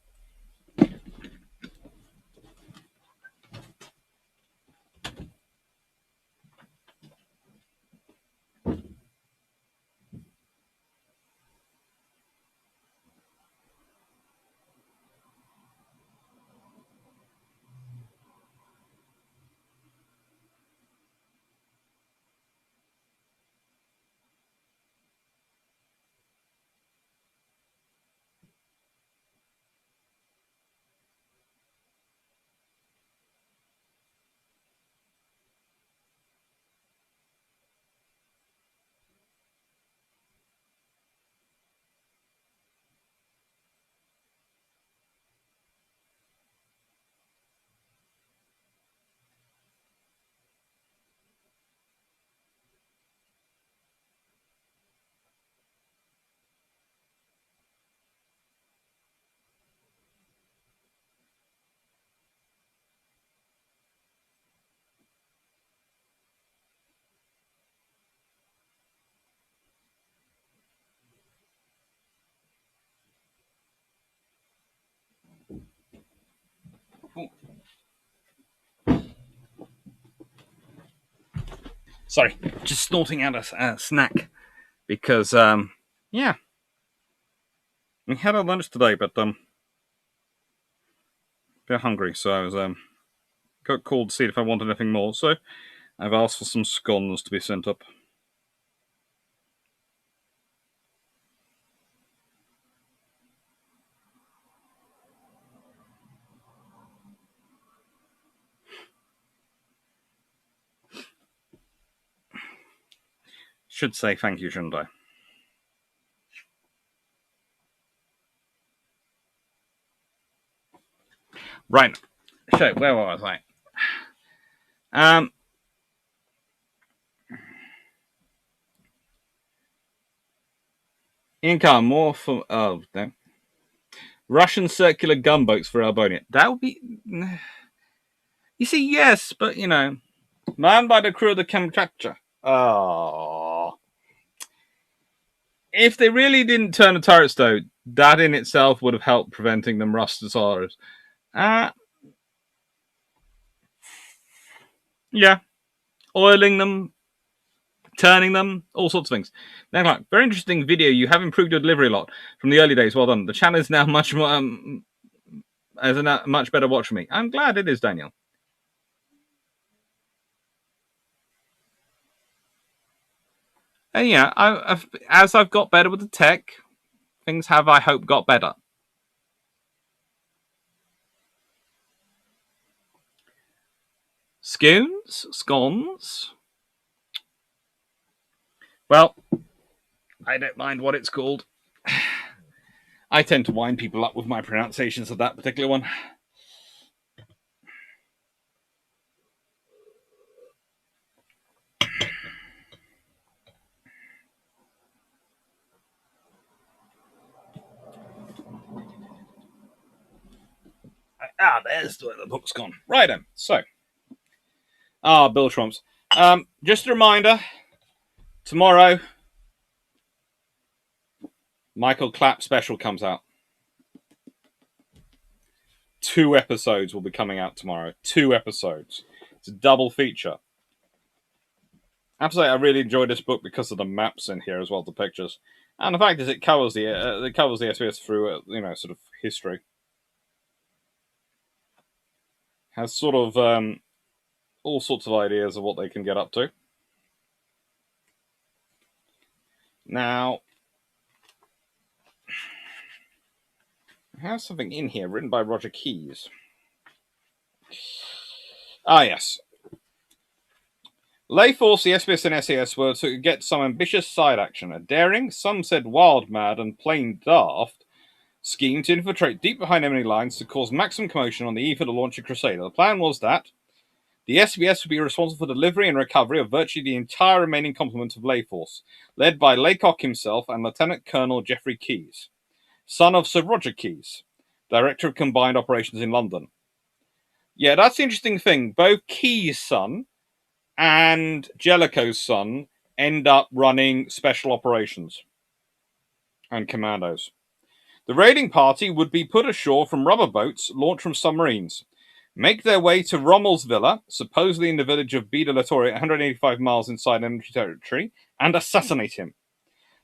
Speaker 1: Sorry, just snorting out a snack because yeah, we had our lunch today, but a bit hungry, so I was got called to see if I wanted anything more. So I've asked for some scones to be sent up. Should say thank you, shouldn't I? Right. So where was I? Income more for no. Russian circular gunboats for Albania. That would be. You see, yes, but manned by the crew of the Kamchatka. Oh, if they really didn't turn the turrets, though, that in itself would have helped preventing them rusted solars. Yeah, oiling them, turning them, all sorts of things. Now, like, very interesting video. You have improved your delivery a lot from the early days. Well done. The channel is now much more as a much better watch for me. I'm glad it is, Daniel. And yeah, as I've got better with the tech, things have, I hope, got better. Scones. Well, I don't mind what it's called. I tend to wind people up with my pronunciations of that particular one. There's where the book's gone. Right then. So, Bill Trumps. Just a reminder. Tomorrow, Michael Clapp special comes out. 2 episodes will be coming out tomorrow. 2 episodes. It's a double feature. I have to say, I really enjoyed this book because of the maps in here as well, the pictures, and the fact is, it covers the SBS through sort of history. Has sort of all sorts of ideas of what they can get up to. Now, I have something in here written by Roger Keyes. Yes. Lay Force, the SBS and SAS were to get some ambitious side action. A daring, some said wild, mad, and plain daft scheme to infiltrate deep behind enemy lines to cause maximum commotion on the eve of the launch of Crusader. The plan was that the SBS would be responsible for delivery and recovery of virtually the entire remaining complement of Lay Force, led by Laycock himself and Lieutenant Colonel Geoffrey Keyes, son of Sir Roger Keyes, Director of Combined Operations in London. Yeah, that's the interesting thing. Both Keyes' son and Jellicoe's son end up running special operations and commandos. The raiding party would be put ashore from rubber boats launched from submarines, make their way to Rommel's villa, supposedly in the village of Bida Latoria, 185 miles inside enemy territory, and assassinate him.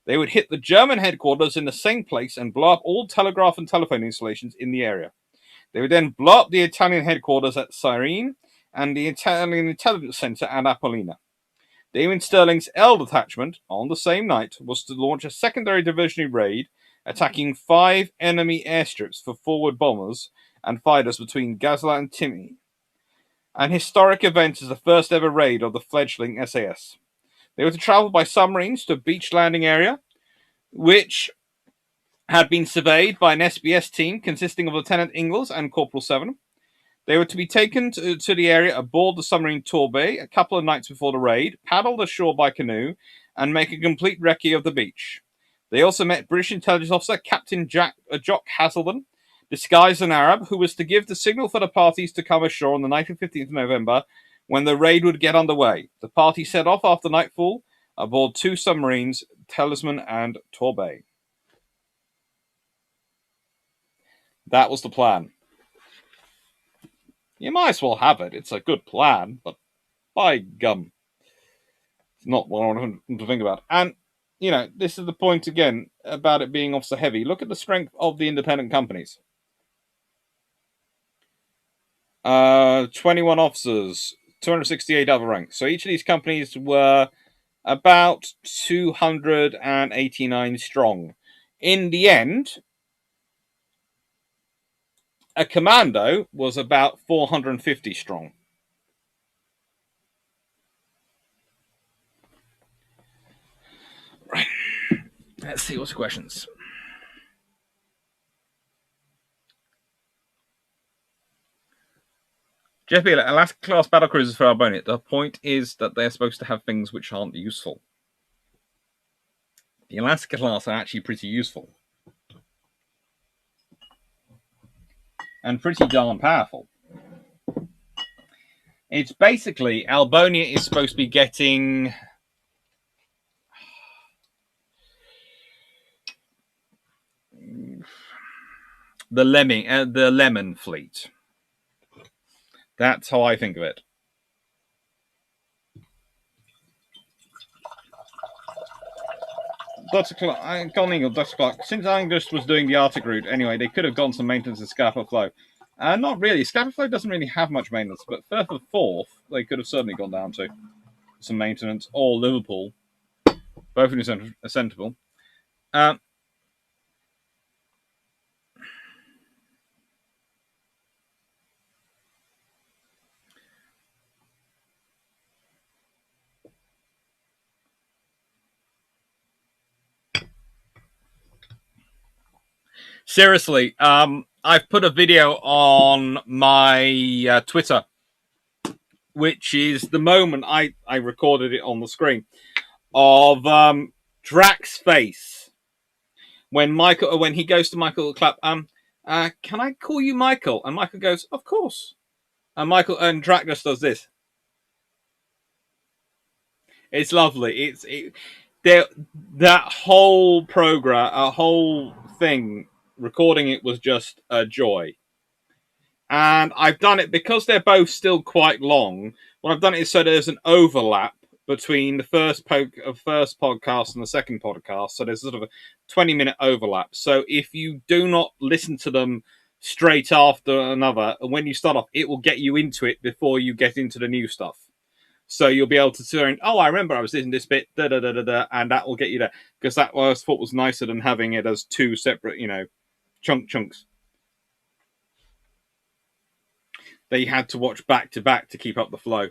Speaker 1: They would hit the German headquarters in the same place and blow up all telegraph and telephone installations in the area. They would then blow up the Italian headquarters at Cyrene and the Italian intelligence center at Apollina. Damon Sterling's L detachment, on the same night, was to launch a secondary diversionary raid, attacking 5 enemy airstrips for forward bombers and fighters between Gazla and Timmy. An historic event as the first ever raid of the fledgling SAS. They were to travel by submarines to a beach landing area, which had been surveyed by an SBS team consisting of Lieutenant Ingalls and Corporal Seven. They were to be taken to the area aboard the submarine Torbay a couple of nights before the raid, paddled ashore by canoe, and make a complete recce of the beach. They also met British intelligence officer Captain Jock Hazelden, disguised an Arab, who was to give the signal for the parties to come ashore on the night of 15th of November, when the raid would get underway. The party set off after nightfall aboard 2 submarines, Talisman and Torbay. That was the plan. You might as well have it. It's a good plan, but by gum. It's not what I want to think about. And, this is the point again about it being officer heavy. Look at the strength of the independent companies. 21 officers, 268 other ranks. So each of these companies were about 289 strong. In the end, a commando was about 450 strong. Right. Let's see what's questions. Jeff Beeler, Alaska class battle cruisers for Albonia. The point is that they're supposed to have things which aren't useful. The Alaska class are actually pretty useful. And pretty darn powerful. It's basically, Albonia is supposed to be getting the lemon fleet. That's how I think of it. Dr. Clark, since Angus was doing the Arctic route anyway, they could have gone some maintenance in Scapa Flow. Not really. Scapa Flow doesn't really have much maintenance, but Firth of Forth, they could have certainly gone down to some maintenance, or Liverpool. Both in acceptable. Seriously, I've put a video on my Twitter, which is the moment I recorded it on the screen, of Drax's face when he goes to Michael Clapp. Can I call you Michael? And Michael goes, of course. And Drax just does this. It's lovely. That whole program, a whole thing, recording it was just a joy. And I've done it because they're both still quite long. What I've done is so there's an overlap between the first podcast and the second podcast. So there's sort of a 20-minute overlap. So if you do not listen to them straight after another, when you start off, it will get you into it before you get into the new stuff. So you'll be able to turn, I remember I was in this bit, and that will get you there. Because that I thought was nicer than having it as two separate, chunks. They had to watch back to back to keep up the flow.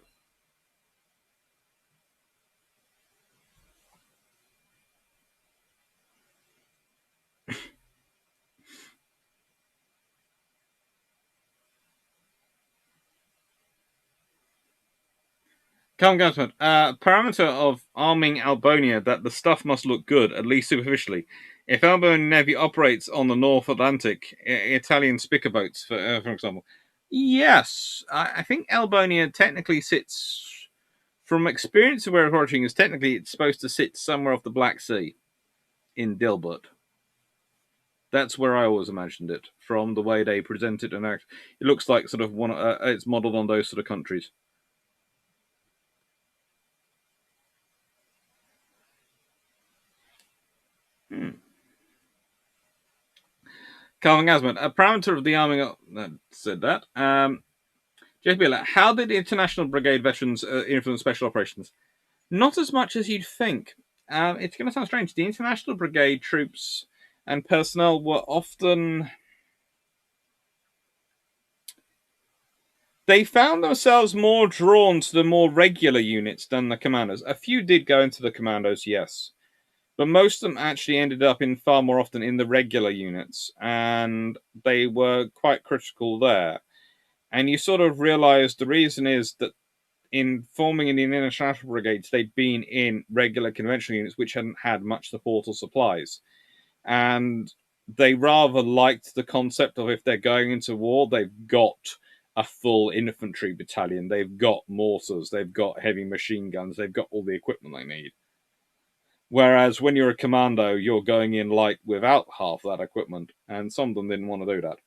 Speaker 1: Calm Gansman, parameter of arming Albonia that the stuff must look good, at least superficially. If Albanian Navy operates on the North Atlantic, Italian spicker boats, for example. Yes, I think Albonia technically sits, from experience of where it's watching, is technically it's supposed to sit somewhere off the Black Sea in Dilbert. That's where I always imagined it, from the way they present it and act. It looks like sort of one. It's modelled on those sort of countries. Calvin Gasman, a parameter of the arming. Said that. Jeff Bieler, how did the International Brigade veterans influence special operations? Not as much as you'd think. It's going to sound strange. The International Brigade troops and personnel were often. They found themselves more drawn to the more regular units than the commandos. A few did go into the commandos, yes. But most of them actually ended up in far more often in the regular units, and they were quite critical there. And you sort of realize the reason is that in forming in the international brigades, they'd been in regular conventional units which hadn't had much support or supplies. And they rather liked the concept of if they're going into war, they've got a full infantry battalion, they've got mortars, they've got heavy machine guns, they've got all the equipment they need. Whereas when you're a commando, you're going in light without half that equipment, and some of them didn't want to do that.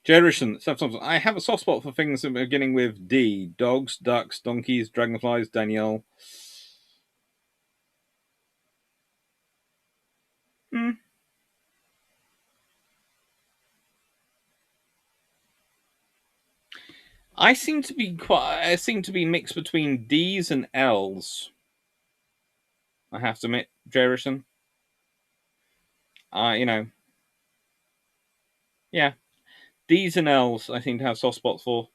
Speaker 1: Jerison, I have a soft spot for things beginning with D. Dogs, ducks, donkeys, dragonflies, Danielle. Hmm. I seem to be mixed between D's and L's. I have to admit, Jerison. You know, yeah, D's and L's. I seem to have soft spots for.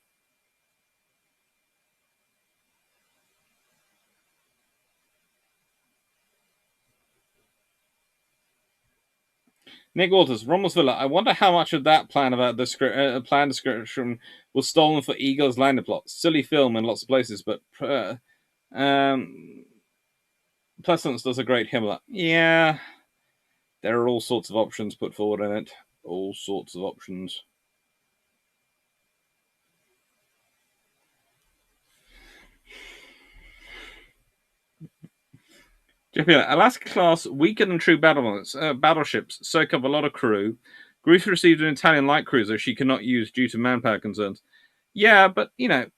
Speaker 1: Nick Walters, Rommel's Villa. I wonder how much of that plan about the plan description was stolen for Eagle's landing plot. Silly film in lots of places, but Pleasance does a great Himmler. Yeah, there are all sorts of options put forward in it. All sorts of options. Alaska class weaker than true battleships soak up a lot of crew. Greece received an Italian light cruiser she cannot use due to manpower concerns. Yeah, but the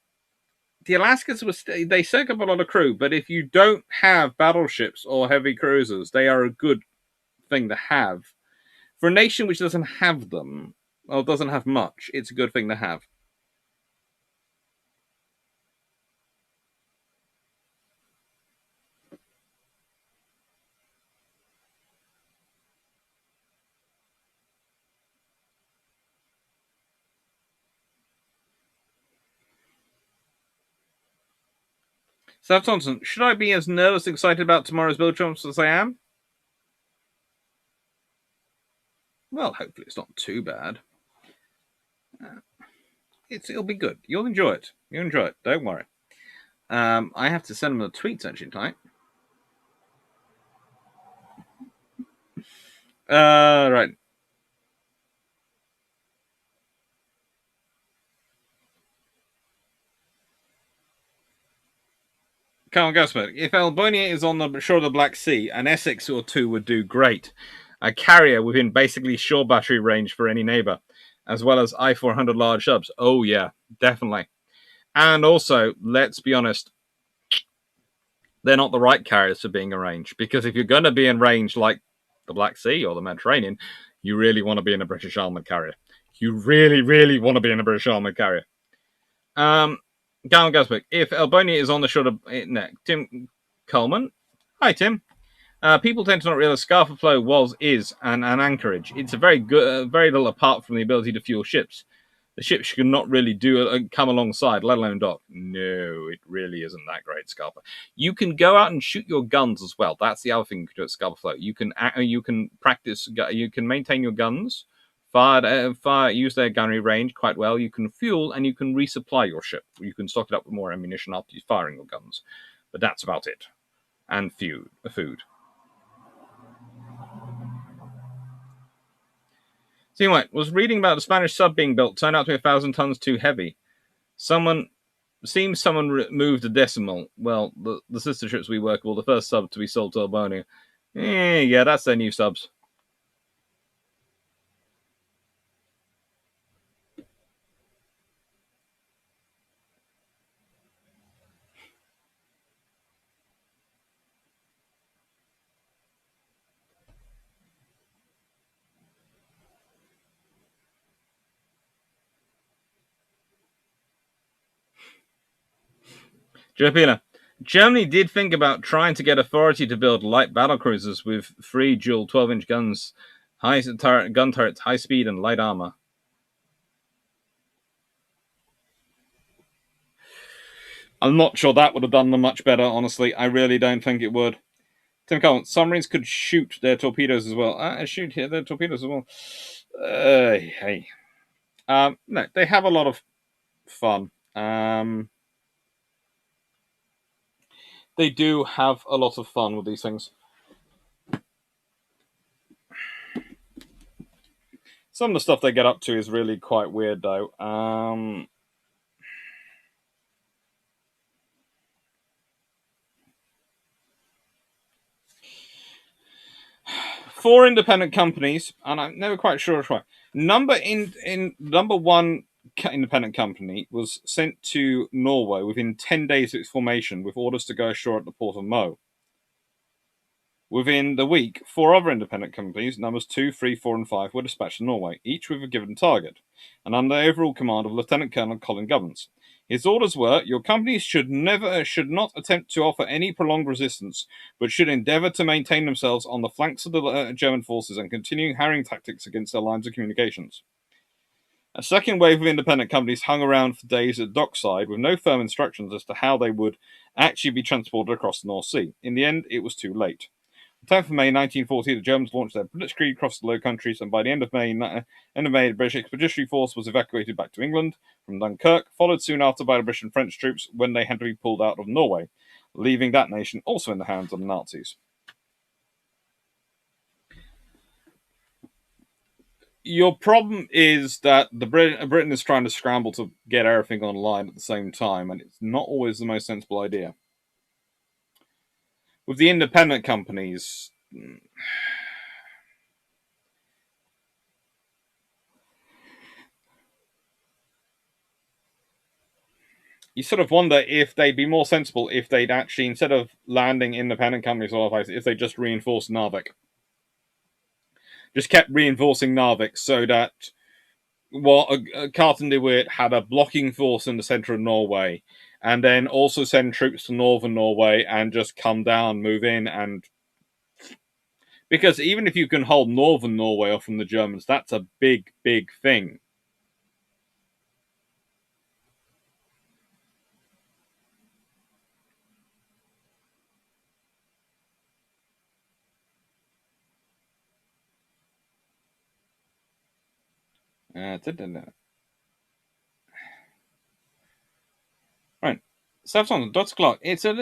Speaker 1: Alaskas they soak up a lot of crew. But if you don't have battleships or heavy cruisers, they are a good thing to have. For a nation which doesn't have them, or doesn't have much, it's a good thing to have. Seth Thompson, should I be as nervous and excited about tomorrow's build jumps as I am? Well, hopefully it's not too bad. It'll be good. You'll enjoy it. You'll enjoy it. Don't worry. I have to send them the tweets actually tonight. Right. Carl Gasper, if Albonia is on the shore of the Black Sea, an Essex or two would do great. A carrier within basically shore battery range for any neighbor, as well as I-400 large subs. Oh yeah, definitely. And also, let's be honest, they're not the right carriers for being in range. Because if you're going to be in range like the Black Sea or the Mediterranean, you really want to be in a British armored carrier. You really, really want to be in a British armored carrier. Galen Gaswick, if Albonia is on the shore of Tim Coleman. Hi, Tim. People tend to not realize Scarfa Flow is an anchorage. It's a very good, very little apart from the ability to fuel ships. The ships should not really come alongside, let alone dock. No, it really isn't that great, Scarpa. You can go out and shoot your guns as well. That's the other thing you can do at Scarpa Flow. You can practice, you can maintain your guns, use their gunnery range quite well. You can fuel and you can resupply your ship. You can stock it up with more ammunition after you're firing your guns. But that's about it. And food. So anyway, was reading about the Spanish sub being built. Turned out to be 1,000 tons too heavy. Someone moved a decimal. Well, the sister ships we work with, the first sub to be sold to Albonia. Yeah, that's their new subs. Japina. Germany did think about trying to get authority to build light battle cruisers with 3 dual 12-inch guns, gun turrets, high speed, and light armor. I'm not sure that would have done them much better, honestly. I really don't think it would. Tim Collins, submarines could shoot their torpedoes as well. Shoot their torpedoes as well. Hey. No, they have a lot of fun. They do have a lot of fun with these things. Some of the stuff they get up to is really quite weird, though. Four independent companies, and I'm never quite sure why. Number one independent company was sent to Norway within 10 days of its formation, with orders to go ashore at the port of Mo. Within the week, four other independent companies, numbers 2, 3, 4, and 5, were dispatched to Norway, each with a given target, and under the overall command of Lieutenant Colonel Colin Govans. His orders were: your companies should not attempt to offer any prolonged resistance, but should endeavour to maintain themselves on the flanks of the German forces and continue harrying tactics against their lines of communications. A second wave of independent companies hung around for days at dockside with no firm instructions as to how they would actually be transported across the North Sea. In the end, it was too late. On 10th of May 1940, the Germans launched their blitzkrieg across the Low Countries, and by the end of May, the British Expeditionary Force was evacuated back to England from Dunkirk, followed soon after by the British and French troops when they had to be pulled out of Norway, leaving that nation also in the hands of the Nazis. Your problem is that Britain is trying to scramble to get everything online at the same time, and it's not always the most sensible idea. With the independent companies, you sort of wonder if they'd be more sensible if they'd actually, instead of landing independent companies all over the place, if they just reinforced Narvik. Just kept reinforcing Narvik so that Carlton de Witt had a blocking force in the centre of Norway, and then also send troops to northern Norway and just come down, move in, and because even if you can hold northern Norway off from the Germans, that's a big, big thing. Right. Samsung, dot clock. It's a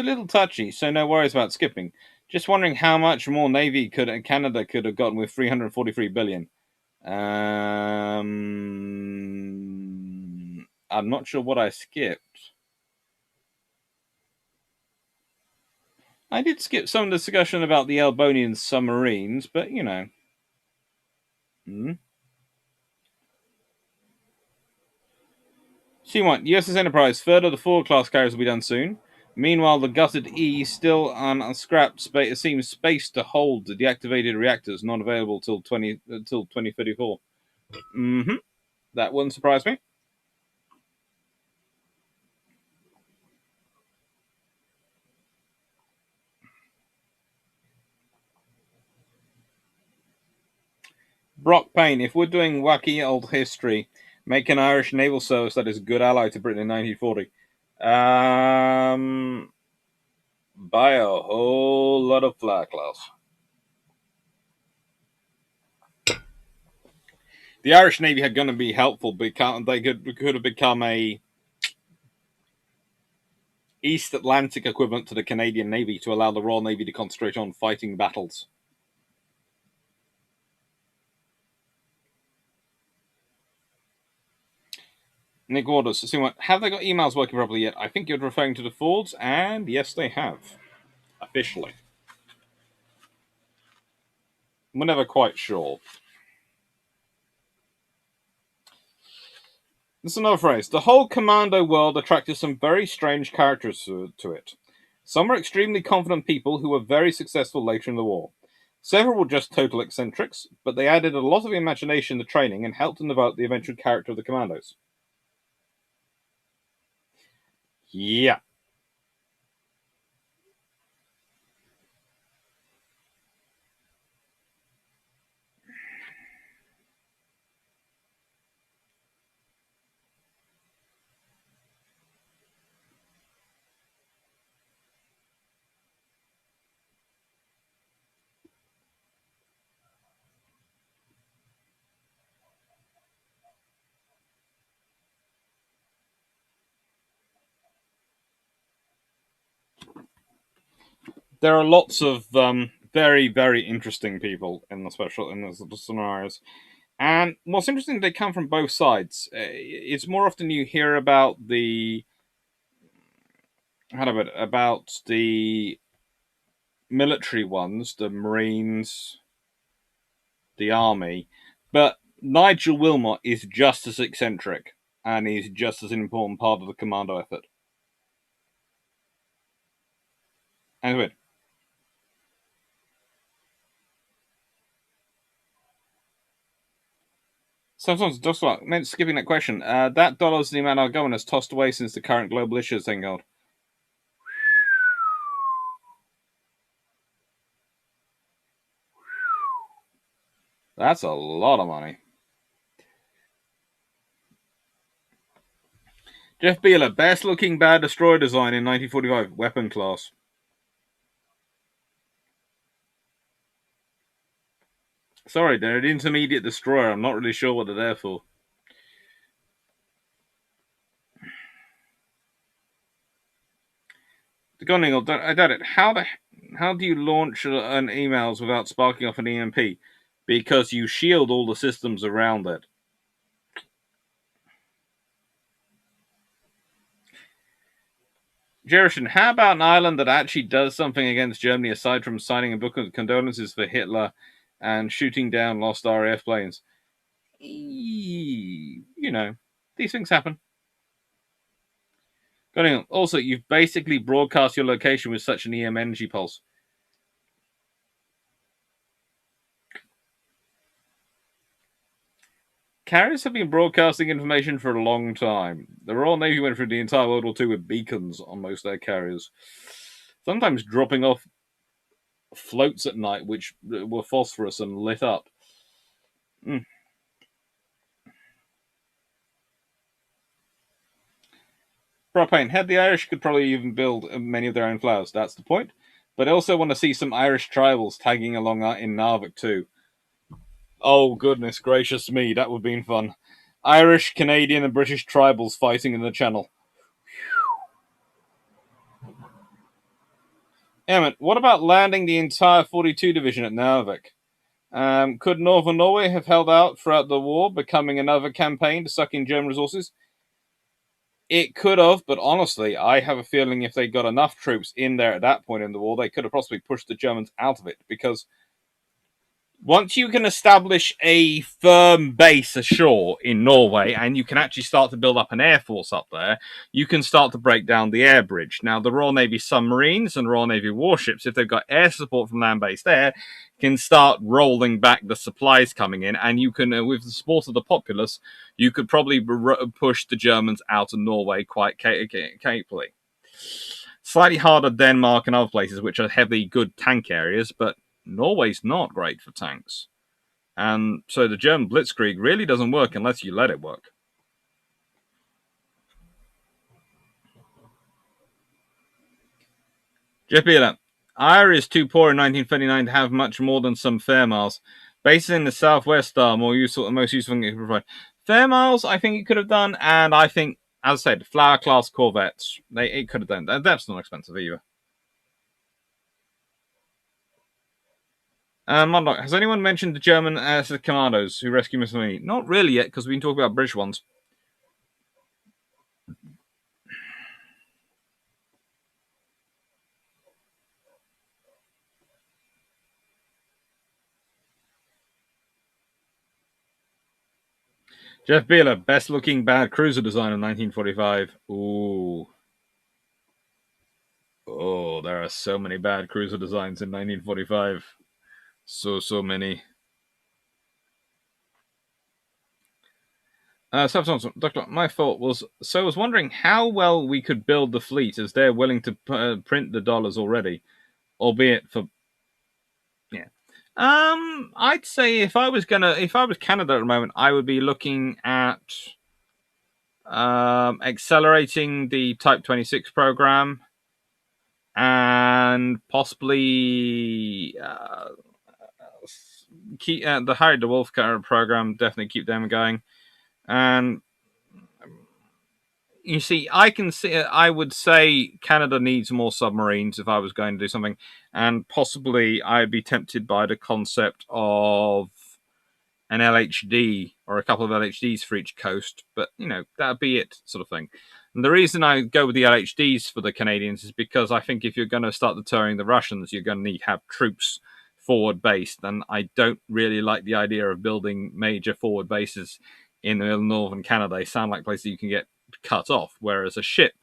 Speaker 1: little touchy, so no worries about skipping. Just wondering how much more Navy Canada could have gotten with 343 billion. I'm not sure what I skipped. I did skip some of the discussion about the Elbonian submarines, but you know. Hmm? C1, USS Enterprise, third of the four class carriers will be done soon. Meanwhile, the gutted E still unscrapped seems space to hold the deactivated reactors, not available till 2034. Mm-hmm. That wouldn't surprise me. Brock Payne, if we're doing wacky old history, make an Irish naval service that is a good ally to Britain in 1940. Buy a whole lot of flag class. The Irish Navy had going to be helpful because they could have become a East Atlantic equivalent to the Canadian Navy to allow the Royal Navy to concentrate on fighting battles. Nick Waters, have they got emails working properly yet? I think you're referring to the Fords, and yes, they have. Officially. We're never quite sure. This is another phrase. The whole commando world attracted some very strange characters to it. Some were extremely confident people who were very successful later in the war. Several were just total eccentrics, but they added a lot of imagination to training and helped to develop the eventual character of the commandos. Yeah. There are lots of very, very interesting people in the scenarios. And what's interesting, they come from both sides. It's more often you hear about about the military ones, the Marines, the Army, but Nigel Wilmot is just as eccentric, and he's just as an important part of the commando effort. Anyway, sometimes just like meant skipping that question. That dollar's the amount our government has tossed away since the current global issues thing held. That's a lot of money. Jeff Beeler, best looking bad destroyer design in 1945, weapon class. Sorry, they're an intermediate destroyer. I'm not really sure what they're there for. Gunningle, I doubt it. How do you launch an emails without sparking off an EMP? Because you shield all the systems around it. Jerison, how about an island that actually does something against Germany aside from signing a book of condolences for Hitler and shooting down lost RAF planes? You know, these things happen. Also, you've basically broadcast your location with such an EM energy pulse. Carriers have been broadcasting information for a long time. The Royal Navy went through the entire World War II with beacons on most of their carriers, sometimes dropping off floats at night which were phosphorus and lit up. Propane. Had the Irish could probably even build many of their own flowers. That's the point. But I also want to see some Irish tribals tagging along in Narvik too. Oh, goodness gracious me, that would have been fun. Irish, Canadian, and British tribals fighting in the Channel. Emmett, what about landing the entire 42 Division at Narvik? Could Northern Norway have held out throughout the war, becoming another campaign to suck in German resources? It could have, but honestly, I have a feeling if they got enough troops in there at that point in the war, they could have possibly pushed the Germans out of it, because once you can establish a firm base ashore in Norway and you can actually start to build up an air force up there, you can start to break down the air bridge. Now, the Royal Navy submarines and Royal Navy warships, if they've got air support from land-based air, can start rolling back the supplies coming in, and you can, with the support of the populace, you could probably push the Germans out of Norway quite capably. Slightly harder Denmark and other places, which are heavy, good tank areas, but Norway's not great for tanks. And so the German blitzkrieg really doesn't work unless you let it work. Jeff Beeler, Ire is too poor in 1939 to have much more than some fair miles. Bases in the southwest are more useful and most useful thing it can provide. Fair miles, I think it could have done, and I think, as I said, flower class corvettes, it could have done. That's not expensive either. Mondoc, has anyone mentioned the German commandos who rescue Mussolini? Not really yet, because we've been talking about British ones. Jeff Beeler, best looking bad cruiser design of 1945. Ooh. Oh, there are so many bad cruiser designs in 1945. So many. Doctor, my thought was, so I was wondering how well we could build the fleet, as they're willing to print the dollars already, albeit for, yeah. I'd say if I was Canada at the moment, I would be looking at accelerating the Type 26 program, and possibly keep the Harry DeWolf program. Definitely keep them going, and you see, I would say Canada needs more submarines if I was going to do something, and possibly I'd be tempted by the concept of an LHD or a couple of LHDs for each coast. But that'd be it, sort of thing. And the reason I go with the LHDs for the Canadians is because I think if you're going to start deterring the Russians, you're going to need to have troops forward based, and I don't really like the idea of building major forward bases in the middle of northern Canada. They sound like places you can get cut off, whereas a ship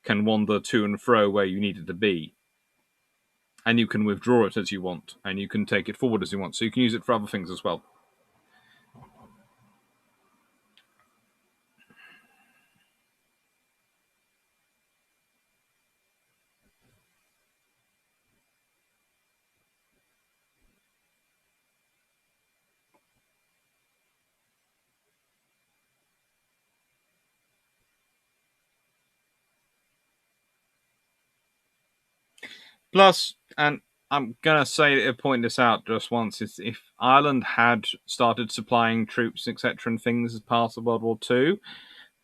Speaker 1: can wander to and fro where you need it to be. And you can withdraw it as you want, and you can take it forward as you want, so you can use it for other things as well. Plus, and I'm going to point this out just once, is if Ireland had started supplying troops, etc., and things as part of World War II,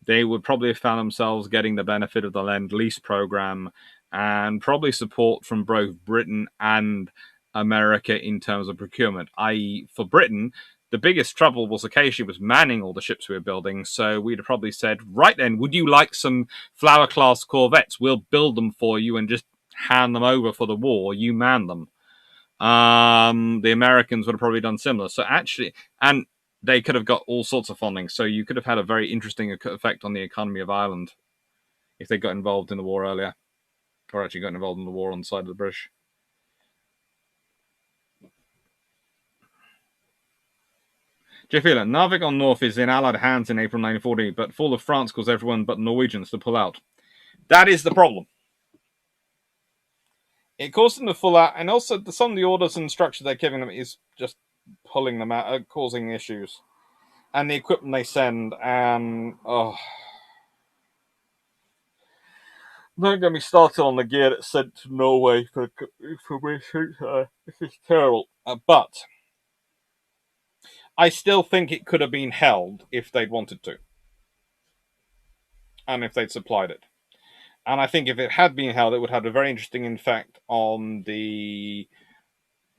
Speaker 1: they would probably have found themselves getting the benefit of the Lend-Lease program and probably support from both Britain and America in terms of procurement, i.e. for Britain, the biggest trouble was occasionally was manning all the ships we were building, so we'd have probably said, right then, would you like some Flower-class corvettes? We'll build them for you and just hand them over for the war, you man them. The Americans would have probably done similar. So actually, and they could have got all sorts of funding. So you could have had a very interesting effect on the economy of Ireland if they got involved in the war earlier, or actually got involved in the war on the side of the British. Jeff Wheeler, Narvik on North is in Allied hands in April 1940, but fall of France caused everyone but Norwegians to pull out. That is the problem. It caused them to pull out, and also some of the orders and structure they're giving them is just pulling them out, causing issues. And the equipment they send, and don't get me started on the gear that's sent to Norway for this is terrible. But I still think it could have been held if they'd wanted to, and if they'd supplied it. And I think if it had been held, it would have a very interesting effect on the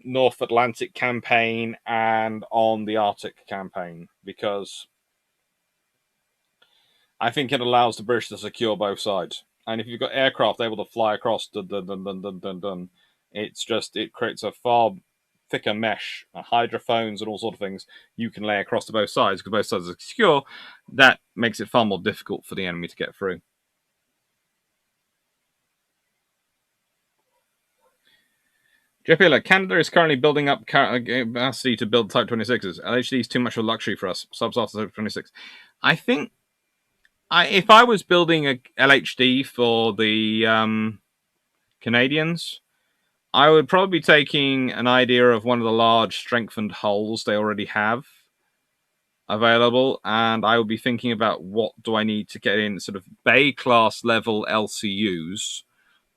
Speaker 1: North Atlantic campaign and on the Arctic campaign, because I think it allows the British to secure both sides. And if you've got aircraft able to fly across, it's just, it creates a far thicker mesh, hydrophones and all sorts of things you can lay across to both sides, because both sides are secure. That makes it far more difficult for the enemy to get through. Jeff Hiller, Canada is currently building up capacity to build Type 26s. LHD is too much of a luxury for us. Subs after Type 26. I think if I was building a LHD for the Canadians, I would probably be taking an idea of one of the large strengthened hulls they already have available, and I would be thinking about what do I need to get in sort of Bay class level LCUs,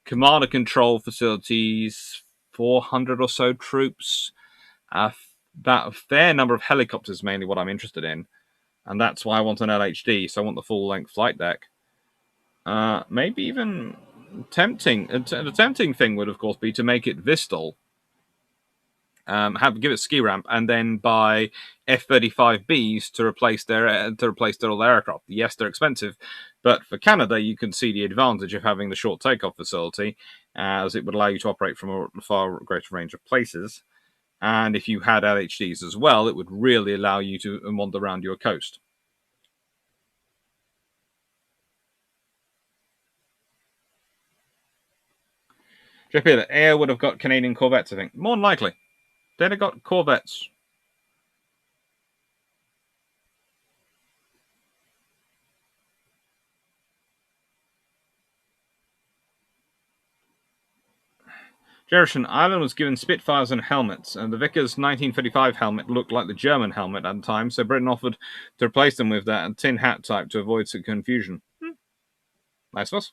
Speaker 1: command and control facilities, 400 or so troops, that a fair number of helicopters, mainly what I'm interested in, and that's why I want an LHD. So I want the full length flight deck. Maybe even tempting. The tempting thing would, of course, be to make it Vistal, give it ski ramp, and then buy F-35Bs to replace their all aircraft. Yes, they're expensive, but for Canada, you can see the advantage of having the short takeoff facility, as it would allow you to operate from a far greater range of places. And if you had LHDs as well, it would really allow you to wander around your coast. Jeff Peter, Air would have got Canadian corvettes, I think. More than likely. They'd have got corvettes. Jerison, Ireland was given Spitfires and helmets, and the Vickers 1935 helmet looked like the German helmet at the time, so Britain offered to replace them with that tin hat type to avoid some confusion. Nice of us.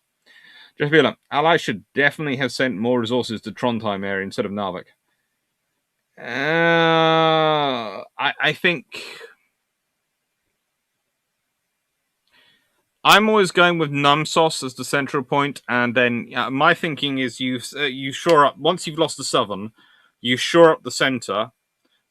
Speaker 1: Jeff Wheeler, Allies should definitely have sent more resources to Trondheim area instead of Narvik. I think I'm always going with Numsos as the central point, and then my thinking is you shore up once you've lost the southern, you shore up the center,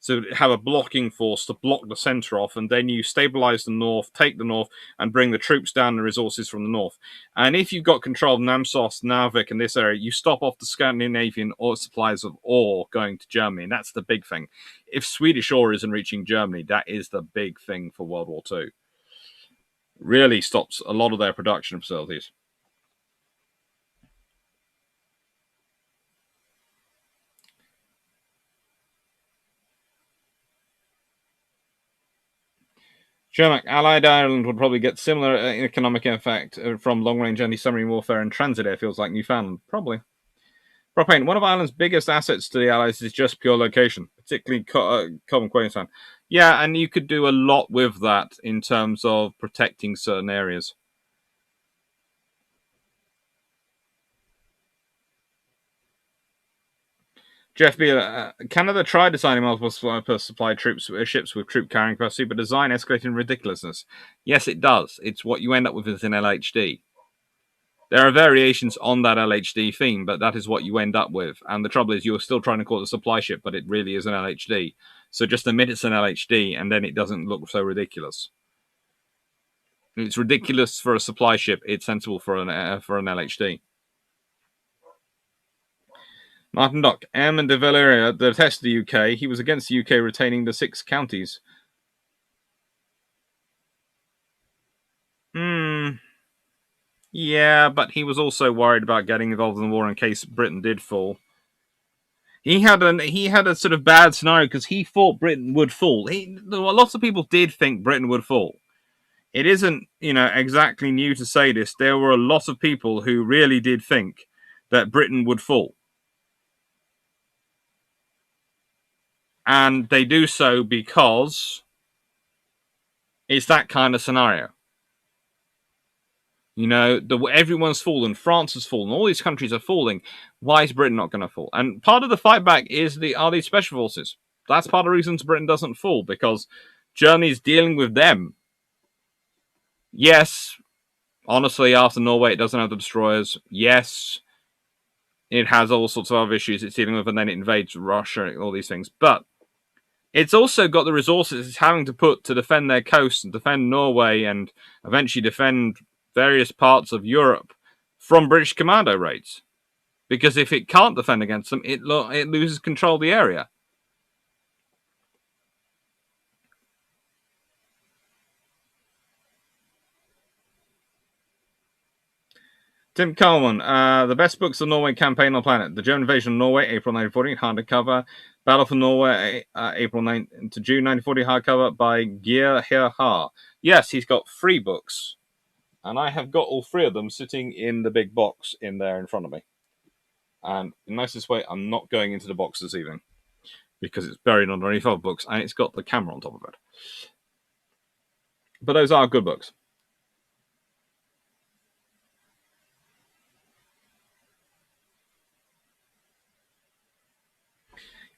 Speaker 1: So have a blocking force to block the center off, and then you stabilize the north, take the north, and bring the troops down the resources from the north. And if you've got control of Namsos, Narvik, and this area, you stop off the Scandinavian ore supplies of ore going to Germany, and that's the big thing. If Swedish ore isn't reaching Germany, that is the big thing for World War II. Really stops a lot of their production facilities. Shermack, Allied Ireland would probably get similar economic effect from long-range anti-submarine warfare and transit airfields like Newfoundland. Probably. Propane, one of Ireland's biggest assets to the Allies is just pure location, particularly Common Queenstown. Yeah, and you could do a lot with that in terms of protecting certain areas. Jeff Beale, Canada tried designing multiple supply troops ships with troop carrying capacity, but design escalated in ridiculousness. Yes, it does. It's what you end up with as an LHD. There are variations on that LHD theme, but that is what you end up with. And the trouble is, you're still trying to call it a supply ship, but it really is an LHD. So just admit it's an LHD, and then it doesn't look so ridiculous. It's ridiculous for a supply ship. It's sensible for an LHD. Martin Dock, M and de Valeria detest the UK. He was against the UK retaining the 6 counties. Yeah, but he was also worried about getting involved in the war in case Britain did fall. He had a sort of bad scenario because he thought Britain would fall. Lots of people did think Britain would fall. It isn't, exactly new to say this. There were a lot of people who really did think that Britain would fall. And they do so because it's that kind of scenario. Everyone's fallen. France has fallen. All these countries are falling. Why is Britain not going to fall? And part of the fight back are these special forces. That's part of the reasons Britain doesn't fall, because Germany's dealing with them. Yes, honestly, after Norway, it doesn't have the destroyers. Yes, it has all sorts of other issues it's dealing with, and then it invades Russia and all these things. But it's also got the resources it's having to put to defend their coast and defend Norway and eventually defend various parts of Europe from British commando raids. Because if it can't defend against them, it loses control of the area. Tim Coleman, the best books of Norway campaign on the planet. The German invasion of Norway, April 1940, hardcover. Battle for Norway, April 9 to June 1940, hardcover by Geir Herha. Yes, he's got 3 books. And I have got all 3 of them sitting in the big box in there in front of me. And in the nicest way, I'm not going into the box this evening because it's buried underneath other books and it's got the camera on top of it. But those are good books.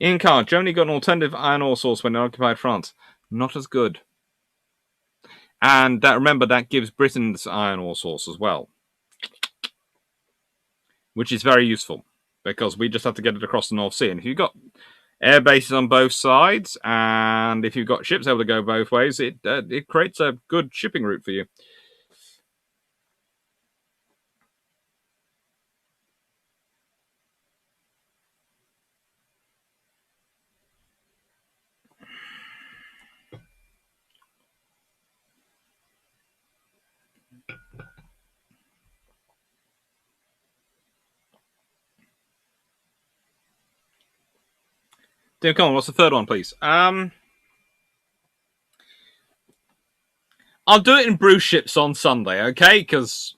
Speaker 1: Ian Carr, Germany got an alternative iron ore source when it occupied France. Not as good. And remember, that gives Britain's iron ore source as well, which is very useful because we just have to get it across the North Sea. And if you've got air bases on both sides, and if you've got ships able to go both ways, it creates a good shipping route for you. Tim, come on, what's the third one, please? I'll do it in Bruce Ships on Sunday, okay? Because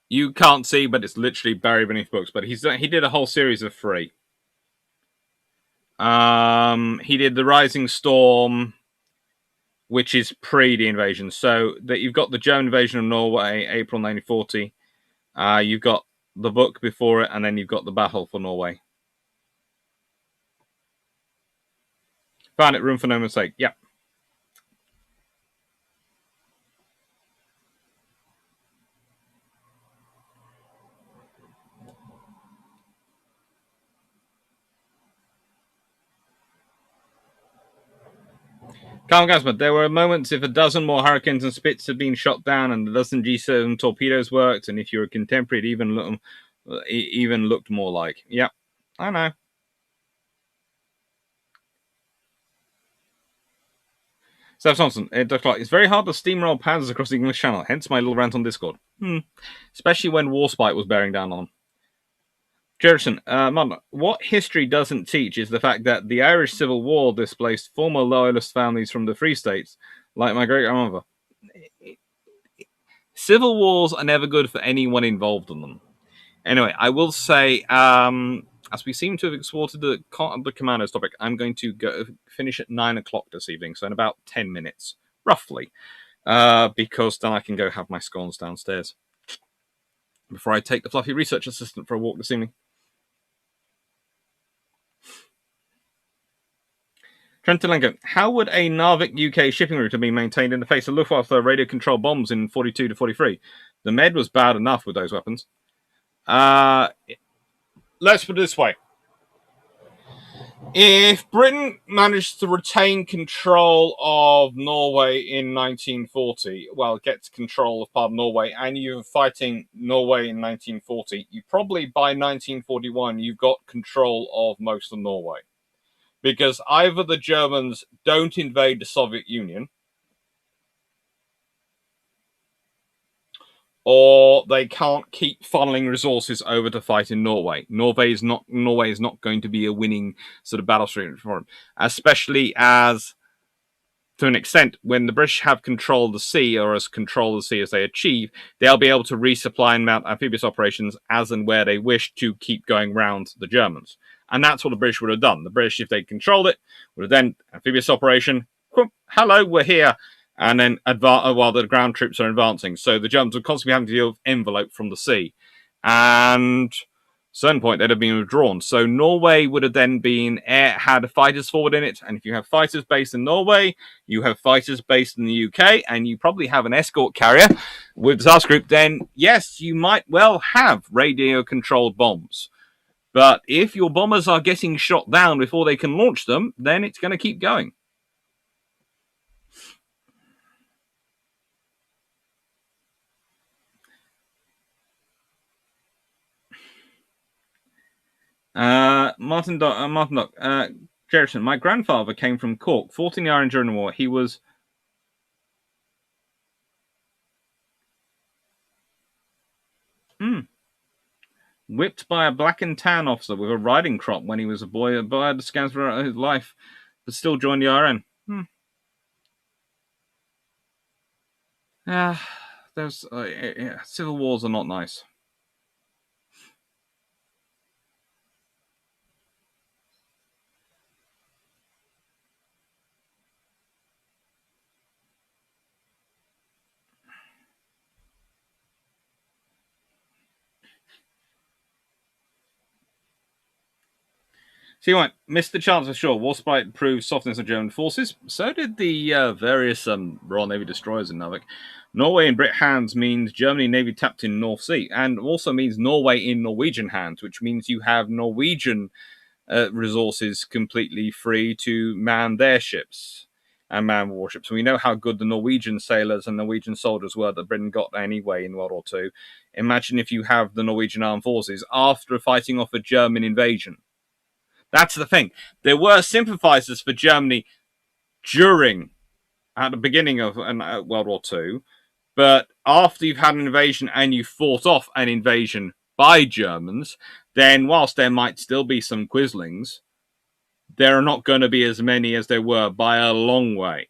Speaker 1: you can't see, but it's literally buried beneath books. But he did a whole series of 3. He did the Rising Storm, which is pre the invasion. So that you've got the German invasion of Norway, April 1940. You've got the book before it, and then you've got the battle for Norway. Found it, room for no mistake. Yep. Carl Gasman, there were moments if a dozen more Hurricanes and Spits had been shot down and a dozen G7 torpedoes worked, and if you were a contemporary, it even looked more like. Yep, I know. Steph Thompson, it's very hard to steamroll panzers across the English Channel, hence my little rant on Discord. Especially when Warspite was bearing down on them. Jerison, Mum, what history doesn't teach is the fact that the Irish Civil War displaced former loyalist families from the Free States, like my great grandmother. Civil wars are never good for anyone involved in them. Anyway, I will say, as we seem to have exported the commandos topic, I'm going to go finish at 9 o'clock this evening, so in about 10 minutes, roughly, because then I can go have my scones downstairs before I take the fluffy research assistant for a walk this evening. Trentilenko, how would a Narvik UK shipping route have been maintained in the face of Luftwaffe radio-controlled bombs in 42 to 43? The Med was bad enough with those weapons. Let's put it this way. If Britain managed to retain control of Norway in 1940, well, gets control of part of Norway, and you're fighting Norway in 1940, you probably, by 1941, you've got control of most of Norway. Because either the Germans don't invade the Soviet Union, or they can't keep funneling resources over to fight in Norway. Norway is not going to be a winning sort of battle stream for them, especially as, to an extent, when the British have control of the sea, or as control of the sea as they achieve, they'll be able to resupply and mount amphibious operations as and where they wish to keep going round the Germans. And that's what the British would have done. The British, if they controlled it, would have then amphibious operation. Hello, we're here. And then while the ground troops are advancing. So the Germans would constantly have to deal with envelope from the sea. And at a certain point, they'd have been withdrawn. So Norway would have then had fighters forward in it. And if you have fighters based in Norway, you have fighters based in the UK, and you probably have an escort carrier with disaster group, then yes, you might well have radio-controlled bombs. But if your bombers are getting shot down before they can launch them, then it's going to keep going. Martin Dock, Jerison, my grandfather came from Cork, 14 years during the war. He was whipped by a black and tan officer with a riding crop when he was a boy. A boy had scans for his life, but still joined the RN. There's civil wars are not nice. So you went, Mr. Chancellor Shaw, Warspite proved softness of German forces. So did the various Royal Navy destroyers in Narvik. Norway in Brit hands means Germany Navy tapped in North Sea, and also means Norway in Norwegian hands, which means you have Norwegian resources completely free to man their ships and man warships. We know how good the Norwegian sailors and Norwegian soldiers were that Britain got anyway in World War II. Imagine if you have the Norwegian armed forces after fighting off a German invasion. That's the thing. There were sympathizers for Germany at the beginning of World War II, but after you've had an invasion and you fought off an invasion by Germans, then whilst there might still be some quislings, there are not going to be as many as there were by a long way.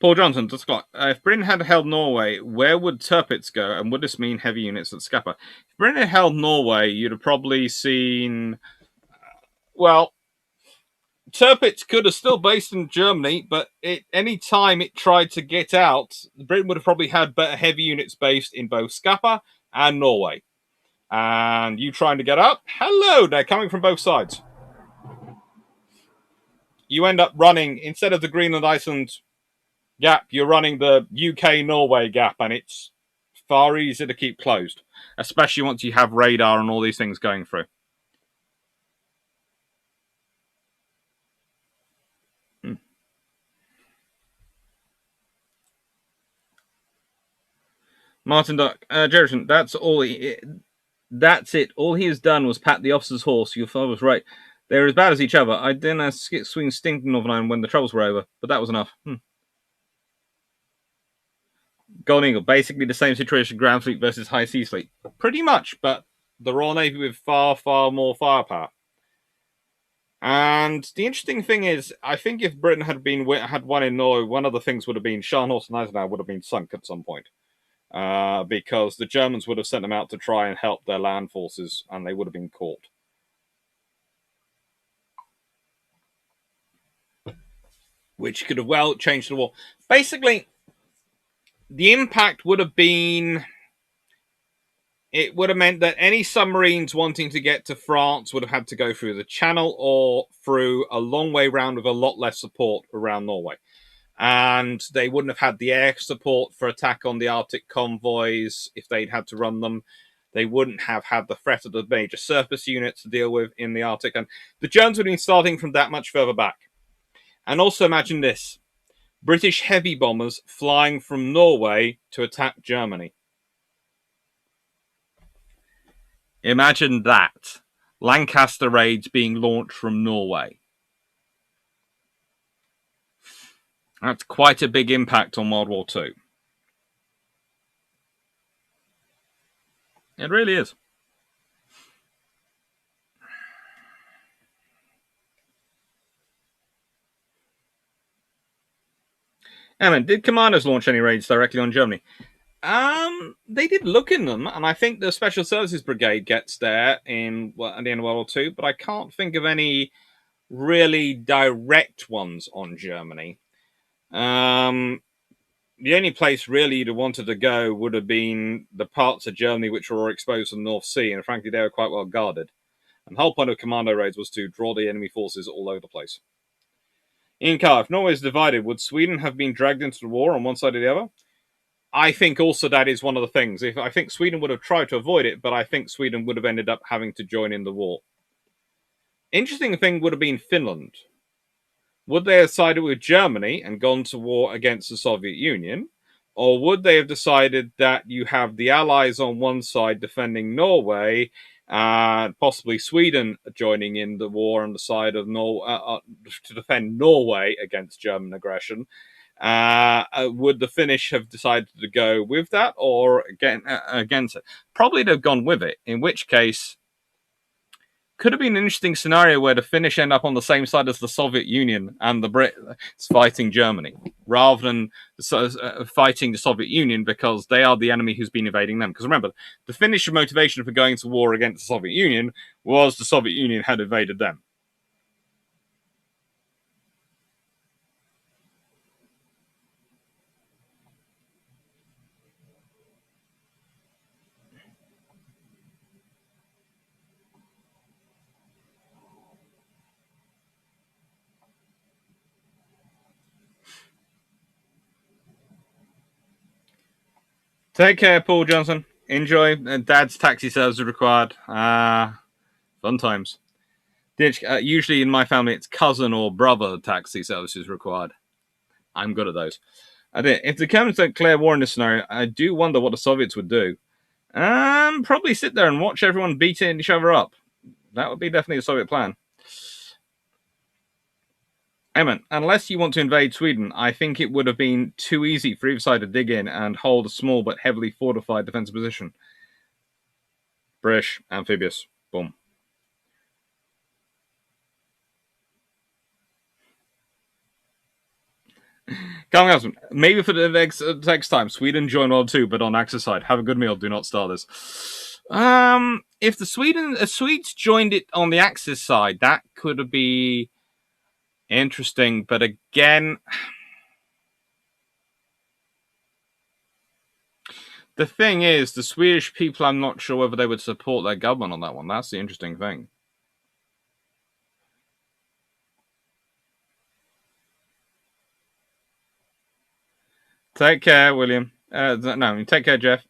Speaker 1: Paul Johnson, if Britain had held Norway, where would Tirpitz go, and would this mean heavy units at Scapa? If Britain had held Norway, you'd have probably seen, well, Tirpitz could have still based in Germany, but any time it tried to get out, Britain would have probably had better heavy units based in both Scapa and Norway. And you trying to get up? Hello, they're coming from both sides. You end up running, instead of the Greenland-Iceland gap, you're running the UK-Norway gap, and it's far easier to keep closed, especially once you have radar and all these things going through. Martin Duck, Jerison, that's all. That's it. All he has done was pat the officer's horse. Your father was right. They're as bad as each other. I didn't swing stinking Northern Ireland when the troubles were over, but that was enough. Golden Eagle, basically the same situation, Ground Fleet versus High Sea Fleet. Pretty much, but the Royal Navy with far, far more firepower. And the interesting thing is, I think if Britain had won in Norway, one of the things would have been Scharnhorst and Eisenhower would have been sunk at some point. Because the Germans would have sent them out to try and help their land forces, and they would have been caught. Which could have well changed the war. Basically, the impact would have been... It would have meant that any submarines wanting to get to France would have had to go through the Channel or through a long way round with a lot less support around Norway. And they wouldn't have had the air support for attack on the Arctic convoys if they'd had to run them. They wouldn't have had the threat of the major surface units to deal with in the Arctic. And the Germans would have been starting from that much further back. And also imagine this. British heavy bombers flying from Norway to attack Germany. Imagine that. Lancaster raids being launched from Norway. That's quite a big impact on World War II. It really is. Emin, did Commandos launch any raids directly on Germany? They did look in them, and I think the Special Services Brigade gets there at the end of World War II, but I can't think of any really direct ones on Germany. The only place really you'd have wanted to go would have been the parts of Germany which were exposed to the North Sea, and frankly, they were quite well guarded. And the whole point of commando raids was to draw the enemy forces all over the place. Ian Carr, if Norway is divided, would Sweden have been dragged into the war on one side or the other? I think also that is one of the things. I think Sweden would have tried to avoid it, but I think Sweden would have ended up having to join in the war. Interesting thing would have been Finland. Would they have sided with Germany and gone to war against the Soviet Union? Or would they have decided that you have the Allies on one side defending Norway, and possibly Sweden joining in the war on the side of to defend Norway against German aggression? Would the Finnish have decided to go with that or against it? Probably they've gone with it, in which case could have been an interesting scenario where the Finnish end up on the same side as the Soviet Union and the Brits fighting Germany, rather than fighting the Soviet Union because they are the enemy who's been invading them. Because remember, the Finnish motivation for going to war against the Soviet Union was the Soviet Union had invaded them. Take care, Paul Johnson. Enjoy. Dad's taxi service is required. Fun times. Usually in my family, it's cousin or brother taxi service is required. I'm good at those. If the Germans don't declare war in this scenario, I do wonder what the Soviets would do. Probably sit there and watch everyone beat each other up. That would be definitely a Soviet plan. Eamon, unless you want to invade Sweden, I think it would have been too easy for either side to dig in and hold a small but heavily fortified defensive position. British, amphibious, boom. Coming up, maybe for the next time, Sweden join World War II, but on Axis side. Have a good meal. Do not start this. If the Swedes joined it on the Axis side, that could be interesting. But again, the thing is, the Swedish people, I'm not sure whether they would support their government on that one. That's the interesting thing. Take care, William. No, take care, Jeff.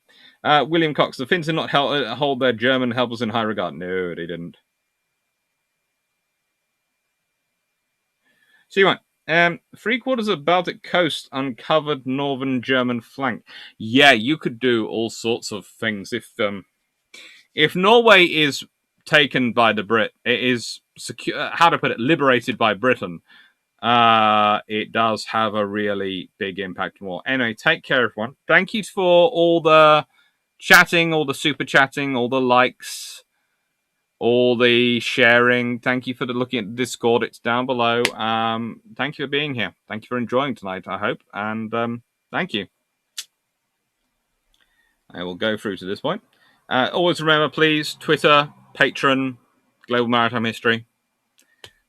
Speaker 1: William Cox, the Finns did not hold their German helpers in high regard. No, they didn't. So you want 3/4 of Baltic coast uncovered northern German flank. Yeah, you could do all sorts of things if Norway is taken by the Brit, it is secure. How to put it? Liberated by Britain. It does have a really big impact more. Anyway, take care, everyone. Thank you for all the chatting, all the super chatting, all the likes, all the sharing. Thank you for looking at the Discord. It's down below. Thank you for being here. Thank you for enjoying tonight, I hope. And thank you. I will go through to this point. Always remember, please, Twitter, Patreon, Global Maritime History.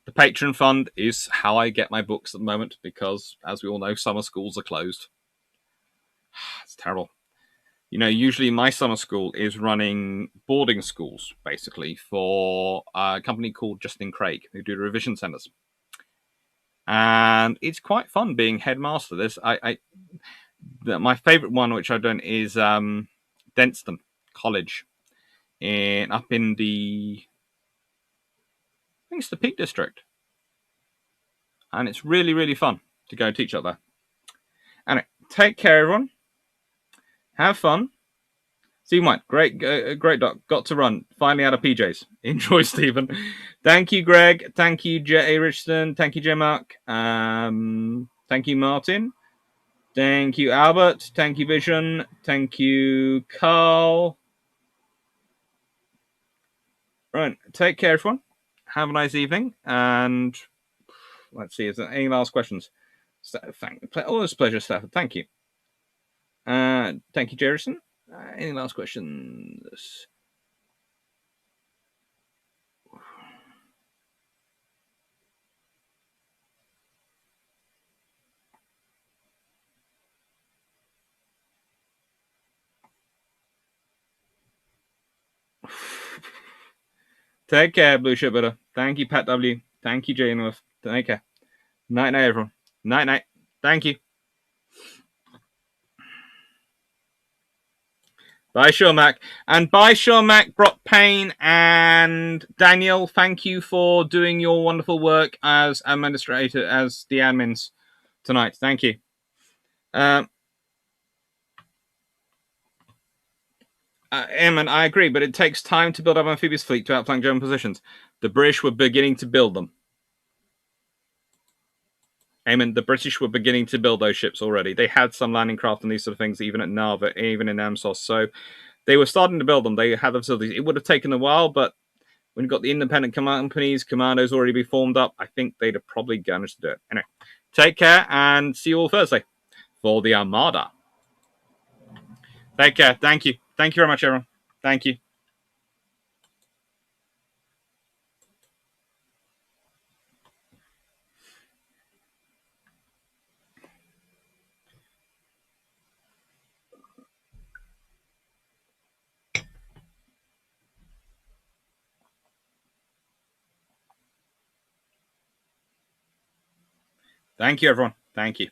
Speaker 1: The Patreon fund is how I get my books at the moment because, as we all know, summer schools are closed. It's terrible. You know, usually my summer school is running boarding schools, basically, for a company called Justin Craig, who do revision centers. And it's quite fun being headmaster. My favorite one, which I've done, is Denston College, up in I think it's the Peak District. And it's really, really fun to go teach up there. Anyway, take care, everyone. Have fun. See you, Mike. Great doc. Got to run. Finally out of PJs. Enjoy, Stephen. Thank you, Greg. Thank you, J. A. Richardson. Thank you, J. Mark. Thank you, Martin. Thank you, Albert. Thank you, Vision. Thank you, Carl. Right. Take care, everyone. Have a nice evening. And let's see. Is there any last questions? Always a pleasure, Stafford. Thank you. Thank you, Jerison. Any last questions? Take care, Blue Ship Butter. Thank you, Pat W. Thank you, Jay North. Take care. Night, night, everyone. Night, night. Thank you. Bye, Shurmac. And bye, Shurmac, Brock Payne, and Daniel. Thank you for doing your wonderful work as administrator, as the admins tonight. Thank you. Eamon, I agree, but it takes time to build up an amphibious fleet to outflank German positions. The British were beginning to build them. Eamon, the British were beginning to build those ships already. They had some landing craft and these sort of things, even at Narva, even in Amsos. So they were starting to build them. They had the facilities. It would have taken a while, but when you've got the independent companies, commandos already be formed up, I think they'd have probably managed to do it. Anyway, take care and see you all Thursday for the Armada. Take care. Thank you. Thank you very much, everyone. Thank you. Thank you, everyone. Thank you.